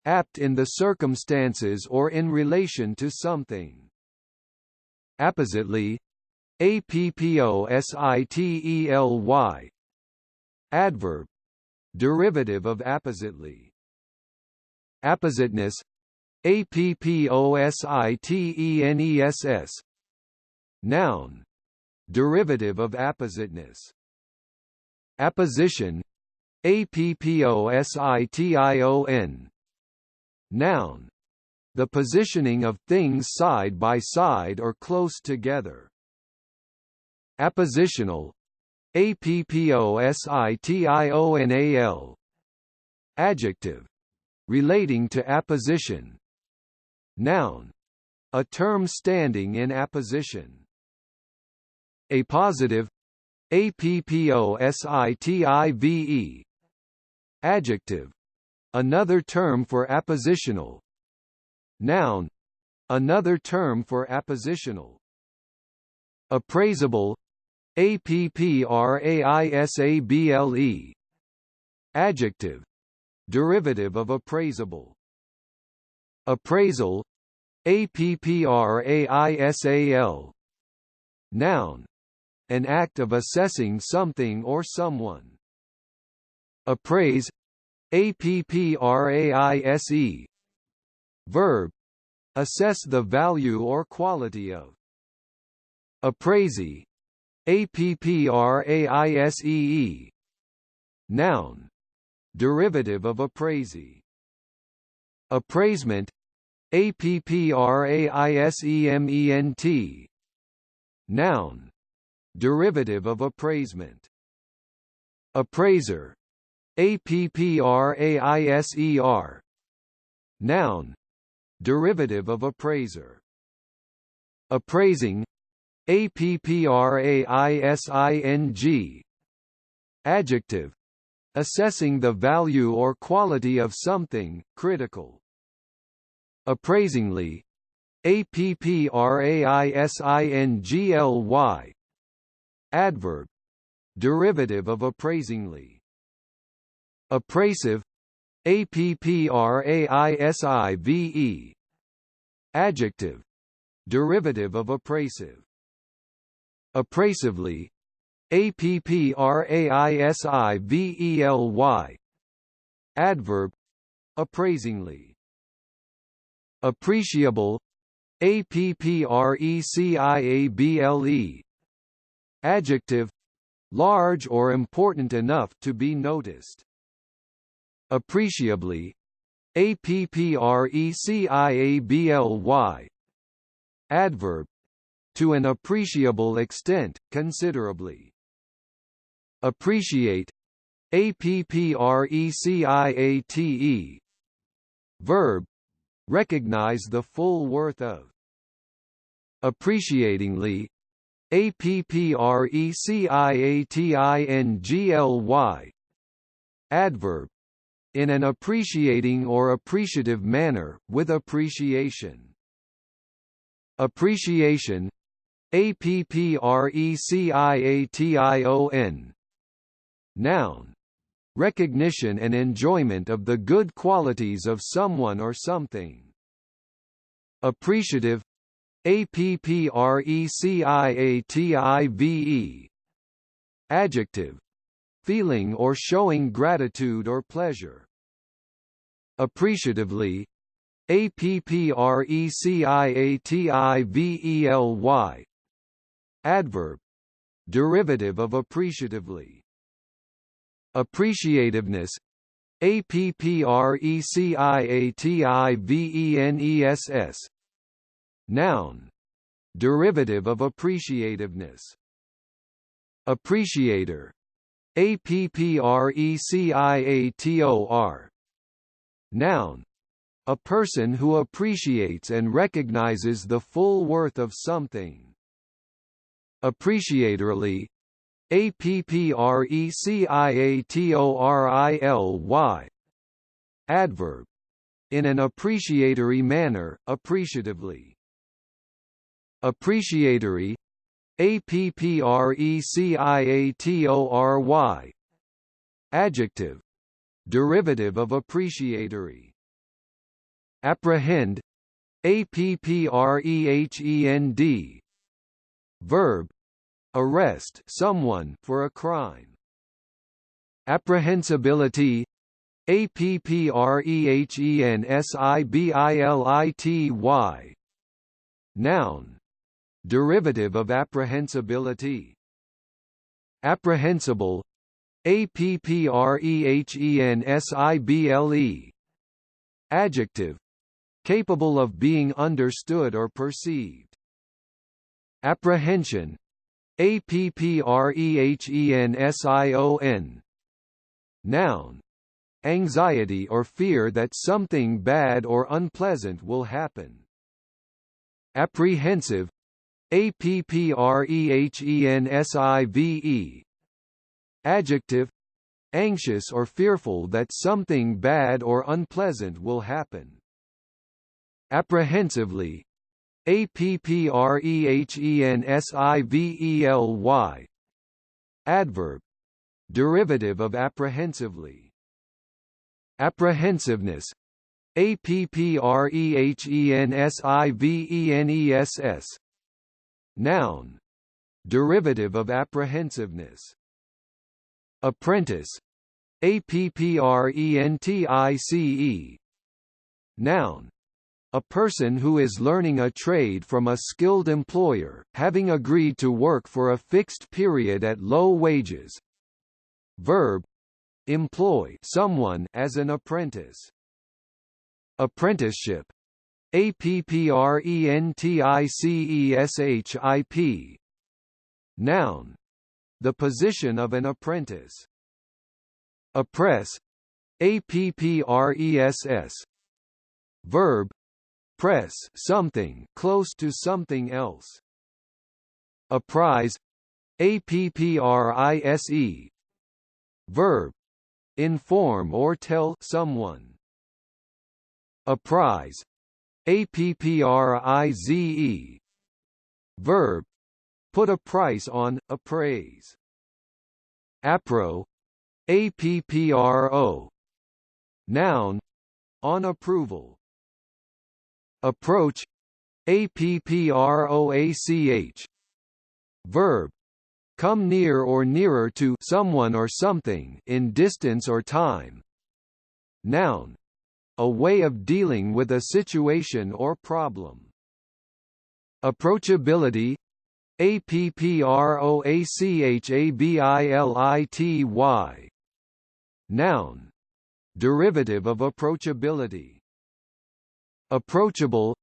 apt in the circumstances or in relation to something. Appositely, appositely. Adverb, derivative of appositely. Appositeness, appositeness. Noun, derivative of appositeness. Apposition, apposition. Noun, the positioning of things side by side or close together. Appositional, appositional. Adjective, relating to apposition. Noun, a term standing in apposition. Appositive, appositive. Adjective, another term for appositional. Noun, another term for appositional. Appraisable, appraisable. Adjective, derivative of appraisable. Appraisal, appraisal. Noun, an act of assessing something or someone. Appraise, appraise. Verb, assess the value or quality of. Appraisee, appraisee. Noun, derivative of appraisee. Appraisement, appraisement. Noun, derivative of appraisement. Appraiser, appraiser. Noun, derivative of appraiser. Appraising, appraising. Adjective, assessing the value or quality of something, critical. Appraisingly, appraisingly. Adverb, derivative of appraisingly. Appraisive, appraisive. Adjective, derivative of appraisive. Appraisively, appraisively. Adverb, appraisingly. Appreciable, appreciable. Adjective, large or important enough to be noticed. Appreciably, appreciably. Adverb, to an appreciable extent, considerably. Appreciate, appreciate. Verb, recognize the full worth of. Appreciatingly, appreciatingly. Adverb, in an appreciating or appreciative manner, with appreciation. Appreciation, appreciation. Noun, recognition and enjoyment of the good qualities of someone or something. Appreciative, appreciative. Adjective, feeling or showing gratitude or pleasure. Appreciatively, appreciatively. Adverb, derivative of appreciatively. Appreciativeness, appreciativeness. Noun, derivative of appreciativeness. Appreciator, appreciator. Noun, a person who appreciates and recognizes the full worth of something. Appreciatorily, appreciatorily. Adverb, in an appreciatory manner, appreciatively. Appreciatory, appreciatory. Adjective, derivative of appreciatory. Apprehend, apprehend. Verb, arrest someone for a crime. Apprehensibility, apprehensibility. Noun, derivative of apprehensibility. Apprehensible, apprehensible. Adjective, capable of being understood or perceived. Apprehension, apprehension. Noun, anxiety or fear that something bad or unpleasant will happen. Apprehensive, apprehensive. Adjective, anxious or fearful that something bad or unpleasant will happen. Apprehensively, apprehensively. Adverb, derivative of apprehensively. Apprehensiveness, apprehensiveness. Noun, derivative of apprehensiveness. Apprentice, apprentice. Noun, a person who is learning a trade from a skilled employer, having agreed to work for a fixed period at low wages. Verb, employ someone as an apprentice. Apprenticeship, apprenticeship. Noun, the position of an apprentice. Oppress, appress. Verb, press something close to something else. Apprise, apprise. Verb, inform or tell someone. Apprise, apprize. Verb, put a price on, appraise. Appro, appro. Noun, on approval. Approach, approach. Verb, come near or nearer to someone or something in distance or time. Noun, a way of dealing with a situation or problem. Approachability, approachability. Noun, derivative of approachability. Approachable,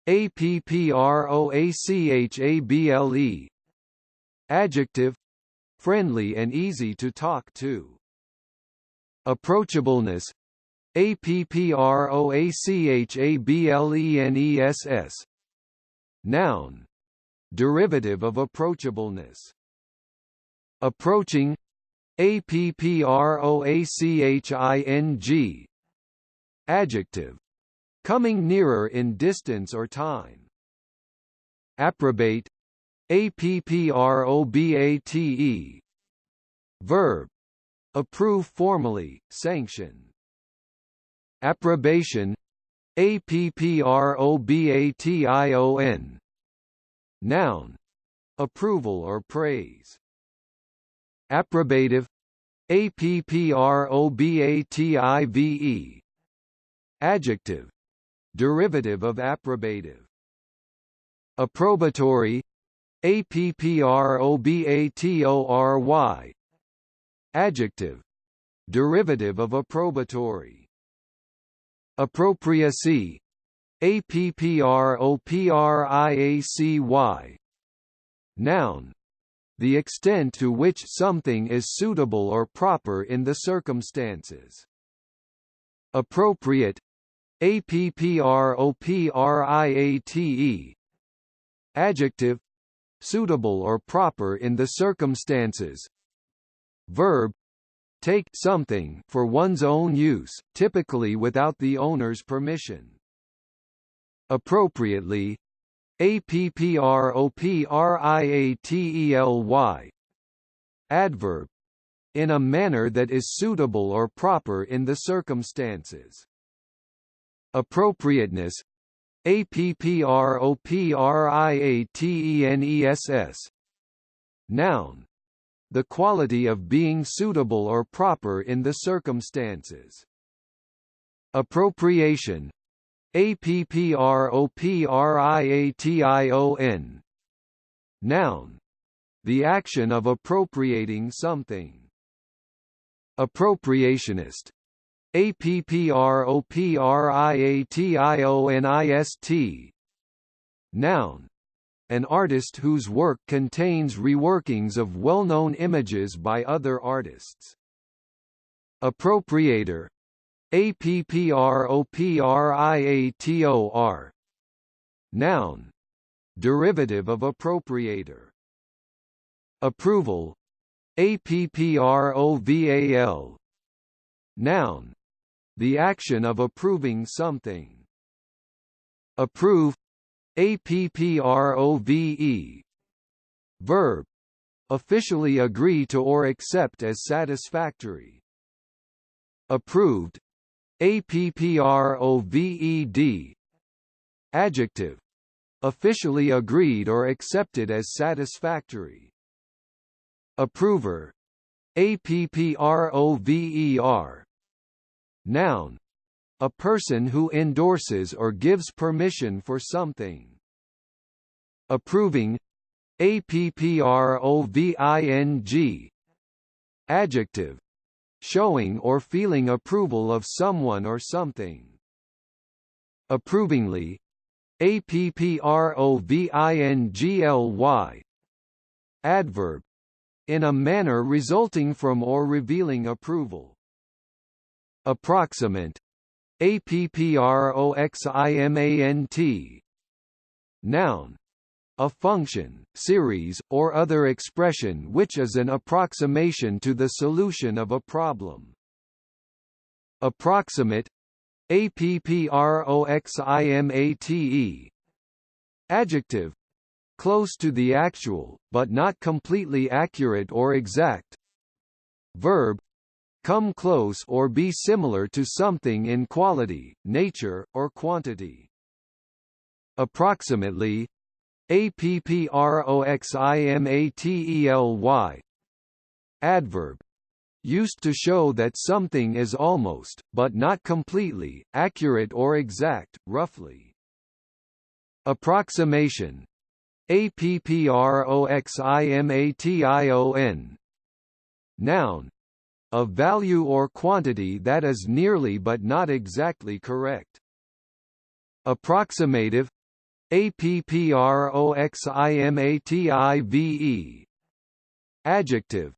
approachable. Adjective, friendly and easy to talk to. Approachableness, approachableness. Noun, derivative of approachableness. Approaching, approaching. Adjective, coming nearer in distance or time. Approbate, approbate. Verb, approve formally, sanction. Approbation, approbation. Noun, approval or praise. Approbative, approbative. Adjective, derivative of approbative. Approbatory, approbatory. Adjective, derivative of approbatory. Appropriacy, appropriacy. Noun. The extent to which something is suitable or proper in the circumstances. Appropriate. Appropriate. Adjective. Suitable or proper in the circumstances. Verb. Take something for one's own use, typically without the owner's permission. Appropriately. Appropriately. Adverb. In a manner that is suitable or proper in the circumstances. Appropriateness. Appropriateness. Noun. The quality of being suitable or proper in the circumstances. Appropriation. Appropriation. Noun. The action of appropriating something. Appropriationist. Appropriationist. Noun. An artist whose work contains reworkings of well-known images by other artists. Appropriator. Appropriator. Noun. Derivative of appropriator. Approval. Approval. Noun. The action of approving something. Approve. Approve. Verb. Officially agree to or accept as satisfactory. Approved. Approved. Adjective. Officially agreed or accepted as satisfactory. Approver. Approver. Noun. A person who endorses or gives permission for something. Approving. Approving. Adjective. Showing or feeling approval of someone or something. Approvingly. Approvingly. Adverb. In a manner resulting from or revealing approval. Approximant. Approximant. Noun. A function, series, or other expression which is an approximation to the solution of a problem. Approximate. Approximate. Adjective. Close to the actual, but not completely accurate or exact. Verb. Come close or be similar to something in quality, nature, or quantity. Approximately. Approximately. Adverb. Used to show that something is almost, but not completely, accurate or exact, roughly. Approximation. Approximation. Noun. A value or quantity that is nearly but not exactly correct. Approximative. Approximative. Adjective.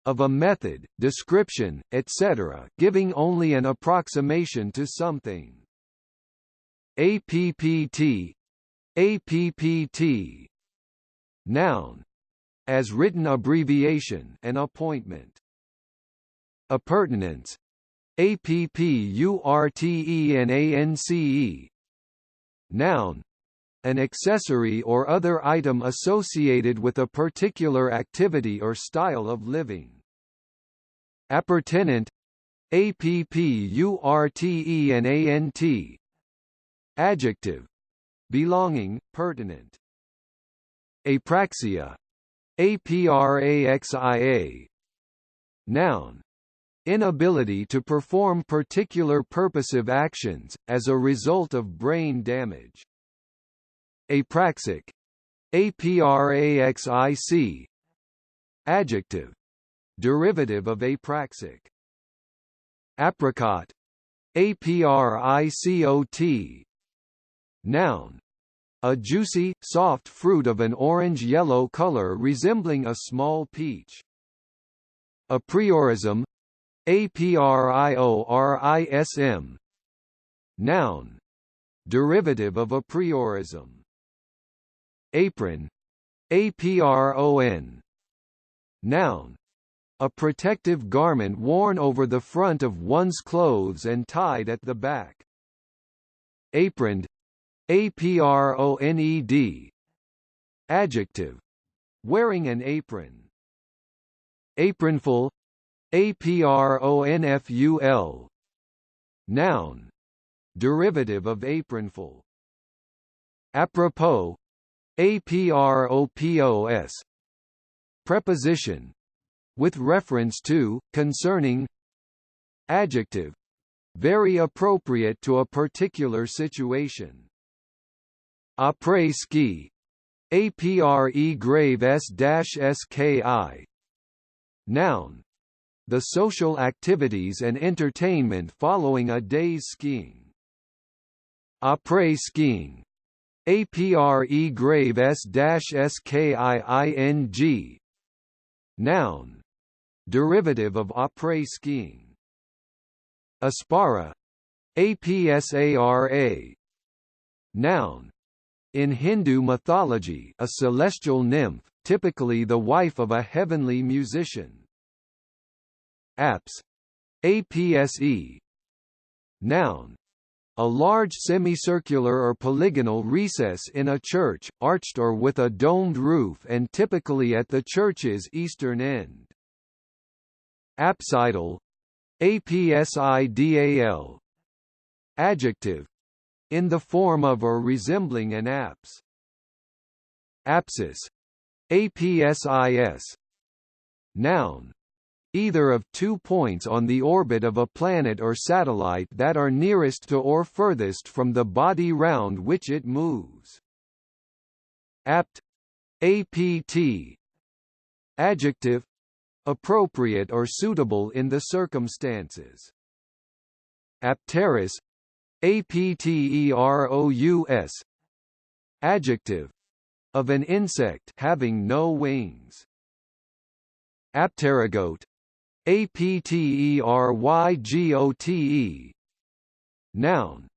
Of a method, description, etc., giving only an approximation to something. APPT. APPT. Noun. As written abbreviation, an appointment. Appurtenance. Appurtenance. Noun. An accessory or other item associated with a particular activity or style of living. Appertenant. Appertenant. Adjective. Belonging, pertinent. Apraxia. Apraxia. Noun. Inability to perform particular purposive actions, as a result of brain damage. Apraxic. Apraxic. Adjective. Derivative of apraxic. Apricot. Apricot. Noun. A juicy, soft fruit of an orange-yellow color resembling a small peach. Apriorism. Apriorism. Noun. Derivative of apriorism. Apron. Apron. Noun. A protective garment worn over the front of one's clothes and tied at the back. Aproned. Aproned. Adjective. Wearing an apron. Apronful. Apronful. Noun. Derivative of apronful. Apropos. Apropos. Preposition. With reference to, concerning. Adjective. Very appropriate to a particular situation. Après ski. Apre grave s-ski. Noun. The social activities and entertainment following a day's skiing. Après skiing. Apre grave s-skiing. Noun. Derivative of après skiing. Aspara. Apsara. Noun. In Hindu mythology, a celestial nymph, typically the wife of a heavenly musician. Apse. Apse. Noun. A large semicircular or polygonal recess in a church, arched or with a domed roof and typically at the church's eastern end. Apsidal. Apsidal. Adjective. In the form of or resembling an apse. Apsis. Apsis. Noun. Either of 2 points on the orbit of a planet or satellite that are nearest to or furthest from the body round which it moves. Apt. Apt. Adjective. Appropriate or suitable in the circumstances. Apteros. Apterous. Adjective. Of an insect having no wings. Apterygote. Apterygote. Noun.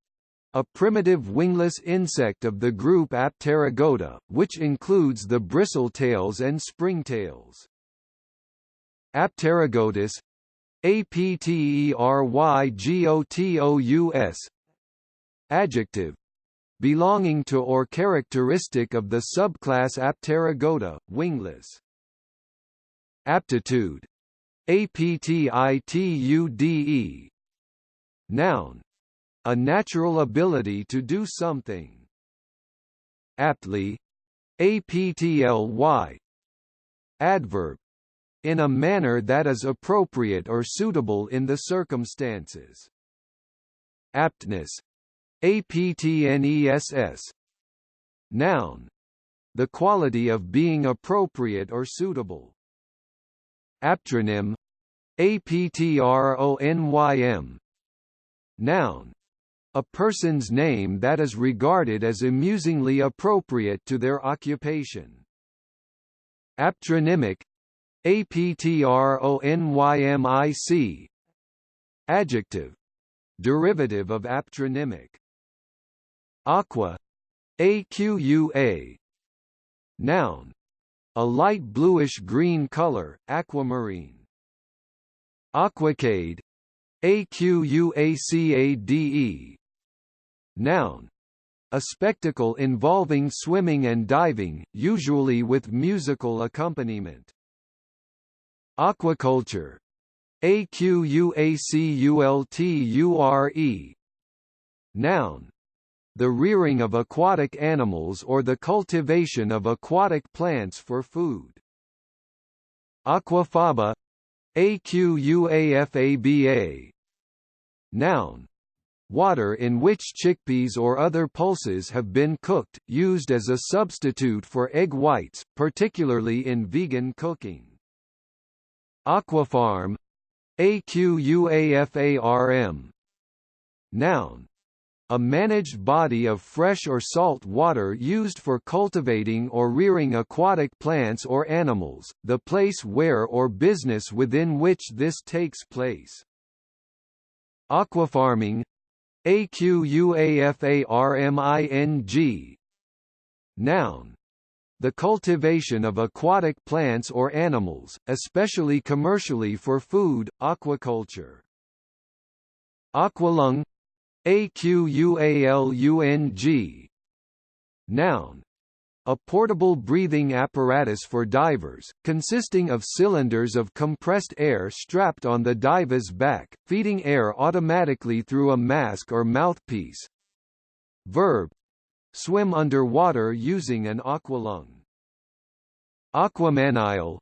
A primitive wingless insect of the group Apterygota, which includes the bristletails and springtails. Apterygotus. Apterygotus. Adjective. Belonging to or characteristic of the subclass Apterygota, wingless. Aptitude. Aptitude. Noun. A natural ability to do something. Aptly. Aptly. Adverb. In a manner that is appropriate or suitable in the circumstances. Aptness. Aptness. Noun. The quality of being appropriate or suitable. Aptronym. Aptronym. Noun. A person's name that is regarded as amusingly appropriate to their occupation. Aptronymic. Aptronymic. Adjective. Derivative of aptronymic. Aqua. Aqa. Noun. A light bluish-green color, aquamarine. Aquacade. Aquacade. Noun. A spectacle involving swimming and diving, usually with musical accompaniment. Aquaculture. Aquaculture. Noun. The rearing of aquatic animals or the cultivation of aquatic plants for food. Aquafaba. Aquafaba. Noun. Water in which chickpeas or other pulses have been cooked, used as a substitute for egg whites, particularly in vegan cooking. Aquafarm. Aquafarm. Noun. A managed body of fresh or salt water used for cultivating or rearing aquatic plants or animals, the place where or business within which this takes place. Aquafarming, Aquafarming. Noun. The cultivation of aquatic plants or animals, especially commercially for food, aquaculture. Aqualung, Aqualung. Noun. A portable breathing apparatus for divers, consisting of cylinders of compressed air strapped on the diver's back, feeding air automatically through a mask or mouthpiece. Verb. Swim underwater using an aqualung. Aquamanile,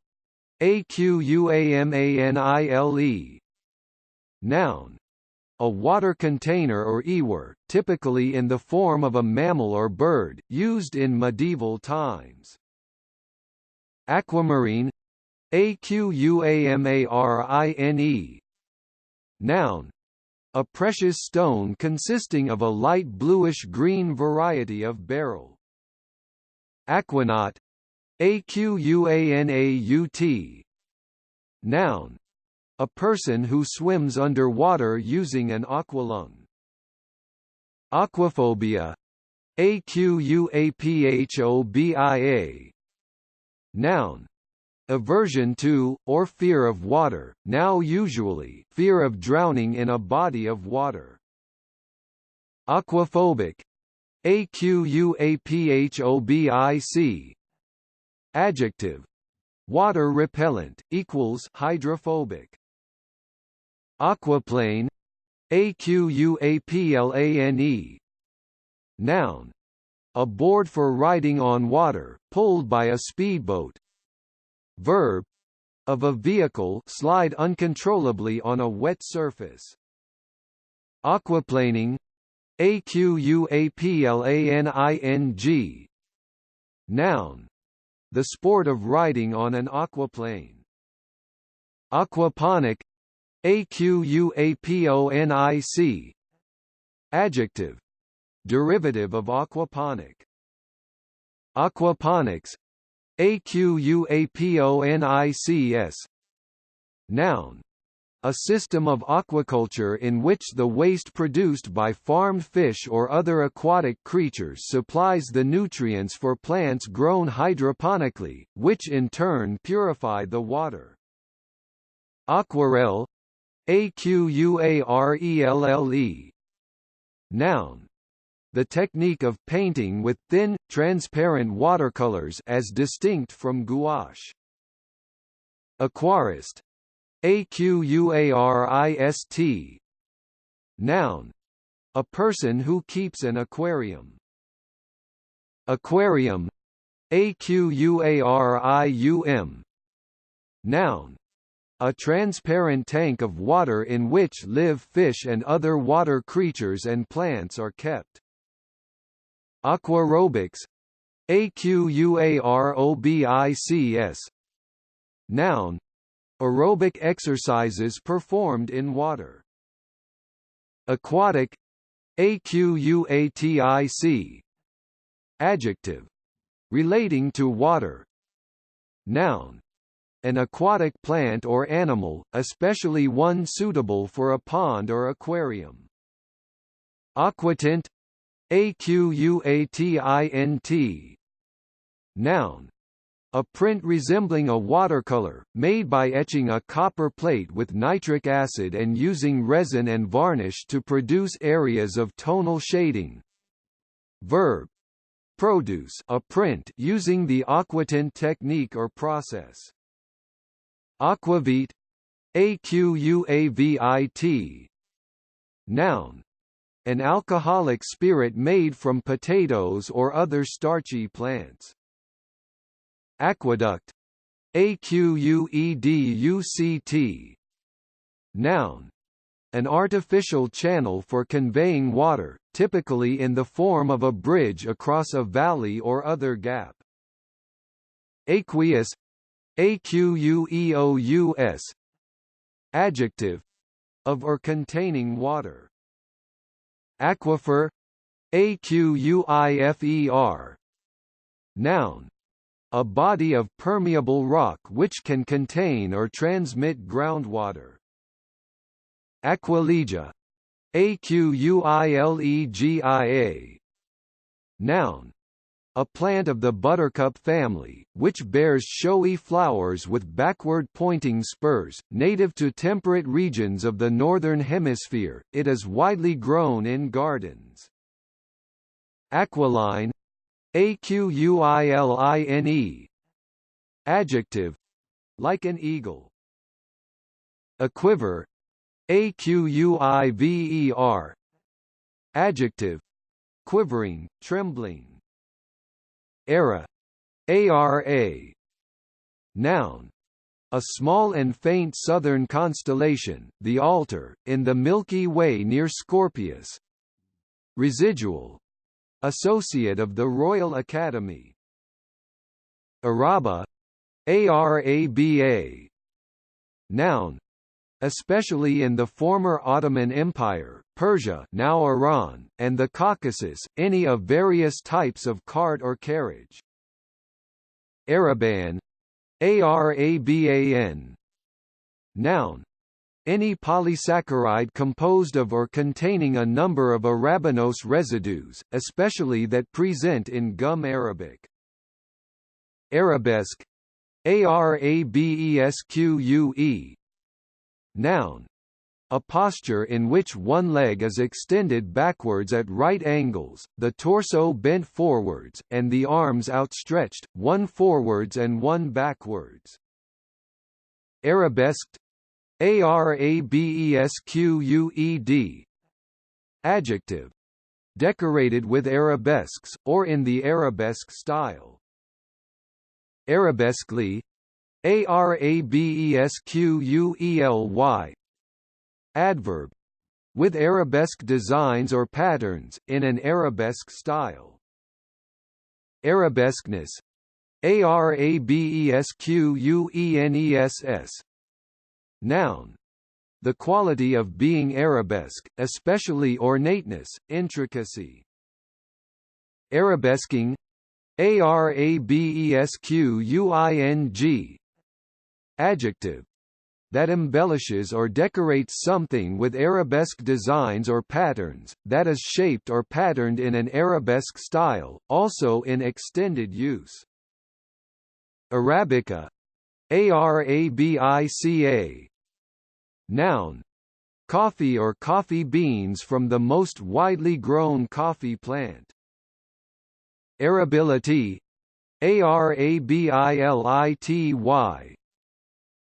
Aquamanile. Noun. A water container or ewer, typically in the form of a mammal or bird, used in medieval times. Aquamarine, Aquamarine. Noun. A precious stone consisting of a light bluish-green variety of beryl. Aquanaut, Aquanaut. Noun. A person who swims underwater using an aqualung. Aquaphobia, Aquaphobia. Noun. Aversion to, or fear of water, now usually fear of drowning in a body of water. Aquaphobic, Aquaphobic. Adjective. Water repellent, equals hydrophobic. Aquaplane, Aquaplane. Noun. A board for riding on water, pulled by a speedboat. Verb. Of a vehicle slide uncontrollably on a wet surface. Aquaplaning, Aquaplaning. Noun. The sport of riding on an aquaplane. Aquaponic, Aquaponic. Adjective. Derivative of aquaponic. Aquaponics, Aquaponics. Noun. A system of aquaculture in which the waste produced by farmed fish or other aquatic creatures supplies the nutrients for plants grown hydroponically, which in turn purify the water. Aquarelle, Aquarelle. Noun. The technique of painting with thin, transparent watercolors as distinct from gouache. Aquarist, Aquarist. Noun. A person who keeps an aquarium. Aquarium, Aquarium. Noun. A transparent tank of water in which live fish and other water creatures and plants are kept. Aquarobics, Aquarobics. Noun. Aerobic exercises performed in water. Aquatic, Aquatic. Adjective. Relating to water. Noun. An aquatic plant or animal, especially one suitable for a pond or aquarium. Aquatint, Aquatint. Noun. A print resembling a watercolor, made by etching a copper plate with nitric acid and using resin and varnish to produce areas of tonal shading. Verb. Produce a print using the aquatint technique or process. Aquavit, Aquavit. Noun. An alcoholic spirit made from potatoes or other starchy plants. Aqueduct, Aqueduct. Noun. An artificial channel for conveying water, typically in the form of a bridge across a valley or other gap. Aqueous, Aqueous. Adjective. Of or containing water. Aquifer, Aquifer. Noun. A body of permeable rock which can contain or transmit groundwater. Aquilegia, Aquilegia. Noun. A plant of the buttercup family, which bears showy flowers with backward-pointing spurs, native to temperate regions of the northern hemisphere. It is widely grown in gardens. Aquiline, Aquiline. Adjective. Like an eagle. Aquiver, Aquiver. Adjective. Quivering, trembling. Era, Ara. Noun. A small and faint southern constellation, the Altar, in the Milky Way near Scorpius. Residual. Associate of the Royal Academy. Araba, Araba. Noun. Especially in the former Ottoman Empire, Persia, now Iran, and the Caucasus, any of various types of cart or carriage. Araban, Araban. Noun. Any polysaccharide composed of or containing a number of arabinose residues, especially that present in gum arabic. Arabesque, Arabesque. Noun. A posture in which one leg is extended backwards at right angles, the torso bent forwards, and the arms outstretched, one forwards and one backwards. Arabesqued, Arabesqued. Adjective. Decorated with arabesques, or in the arabesque style. Arabesquely, Arabesquely. Adverb. With arabesque designs or patterns, in an arabesque style. Arabesqueness, Arabesqueness. Noun. The quality of being arabesque, especially ornateness, intricacy. Arabesquing, Arabesquing. Adjective. That embellishes or decorates something with arabesque designs or patterns, that is shaped or patterned in an arabesque style, also in extended use. Arabica, Arabica. Noun. Coffee or coffee beans from the most widely grown coffee plant. Arability, Arability.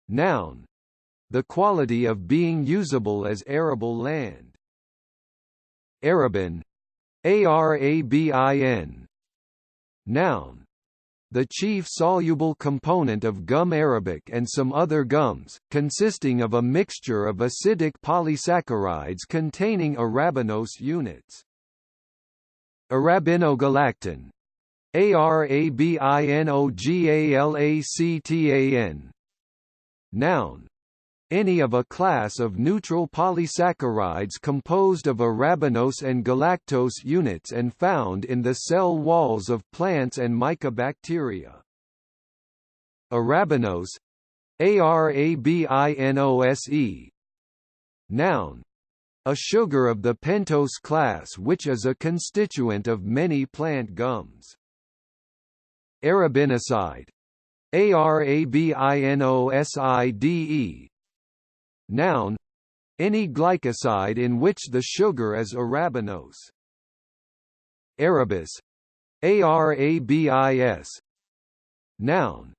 Noun. The quality of being usable as arable land. Arabin, Arabin. Noun. The chief soluble component of gum arabic and some other gums, consisting of a mixture of acidic polysaccharides containing arabinose units. Arabinogalactan, Arabinogalactan. Noun. Any of a class of neutral polysaccharides composed of arabinose and galactose units and found in the cell walls of plants and mycobacteria. Arabinose, Arabinose. Noun. A sugar of the pentose class which is a constituent of many plant gums. Arabinicide, Arabinoside. Noun. Any glycoside in which the sugar is arabinose. Arabis, Arabis. Noun.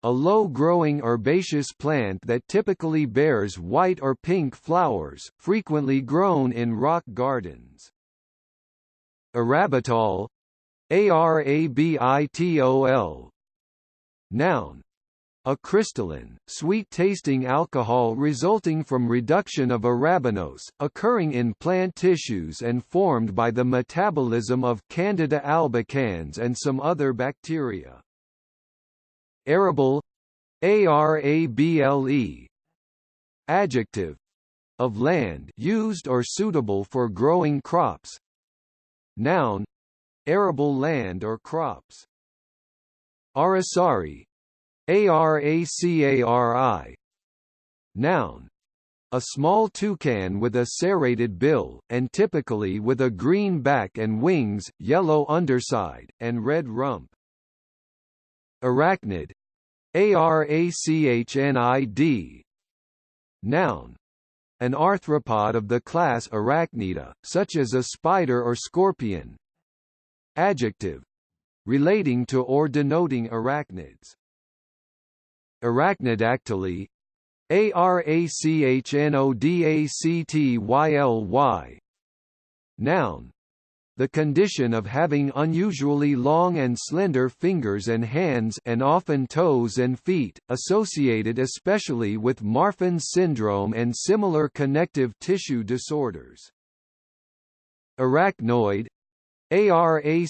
A low-growing herbaceous plant that typically bears white or pink flowers, frequently grown in rock gardens. Arabitol, Arabitol. Noun. A crystalline, sweet-tasting alcohol resulting from reduction of arabinose, occurring in plant tissues and formed by the metabolism of Candida albicans and some other bacteria. Arable, Arable. Adjective. of land used or suitable for growing crops. Noun, arable land or crops. Aracari, Aracari. Noun, a small toucan with a serrated bill, and typically with a green back and wings, yellow underside, and red rump. Arachnid, Arachnid. Noun, an arthropod of the class Arachnida, such as a spider or scorpion. Adjective, relating to or denoting arachnids. Arachnodactyly, Arachnodactyly. Noun, the condition of having unusually long and slender fingers and hands and often toes and feet, associated especially with Marfan's syndrome and similar connective tissue disorders. Arachnoid, Arachnoid.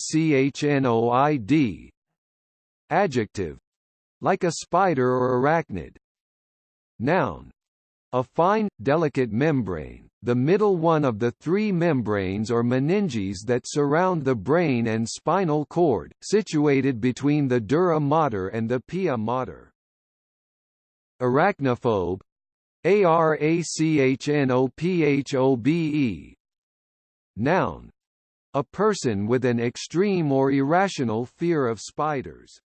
Adjective, like a spider or arachnid. Noun, a fine, delicate membrane, the middle one of the three membranes or meninges that surround the brain and spinal cord, situated between the dura mater and the pia mater. Arachnophobe, Arachnophobe. Noun, a person with an extreme or irrational fear of spiders.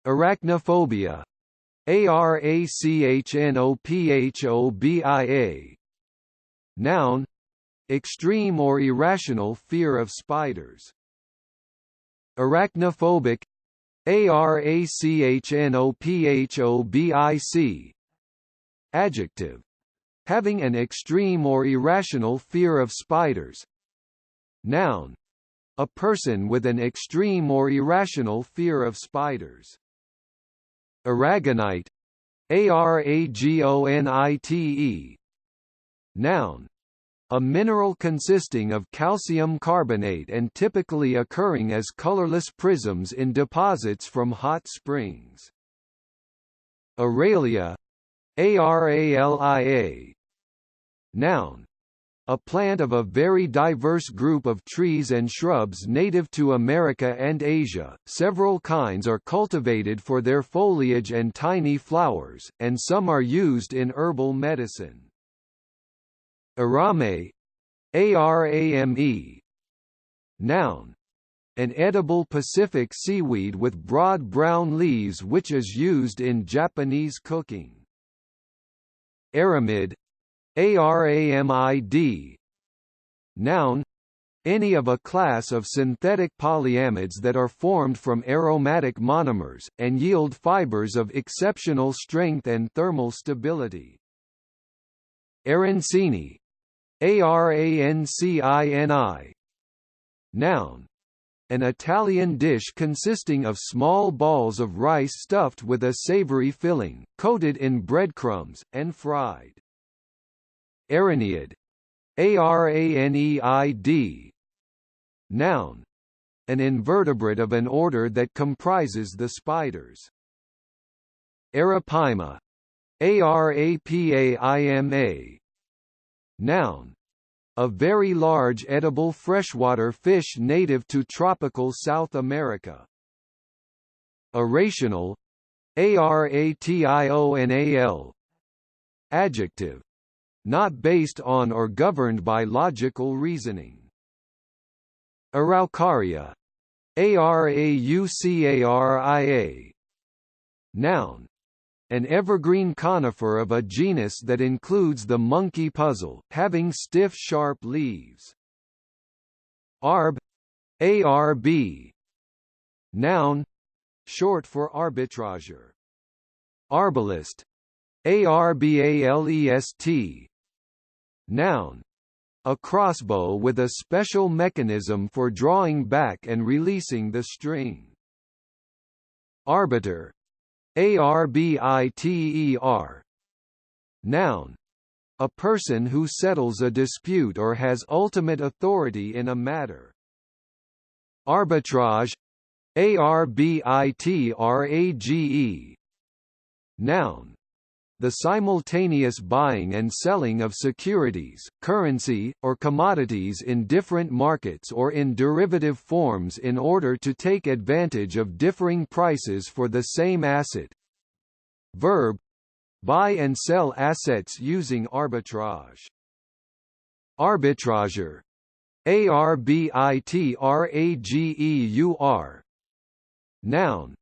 Arachnophobia, Arachnophobia. Noun, extreme or irrational fear of spiders. Arachnophobic, Arachnophobia. Adjective, having an extreme or irrational fear of spiders. Noun, a person with an extreme or irrational fear of spiders. Aragonite, Aragonite. Noun, a mineral consisting of calcium carbonate and typically occurring as colorless prisms in deposits from hot springs. Aralia, Aralia. Noun, a plant of a very diverse group of trees and shrubs native to America and Asia. Several kinds are cultivated for their foliage and tiny flowers, and some are used in herbal medicine. Arame, Arame. Noun, an edible Pacific seaweed with broad brown leaves which is used in Japanese cooking. Aramid, Aramid. Noun, any of a class of synthetic polyamides that are formed from aromatic monomers, and yield fibers of exceptional strength and thermal stability. Arancini, Arancini. Noun, an Italian dish consisting of small balls of rice stuffed with a savory filling, coated in breadcrumbs, and fried. Araneid, Araneid. Noun, an invertebrate of an order that comprises the spiders. Arapaima, Arapaima. Noun, a very large edible freshwater fish native to tropical South America. Arational, Arational. Adjective, not based on or governed by logical reasoning. Araucaria, Araucaria. Noun, an evergreen conifer of a genus that includes the monkey puzzle, having stiff sharp leaves. Arb, Arb. Noun, short for arbitrager. Arbalest, Arbalest. Noun, a crossbow with a special mechanism for drawing back and releasing the string. Arbiter, Arbiter. Noun, a person who settles a dispute or has ultimate authority in a matter. Arbitrage, Arbitrage. Noun, the simultaneous buying and selling of securities, currency, or commodities in different markets or in derivative forms in order to take advantage of differing prices for the same asset. Verb: buy and sell assets using arbitrage. Arbitrager: arbitrageur. Noun: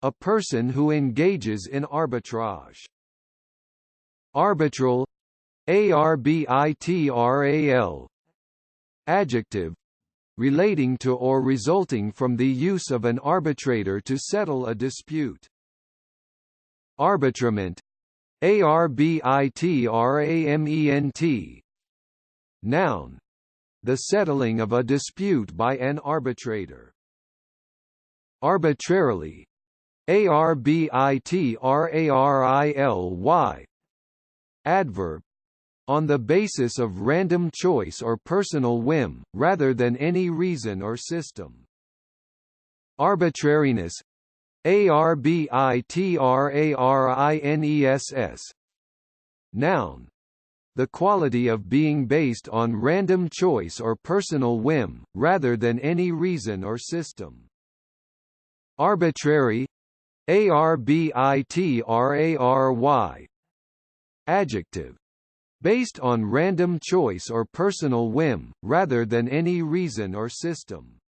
a person who engages in arbitrage. Arbitral: arbitral. Adjective: relating to or resulting from the use of an arbitrator to settle a dispute. Arbitrament: arbitramment. Noun: the settling of a dispute by an arbitrator. Arbitrarily: arbitrarily. Adverb: on the basis of random choice or personal whim, rather than any reason or system. Arbitrariness: arbitrariness. Noun: the quality of being based on random choice or personal whim, rather than any reason or system. Arbitrary: arbitrary. Adjective: based on random choice or personal whim, rather than any reason or system.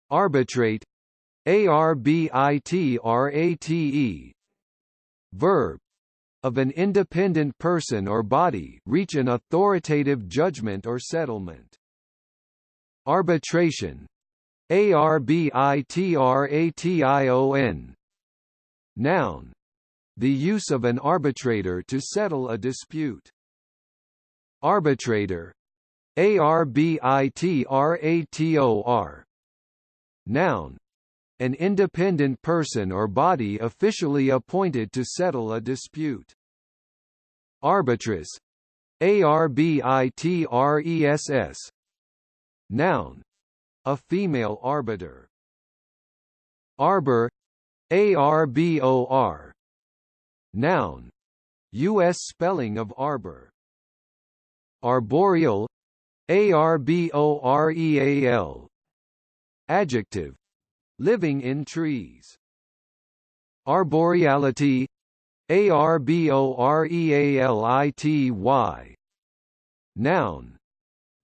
Arbitrate: arbitrate. Verb: of an independent person or body reach an authoritative judgment or settlement. Arbitration: arbitration. Noun: the use of an arbitrator to settle a dispute. Arbitrator: arbitrator. Noun: an independent person or body officially appointed to settle a dispute. Arbitress: arbitress. Noun: a female arbiter. Arbor: arbor. Noun: U.S. spelling of arbor. Arboreal: arboreal. Adjective: living in trees. Arboreality: arboreality. Noun: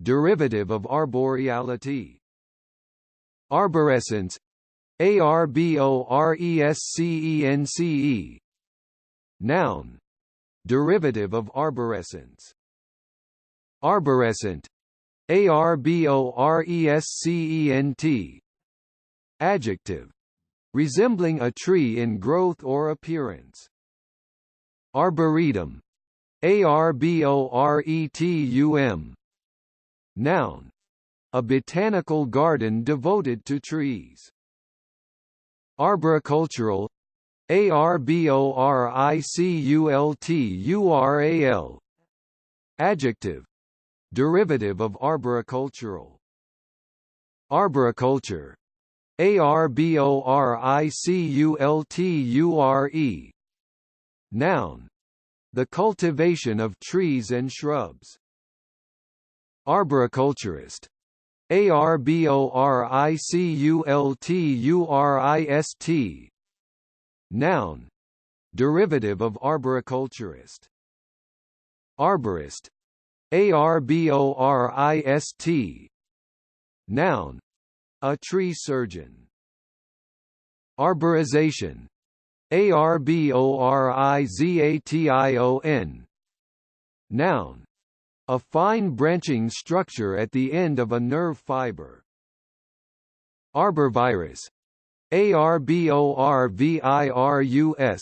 derivative of arboreality. Arborescence: arborescence. Noun: derivative of arborescence. Arborescent: arborescent. Adjective: resembling a tree in growth or appearance. Arboretum: arboretum. Noun: a botanical garden devoted to trees. Arboricultural: arboricultural. Adjective: derivative of arboricultural. Arboriculture: arboriculture. Noun: the cultivation of trees and shrubs. Arboriculturist: arboriculturist. Noun: derivative of arboriculturist. Arborist: arborist. Noun: a tree surgeon. Arborization: arborization. Noun: a fine branching structure at the end of a nerve fiber. Arborvirus: arborvirus.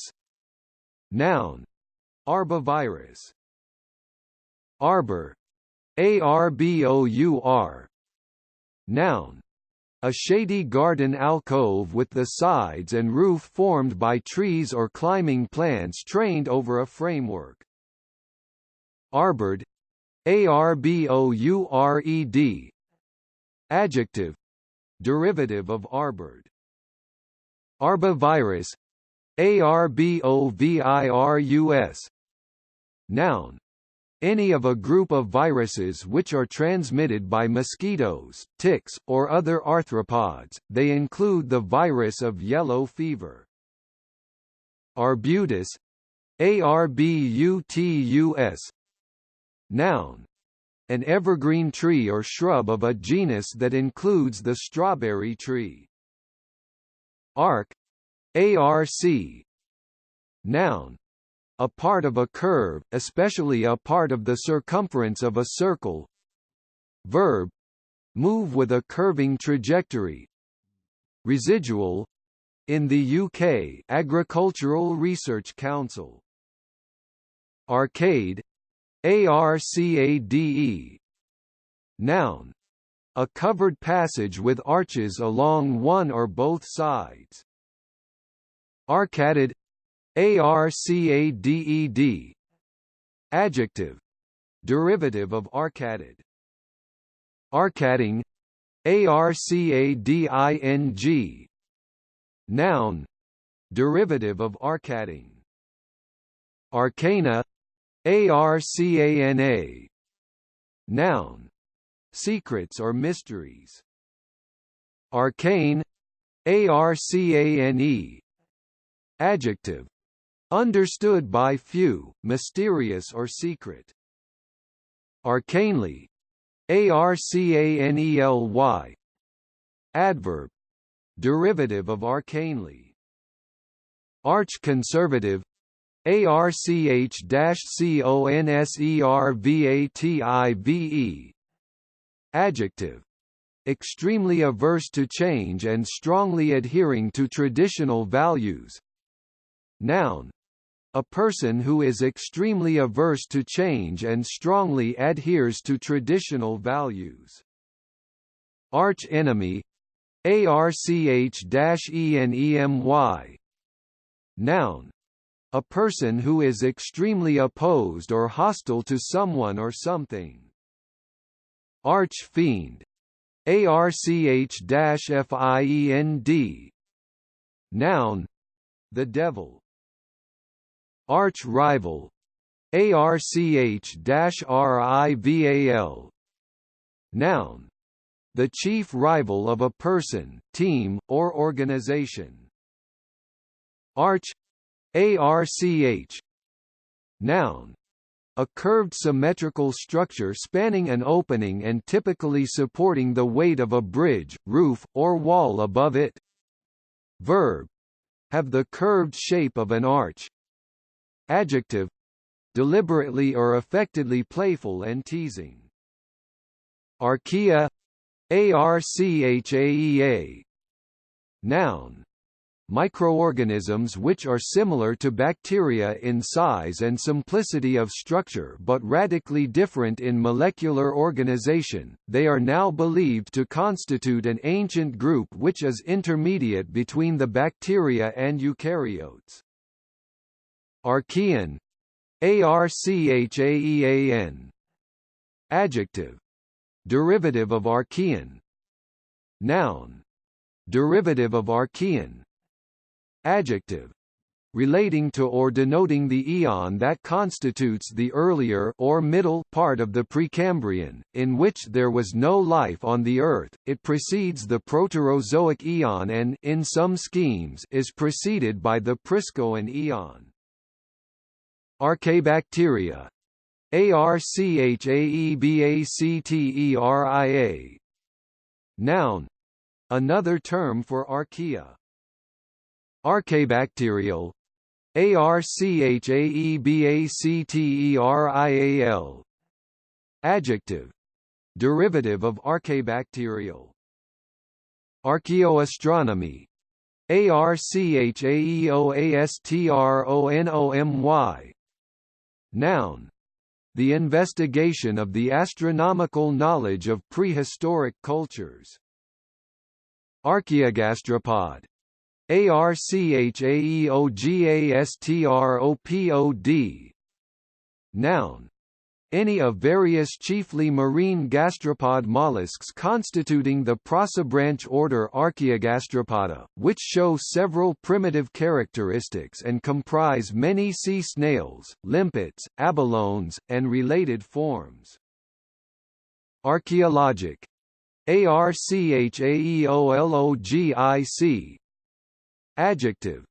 Noun: arbovirus. Arbor: arbour. Noun: a shady garden alcove with the sides and roof formed by trees or climbing plants trained over a framework. Arbored: arbored. Adjective: derivative of arbored. Arbovirus: Arbovirus. Noun. Any of a group of viruses which are transmitted by mosquitoes, ticks, or other arthropods. They include the virus of yellow fever. Arbutus. Arbutus. Noun. An evergreen tree or shrub of a genus that includes the strawberry tree. Arc. Arc. Noun. A part of a curve, especially a part of the circumference of a circle. Verb. Move with a curving trajectory. Residual. In the UK, Agricultural Research Council. Arcade. Arcade. Noun. A covered passage with arches along one or both sides. Arcaded. Arcaded. Adjective. Derivative of arcaded. Arcading. Arcading. Noun. Derivative of arcading. Arcana. Arcana. Noun. Secrets or mysteries. Arcane. Arcane. Adjective. Understood by few, mysterious or secret. Arcanely. Arcanely. Adverb. Derivative of arcanely. Arch-conservative. Arch-conservative. Adjective. Extremely averse to change and strongly adhering to traditional values. Noun. A person who is extremely averse to change and strongly adheres to traditional values. Arch-enemy. Arch-enemy. Noun. A person who is extremely opposed or hostile to someone or something. Arch-fiend. Arch-fiend. Noun. The devil. Arch-rival. Arch-rival. Noun. The chief rival of a person, team, or organization. Arch. Arch. Noun. A curved symmetrical structure spanning an opening and typically supporting the weight of a bridge, roof, or wall above it. Verb. Have the curved shape of an arch. Adjective. Deliberately or affectedly playful and teasing. Archaea. Archaea. Noun. Microorganisms which are similar to bacteria in size and simplicity of structure but radically different in molecular organization. They are now believed to constitute an ancient group which is intermediate between the bacteria and eukaryotes. Archaean. Archaean. Adjective. Derivative of Archaean. Noun. Derivative of Archaean. Adjective. Relating to or denoting the eon that constitutes the earlier or middle part of the Precambrian, in which there was no life on the Earth. It precedes the Proterozoic eon and, in some schemes, is preceded by the Priscoan eon. Archaebacteria. Archaebacteria. Noun. Another term for archaea. Archaebacterial. Archaebacterial. Adjective. Derivative of archaebacterial. Archaeoastronomy. Archaeoastronomy. Noun. The investigation of the astronomical knowledge of prehistoric cultures. Archaea Gastropod. Archaeogastropod. Noun. any of various chiefly marine gastropod mollusks constituting the prosabranch order Archaea Gastropoda, which show several primitive characteristics and comprise many sea snails, limpets, abalones, and related forms. Archaeologic. Archaeologic. Adjective.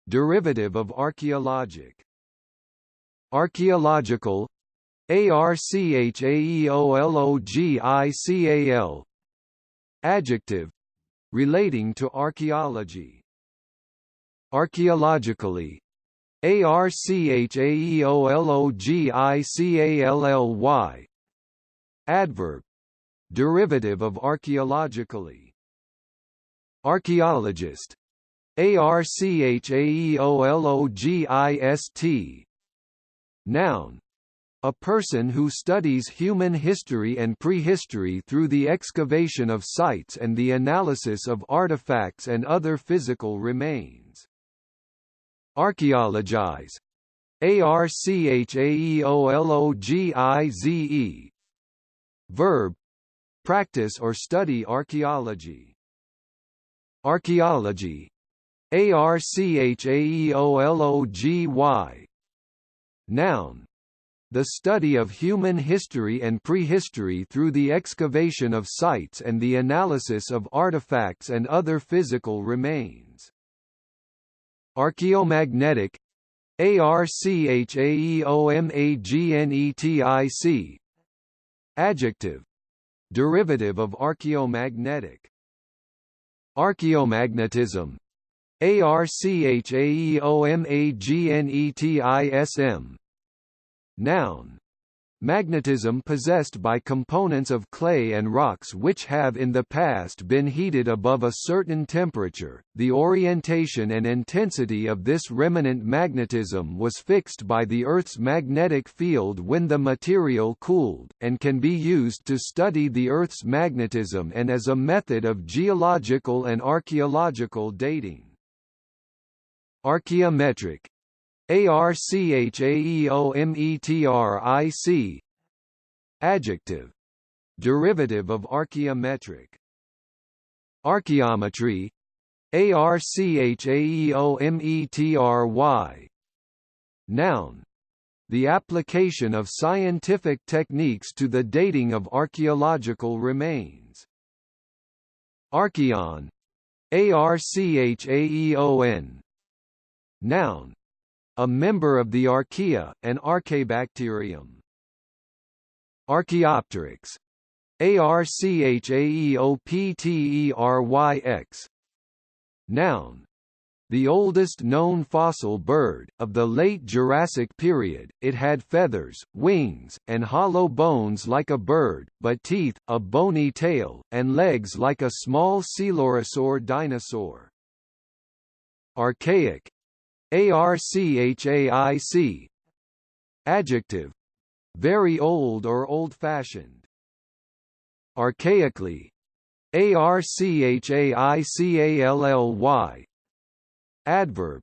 Derivative of archaeologic. Archaeological. Archaeological. Adjective. Relating to archaeology. Archaeologically. Archaeologically. Adverb. Derivative of archaeologically. Archaeologist. Archaeologist. Noun. A person who studies human history and prehistory through the excavation of sites and the analysis of artifacts and other physical remains. Archaeologize. Archaeologize. Verb. Practice or study archaeology. Archaeology. Archaeology. Noun. The study of human history and prehistory through the excavation of sites and the analysis of artifacts and other physical remains. Archaeomagnetic. Archaeomagnetic. Adjective. Derivative of archaeomagnetic. Archaeomagnetism. Archaeomagnetism. Noun. Magnetism possessed by components of clay and rocks which have in the past been heated above a certain temperature. The orientation and intensity of this remnant magnetism was fixed by the Earth's magnetic field when the material cooled, and can be used to study the Earth's magnetism and as a method of geological and archaeological dating. Archaeometric. Archaeometric. Adjective. Derivative of archaeometric. Archaeometry. Archaeometry. Noun. The application of scientific techniques to the dating of archaeological remains. Archaeon. Archaeon. Noun. A member of the Archaea, an archaebacterium. Archaeopteryx. Archaeopteryx. Noun. The oldest known fossil bird, of the late Jurassic period. It had feathers, wings, and hollow bones like a bird, but teeth, a bony tail, and legs like a small coelurosaur dinosaur. Archaic. Archaic. Adjective. Very old or old-fashioned. Archaically. Archaically. Adverb.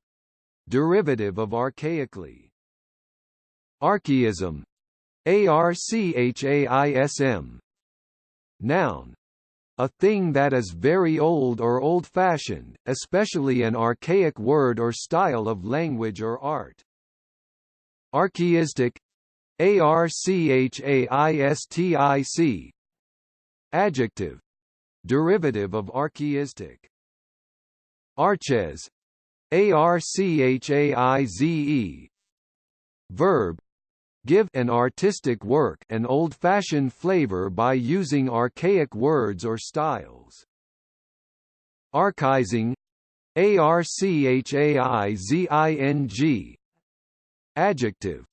Derivative of archaically. Archaism. Archaism. Noun. A thing that is very old or old-fashioned, especially an archaic word or style of language or art. Archaistic. Archaistic. Adjective. Derivative of archaistic. Arches. Archaize. Verb. Give an artistic work an old-fashioned flavor by using archaic words or styles. Archaizing. Archaizing. Adjective.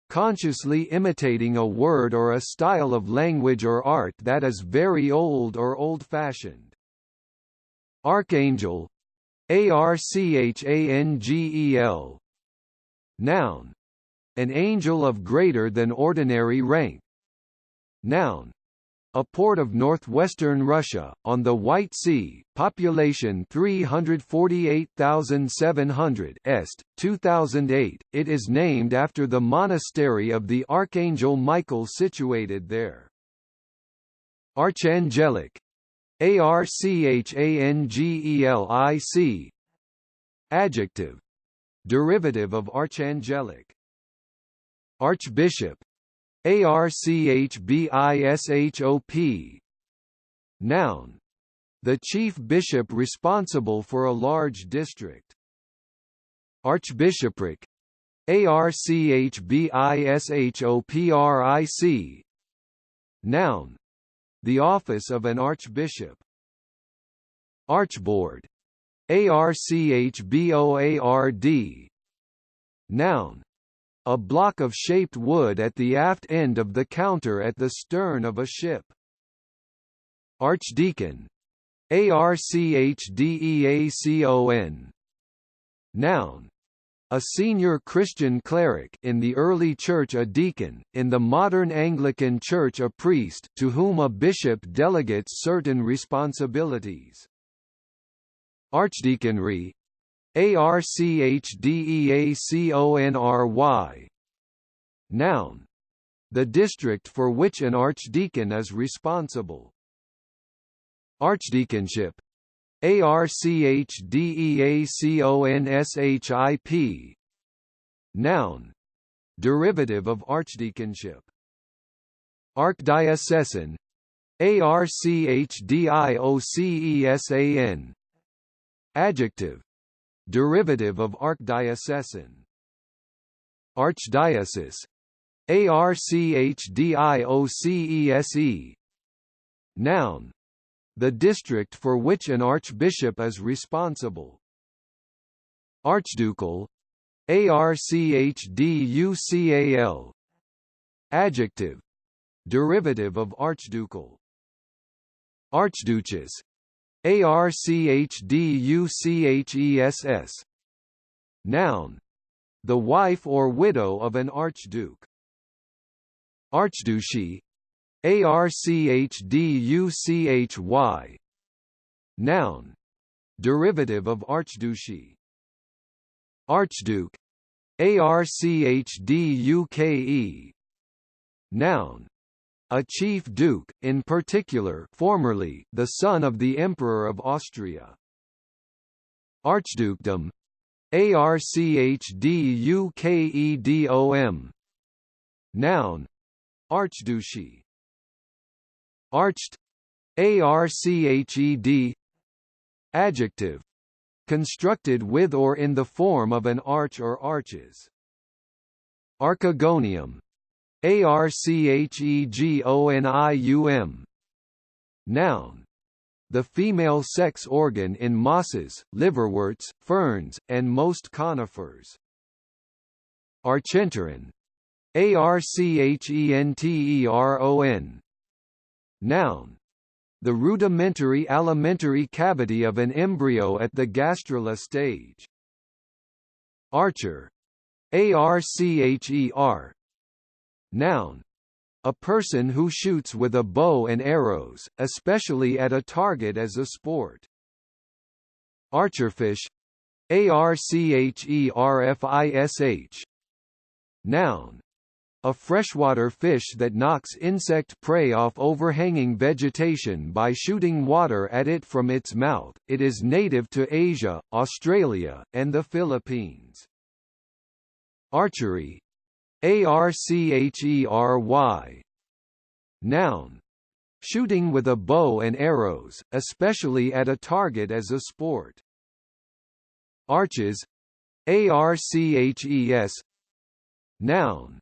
Consciously imitating a word or a style of language or art that is very old or old-fashioned. Archangel. Archangel. Noun. An angel of greater than ordinary rank. Noun. a port of northwestern Russia, on the White Sea, population 348,700 est, 2008. It is named after the monastery of the Archangel Michael situated there. Archangelic. Archangelic. Adjective. Derivative of archangelic. Archbishop. Archbishop. Noun. The chief bishop responsible for a large district. Archbishopric. Archbishopric. Noun. The office of an archbishop. Archboard. Archboard. Noun. A block of shaped wood at the aft end of the counter at the stern of a ship. Archdeacon. Archdeacon. Noun. A senior Christian cleric, in the early church a deacon, in the modern Anglican Church a priest, to whom a bishop delegates certain responsibilities. Archdeaconry. Archdeaconry. Noun. The district for which an archdeacon is responsible. Archdeaconship. Archdeaconship. Noun. Derivative of archdeaconship. Archdiocesan. Archdiocesan. Adjective. Derivative of archdiocesan. Archdiocese. Archdiocese. Noun. The district for which an archbishop is responsible. Archducal. Archducal. Adjective. Derivative of archducal. Archduchess. Archduchess. Noun. The wife or widow of an archduke. Archduchy. Archduchy. Noun. Derivative of archduchy. Archduke. Archduke. Noun. A chief duke, in particular formerly the son of the Emperor of Austria. Archdukedom. Archdukedom. Noun. Archduchy. Arched. Arched. Adjective. Constructed with or in the form of an arch or arches. Archegonium. Archegonium. Noun. The female sex organ in mosses, liverworts, ferns, and most conifers. Archenteron. Archenteron. Noun. The rudimentary alimentary cavity of an embryo at the gastrula stage. Archer. Archer. Noun. A person who shoots with a bow and arrows, especially at a target as a sport. Archerfish. Archerfish. Noun. A freshwater fish that knocks insect prey off overhanging vegetation by shooting water at it from its mouth. It is native to Asia, Australia, and the Philippines. Archery. Archery. Noun. Shooting with a bow and arrows, especially at a target as a sport. Arches. Arches. Noun.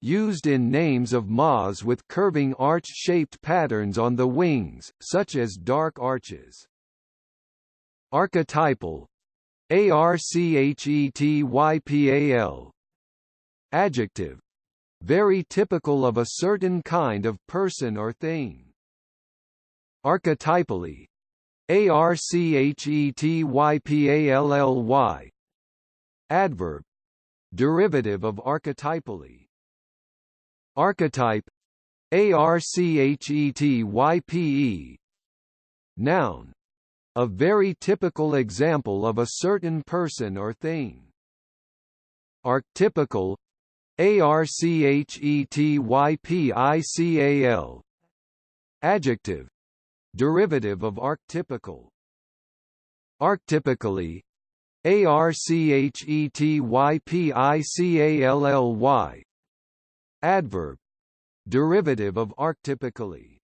Used in names of moths with curving arch-shaped patterns on the wings, such as dark arches. Archetypal. Archetypal. Adjective. Very typical of a certain kind of person or thing. Archetypally. Archetypally. Adverb. Derivative of archetypally. Archetype. archetype. Noun. A very typical example of a certain person or thing. Archetypical. Archetypical. Adjective. Derivative of archetypical. Archetypically. Archetypically. Adverb. Derivative of archetypically.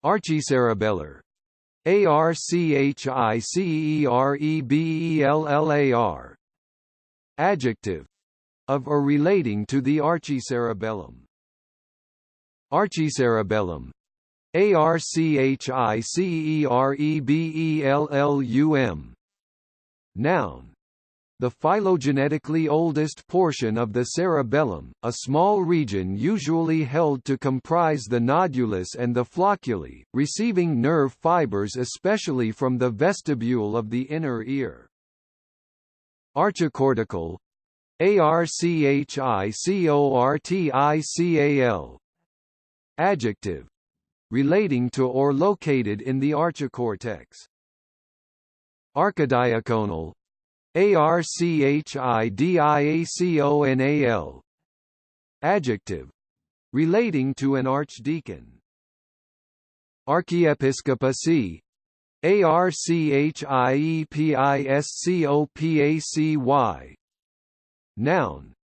Archicerebellar. Archicerebellar. Adjective. Of or relating to the archicerebellum. Archicerebellum. Archicerebellum. Noun. The phylogenetically oldest portion of the cerebellum, a small region usually held to comprise the nodulus and the flocculi, receiving nerve fibers especially from the vestibule of the inner ear. Archicortical. Archicortical. Adjective. Relating to or located in the archicortex. Archidiaconal. Archidiaconal. Adjective. Relating to an archdeacon. Archiepiscopacy. Archiepiscopacy. Noun.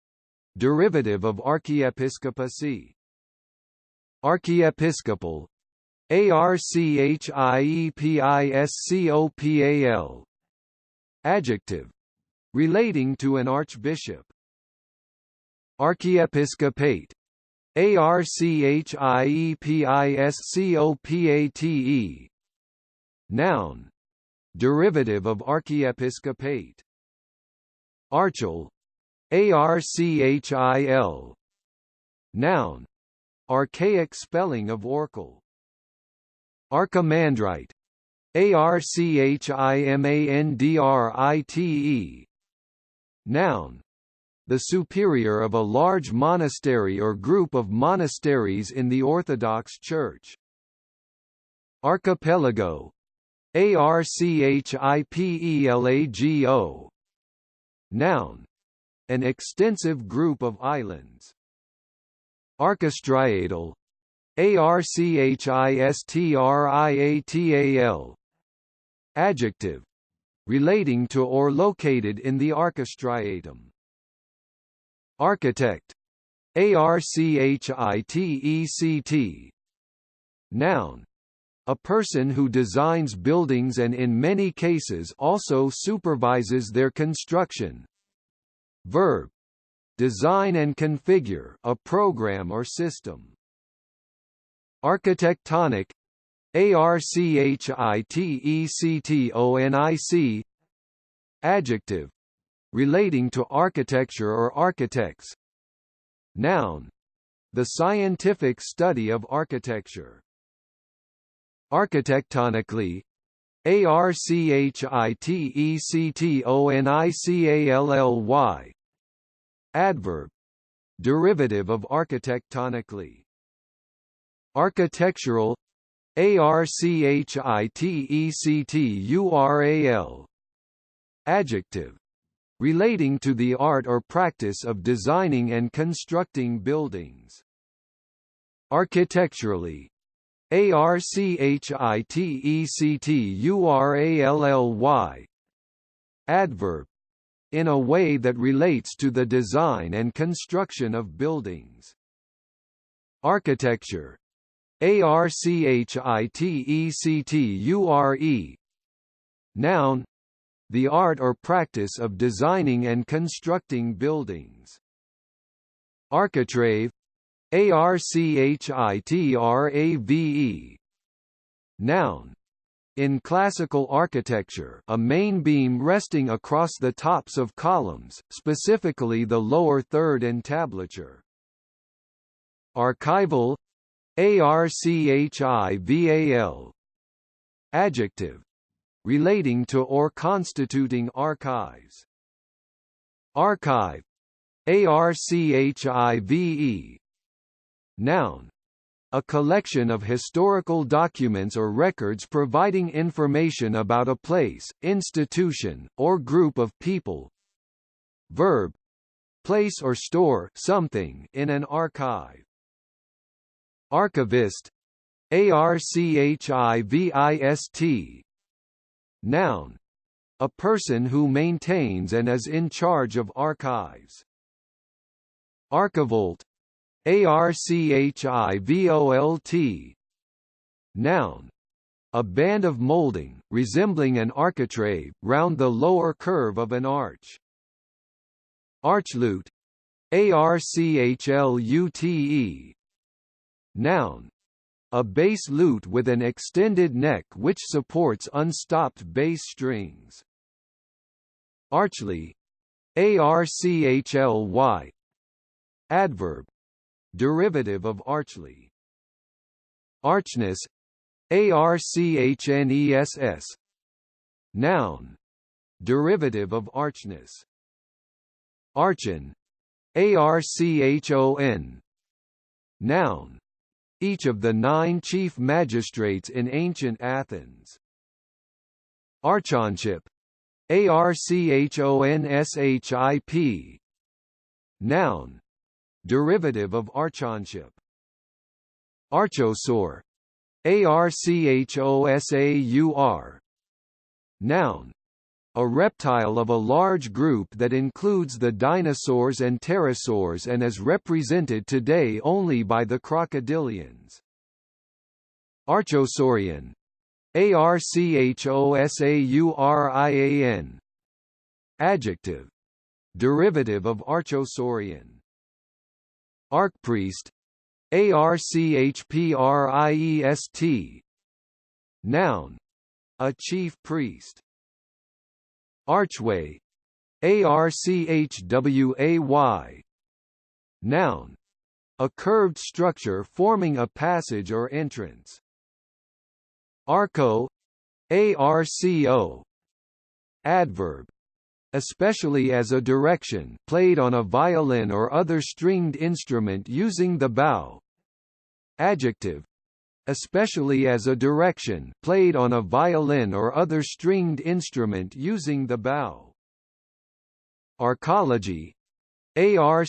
Derivative of archiepiscopacy. Archiepiscopal. Archiepiscopal. Adjective. Relating to an archbishop. Archiepiscopate. Archiepiscopate. Noun. Derivative of archiepiscopate. Archil. Archil. Noun. Archaic spelling of orchil. Archimandrite. Archimandrite. Noun. The superior of a large monastery or group of monasteries in the Orthodox Church. Archipelago. Archipelago. Noun. An extensive group of islands. Archistriatal. Archistriatal. Adjective. Relating to or located in the archistriatum. Architect. Architect. Noun. A person who designs buildings and in many cases also supervises their construction. Verb. Design and configure a program or system. Architectonic. Architectonic. Adjective. Relating to architecture or architects. Noun. The scientific study of architecture. Architectonically. Architectonially. Adverb. Derivative of architectonically. Architectural. Architectural. Adjective. Relating to the art or practice of designing and constructing buildings. Architecturally. Architecturally. Adverb. In a way that relates to the design and construction of buildings. Architecture. Architecture. Noun. The art or practice of designing and constructing buildings. Architrave. Architrave. Noun. In classical architecture, a main beam resting across the tops of columns, specifically the lower third entablature. Archival. Archival. Adjective. Relating to or constituting archives. Archive. Archive. Noun. a collection of historical documents or records providing information about a place, institution, or group of people. Verb, place or store something in an archive. Archivist, archivist. Noun, a person who maintains and is in charge of archives. Archivolt, archivolt. Noun, a band of molding, resembling an architrave, round the lower curve of an arch. Archlute, archlute. Noun, a bass lute with an extended neck which supports unstopped bass strings. Archly, archly. Adverb, derivative of archly. Archness, archness. Noun, derivative of archness. Archon, archon. Noun, each of the 9 chief magistrates in ancient Athens. Archonship, archonship. Noun, derivative of archonship. Archosaur, archosaur. Noun, a reptile of a large group that includes the dinosaurs and pterosaurs and is represented today only by the crocodilians. Archosaurian, archosaurian. Adjective, derivative of archosaurian. Archpriest, archpriest. Noun, a chief priest. Archway, archway. Noun, a curved structure forming a passage or entrance. Arco, arco. Adverb, especially as a direction, played on a violin or other stringed instrument using the bow. Adjective, especially as a direction, played on a violin or other stringed instrument using the bow. Arcology, arcology.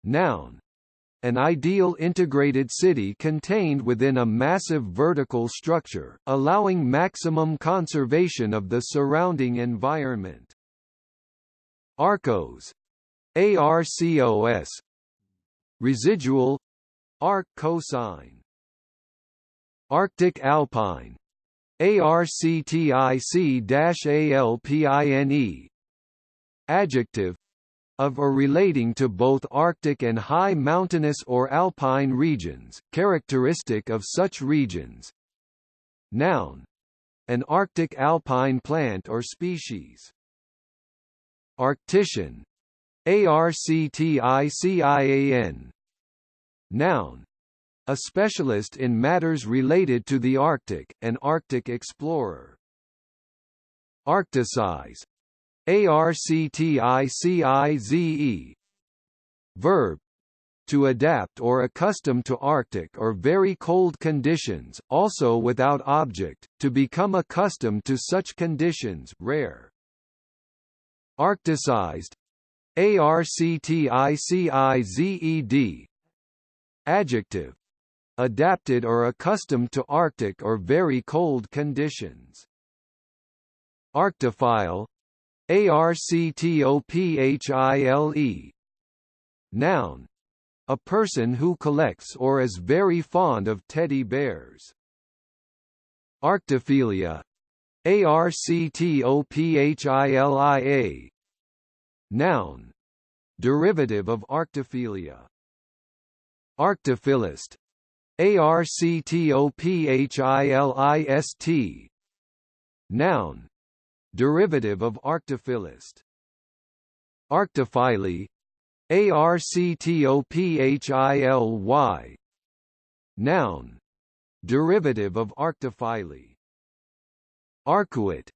Noun, an ideal integrated city contained within a massive vertical structure, allowing maximum conservation of the surrounding environment. Arcos, arcos. Residual, arc cosine. Arctic alpine, arctic-alpine. Adjective, of or relating to both Arctic and high mountainous or alpine regions, characteristic of such regions. Noun, an Arctic alpine plant or species. Arctician, arctician. Noun, a specialist in matters related to the Arctic, an Arctic explorer. Arcticize, arcticize. Verb, to adapt or accustom to Arctic or very cold conditions, also without object, to become accustomed to such conditions, rare. Arcticized, arcticized. Adjective, adapted or accustomed to Arctic or very cold conditions. Arctophile, arctophile. Noun, a person who collects or is very fond of teddy bears. Arctophilia, arctophilia. Noun, derivative of arctophilia. Arctophilist, arctophilist. Noun, derivative of arctophilist. Arctophily, arctophily. Noun, derivative of arctophily. Arcuate,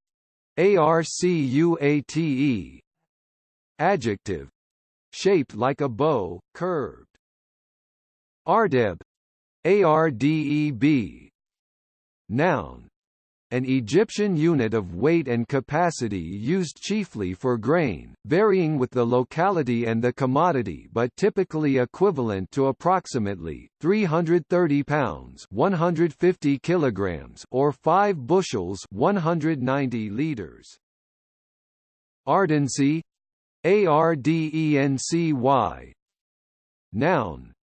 arcuate. Adjective, shaped like a bow, curved. Ardeb, Ardeb. Noun. An Egyptian unit of weight and capacity used chiefly for grain, varying with the locality and the commodity but typically equivalent to approximately 330 pounds 150 kilograms or 5 bushels 190 liters. Ardency, Ardency. Noun.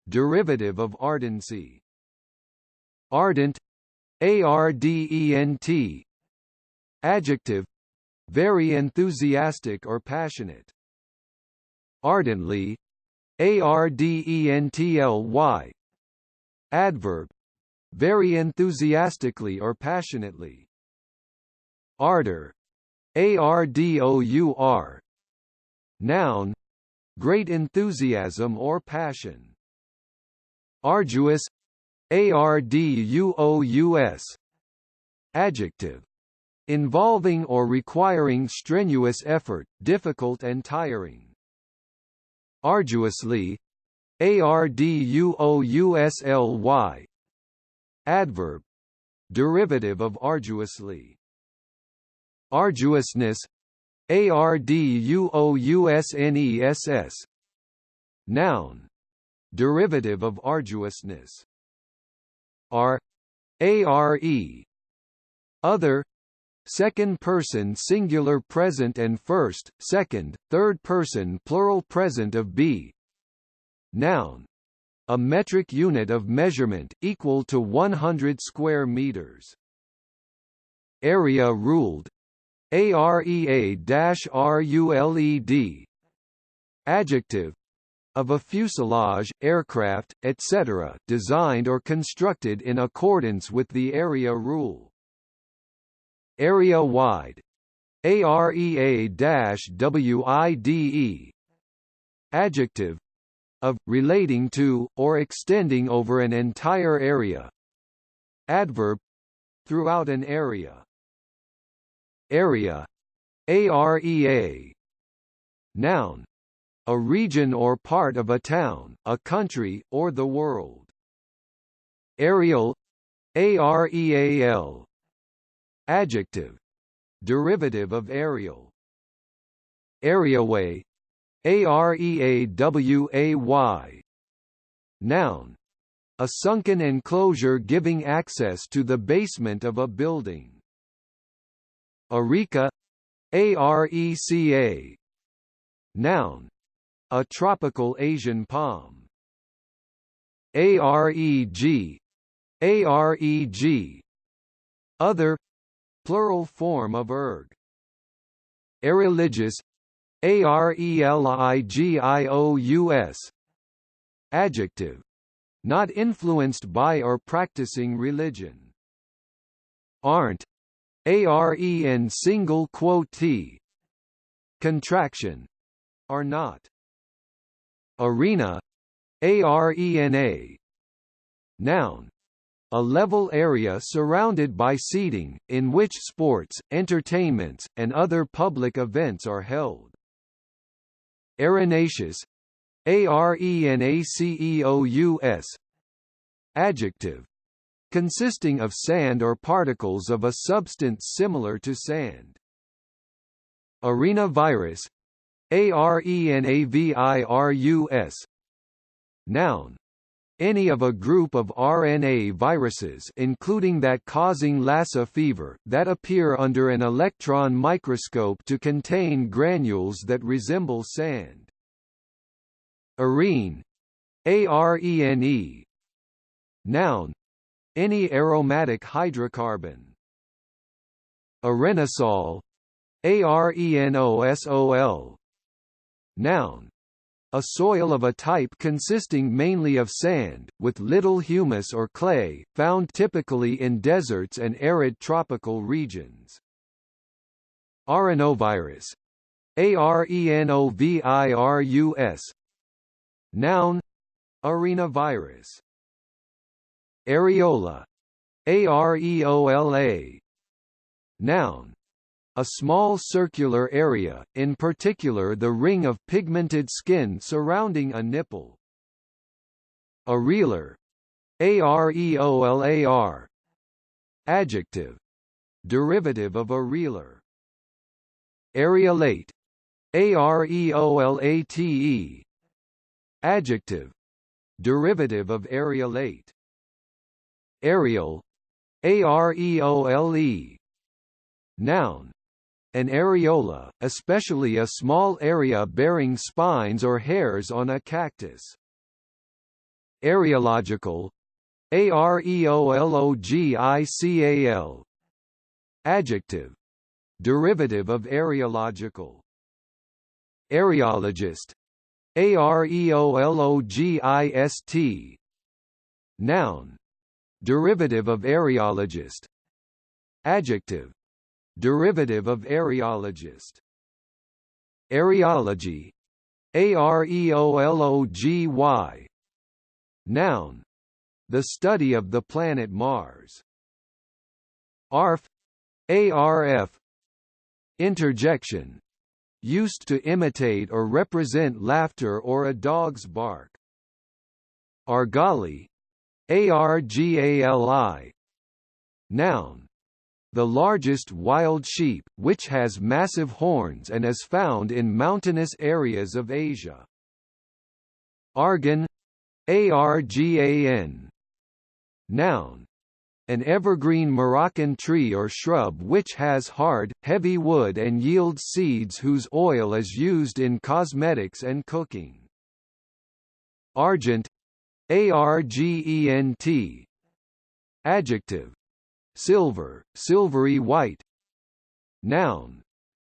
Derivative of ardency. Ardent, Ardent. Adjective. Very enthusiastic or passionate. Ardently, Ardently. Adverb. Very enthusiastically or passionately. Ardor, Ardour. Noun. Great enthusiasm or passion. Arduous, Ardous. Adjective. Involving or requiring strenuous effort, difficult and tiring. Arduously, Arduously. Adverb. Derivative of arduously. Arduousness, Arduousness. Noun. Derivative of arduousness. Are, Are. Other. Second person singular present and first, second, third person plural present of be. Noun. A metric unit of measurement, equal to 100 square meters. Area ruled, Area-ruled. Adjective. Of a fuselage, aircraft, etc., designed or constructed in accordance with the area rule. Area-wide, Area-wide. Adjective. Of, relating to, or extending over an entire area. Adverb. Throughout an area. Area, Area. Noun. A region or part of a town, a country, or the world. Aerial, Areal. Adjective. Derivative of aerial. Areaway, Areaway. Noun. A sunken enclosure giving access to the basement of a building. Areca, Areca. Noun. A tropical Asian palm. Areg, Areg. Other. Plural form of erg. Areligious, Areligious. Adjective. Not influenced by or practicing religion. Aren't, Aren single quote t. Contraction. Are not. Arena, Arena. Noun. A level area surrounded by seating, in which sports, entertainments, and other public events are held. Arenaceous, Arenaceous. Adjective. Consisting of sand or particles of a substance similar to sand. Arenavirus, Arenavirus. Noun. Any of a group of RNA viruses including that causing Lassa fever that appear under an electron microscope to contain granules that resemble sand. Arene, Arene. Noun. Any aromatic hydrocarbon. Arenosol, Arenosol. Noun. A soil of a type consisting mainly of sand, with little humus or clay, found typically in deserts and arid tropical regions. Arenavirus, Arenovirus. Noun. Arenavirus. Areola, Areola. Noun. A small circular area, in particular the ring of pigmented skin surrounding a nipple. Areolar, areolar. Adjective, derivative of areolar. Areolate, areolate. Adjective, derivative of areolate. Areole, areole. Noun, an areola, especially a small area bearing spines or hairs on a cactus. Areological, areological. Adjective, derivative of areological. Areologist, areologist. Noun, derivative of areologist. Adjective, derivative of areologist. Areology, areology. Noun, the study of the planet Mars. Arf, arf. Interjection, used to imitate or represent laughter or a dog's bark. Argali, argali. Noun, the largest wild sheep, which has massive horns and is found in mountainous areas of Asia. Argan, argan. Noun, an evergreen Moroccan tree or shrub which has hard, heavy wood and yields seeds whose oil is used in cosmetics and cooking. Argent, argent. Adjective, silver, silvery white. Noun,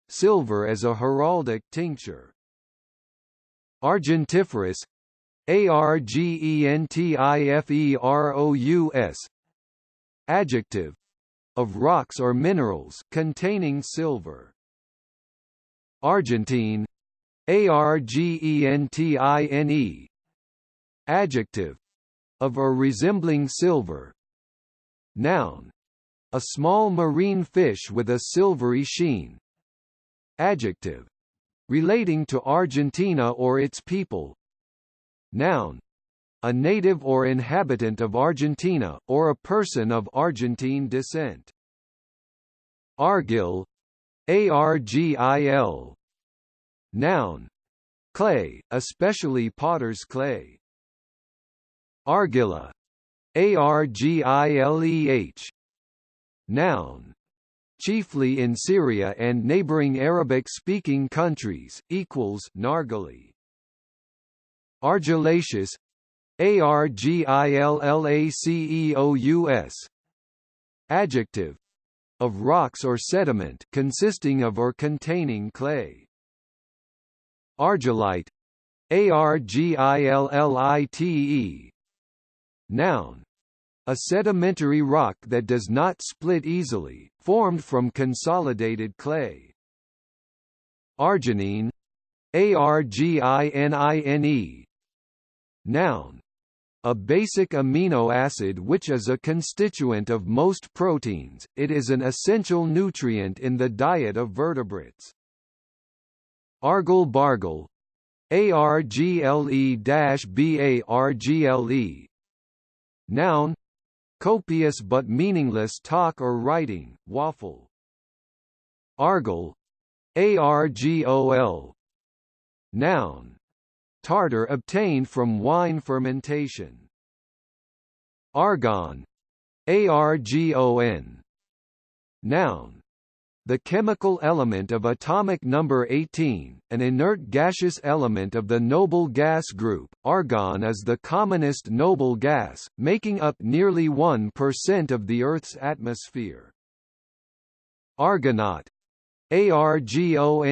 silver as a heraldic tincture. Argentiferous, argentiferous. Adjective, of rocks or minerals containing silver. Argentine, argentine. Adjective, of or resembling silver. Noun, a small marine fish with a silvery sheen. Adjective, relating to Argentina or its people. Noun, a native or inhabitant of Argentina, or a person of Argentine descent. Argil, argil. Noun, clay, especially potter's clay. Argilla, argileh. Noun, chiefly in Syria and neighboring Arabic-speaking countries, equals nargile. Argillaceous, argillaceous. Adjective, of rocks or sediment consisting of or containing clay. Argillite, argillite. Noun, a sedimentary rock that does not split easily, formed from consolidated clay. Arginine, arginine. Noun, a basic amino acid which is a constituent of most proteins. It is an essential nutrient in the diet of vertebrates. Argle-bargle, argle-bargle. Noun, copious but meaningless talk or writing, waffle. Argol, argol. Noun, tartar obtained from wine fermentation. Argon, argon. Noun, the chemical element of atomic number 18, an inert gaseous element of the noble gas group. Argon is the commonest noble gas, making up nearly 1% of the Earth's atmosphere. Argonaut, argonaut.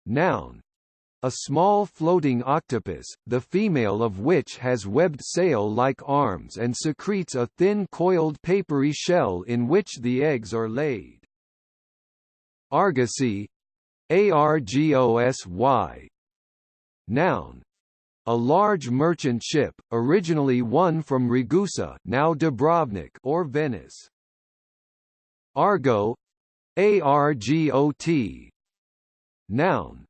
Noun, a small floating octopus, the female of which has webbed sail-like arms and secretes a thin coiled papery shell in which the eggs are laid. Argosy, argosy. Noun, a large merchant ship, originally one from Ragusa, now Dubrovnik or Venice. Argo, argot. Noun,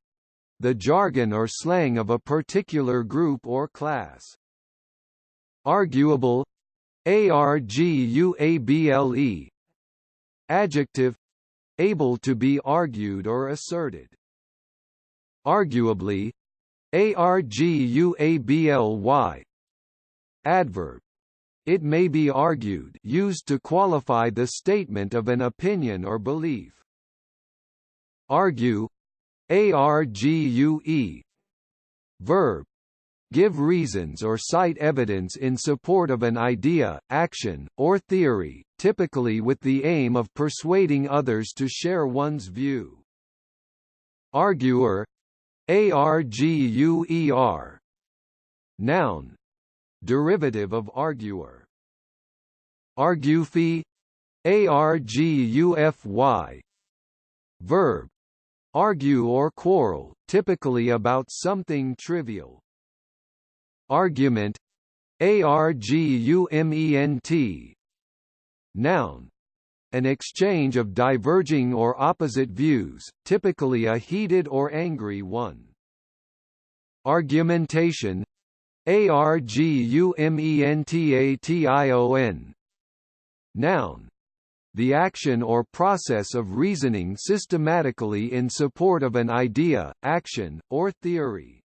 the jargon or slang of a particular group or class. Arguable, arguable. Adjective, able to be argued or asserted. Arguably, arguably. Adverb, it may be argued, used to qualify the statement of an opinion or belief. Argue, argue. Verb, give reasons or cite evidence in support of an idea, action, or theory, typically with the aim of persuading others to share one's view. Arguer, arguer. Noun, derivative of arguer. Argufy, argufy. Verb, argue or quarrel, typically about something trivial. Argument, argument. Noun, an exchange of diverging or opposite views, typically a heated or angry one. Argumentation, argumentation. Noun, the action or process of reasoning systematically in support of an idea, action, or theory.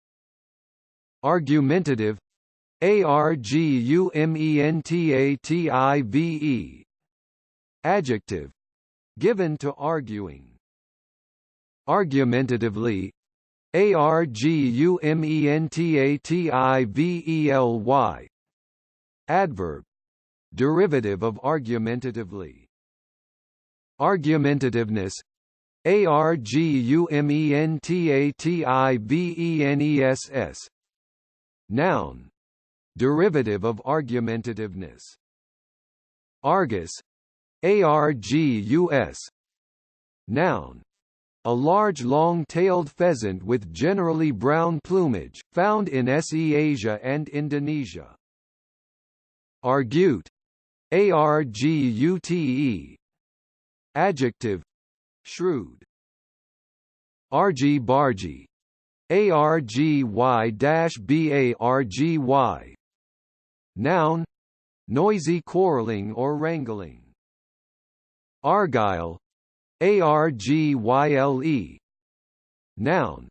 Argumentative, argumentative. Adjective, given to arguing. Argumentatively, argumentatively. Adverb, derivative of argumentatively. Argumentativeness, argumentativeness. Noun, derivative of argumentativeness. Argus, argus. Noun, a large long-tailed pheasant with generally brown plumage, found in SE Asia and Indonesia. Argute, argute. Adjective, shrewd. Argy-bargy, argy-bargy. Noun, noisy quarreling or wrangling. Argyle, argyle. Noun,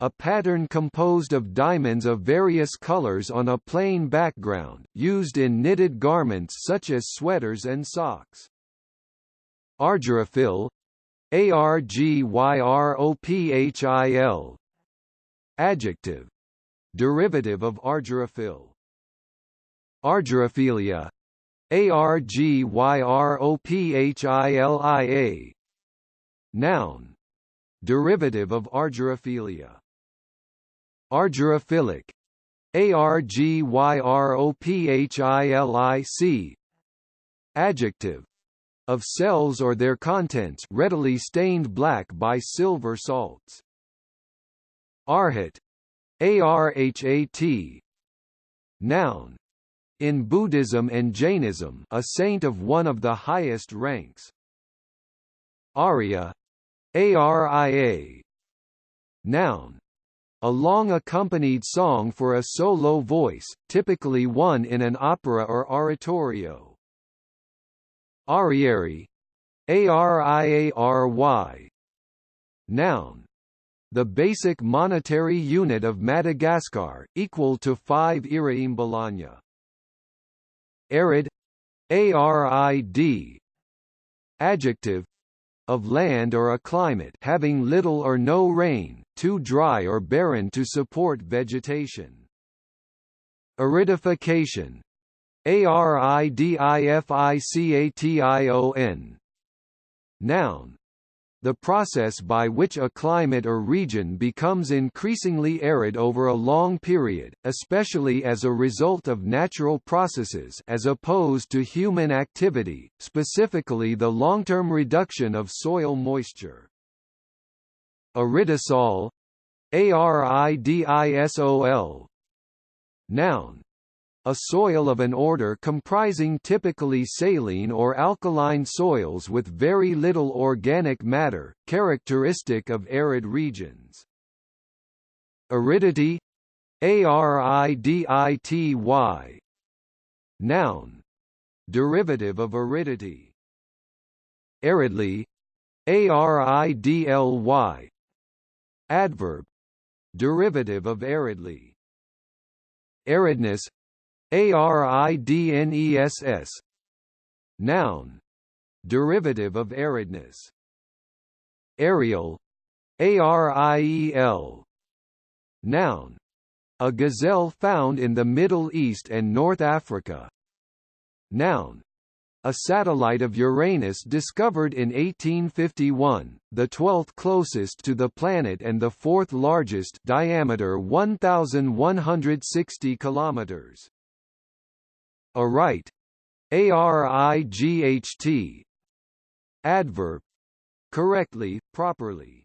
a pattern composed of diamonds of various colors on a plain background, used in knitted garments such as sweaters and socks. Argyrophil, argyrophil. Adjective, derivative of argyrophil. Argyrophilia, argyrophilia. Noun, derivative of argyrophilia. Argyrophilic, argyrophilic. Adjective, of cells or their contents readily stained black by silver salts. Arhat, arhat. Noun, in Buddhism and Jainism, a saint of one of the highest ranks. Aria, aria. Noun, a long accompanied song for a solo voice, typically one in an opera or oratorio. Ariary, ariary. Noun, the basic monetary unit of Madagascar, equal to 5 iraimbolanya. Arid, arid. Adjective, of land or a climate having little or no rain, too dry or barren to support vegetation. Aridification, aridification. Noun, the process by which a climate or region becomes increasingly arid over a long period, especially as a result of natural processes as opposed to human activity, specifically the long-term reduction of soil moisture. Aridisol, aridisol. Noun, a soil of an order comprising typically saline or alkaline soils with very little organic matter, characteristic of arid regions. Aridity, Aridity. Noun, derivative of aridity. Aridly, Aridly. Adverb, derivative of aridly. Aridness, Aridness. Noun, derivative of aridness. Aerial, Ariel. Noun, a gazelle found in the Middle East and North Africa. Noun, a satellite of Uranus discovered in 1851, the 12th closest to the planet and the 4th largest, diameter 1,160 kilometers. Aright, Aright. Adverb, correctly, properly.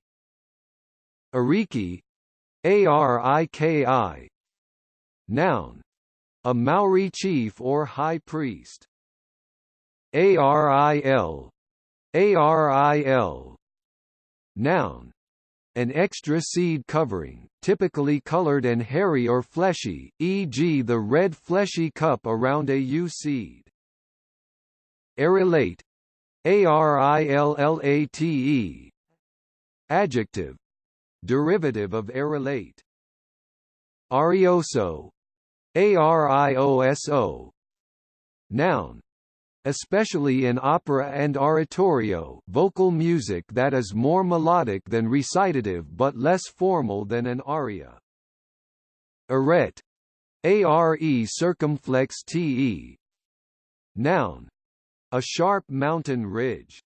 Ariki, Ariki. Noun, a Maori chief or high priest. Aril, Aril. Noun, an extra seed covering, typically colored and hairy or fleshy, e.g. the red fleshy cup around a U seed. Arillate, Arillate. Adjective, derivative of arillate. Arioso, Arioso. Noun, especially in opera and oratorio, vocal music that is more melodic than recitative but less formal than an aria. Arete, Are circumflex te. Noun, a sharp mountain ridge.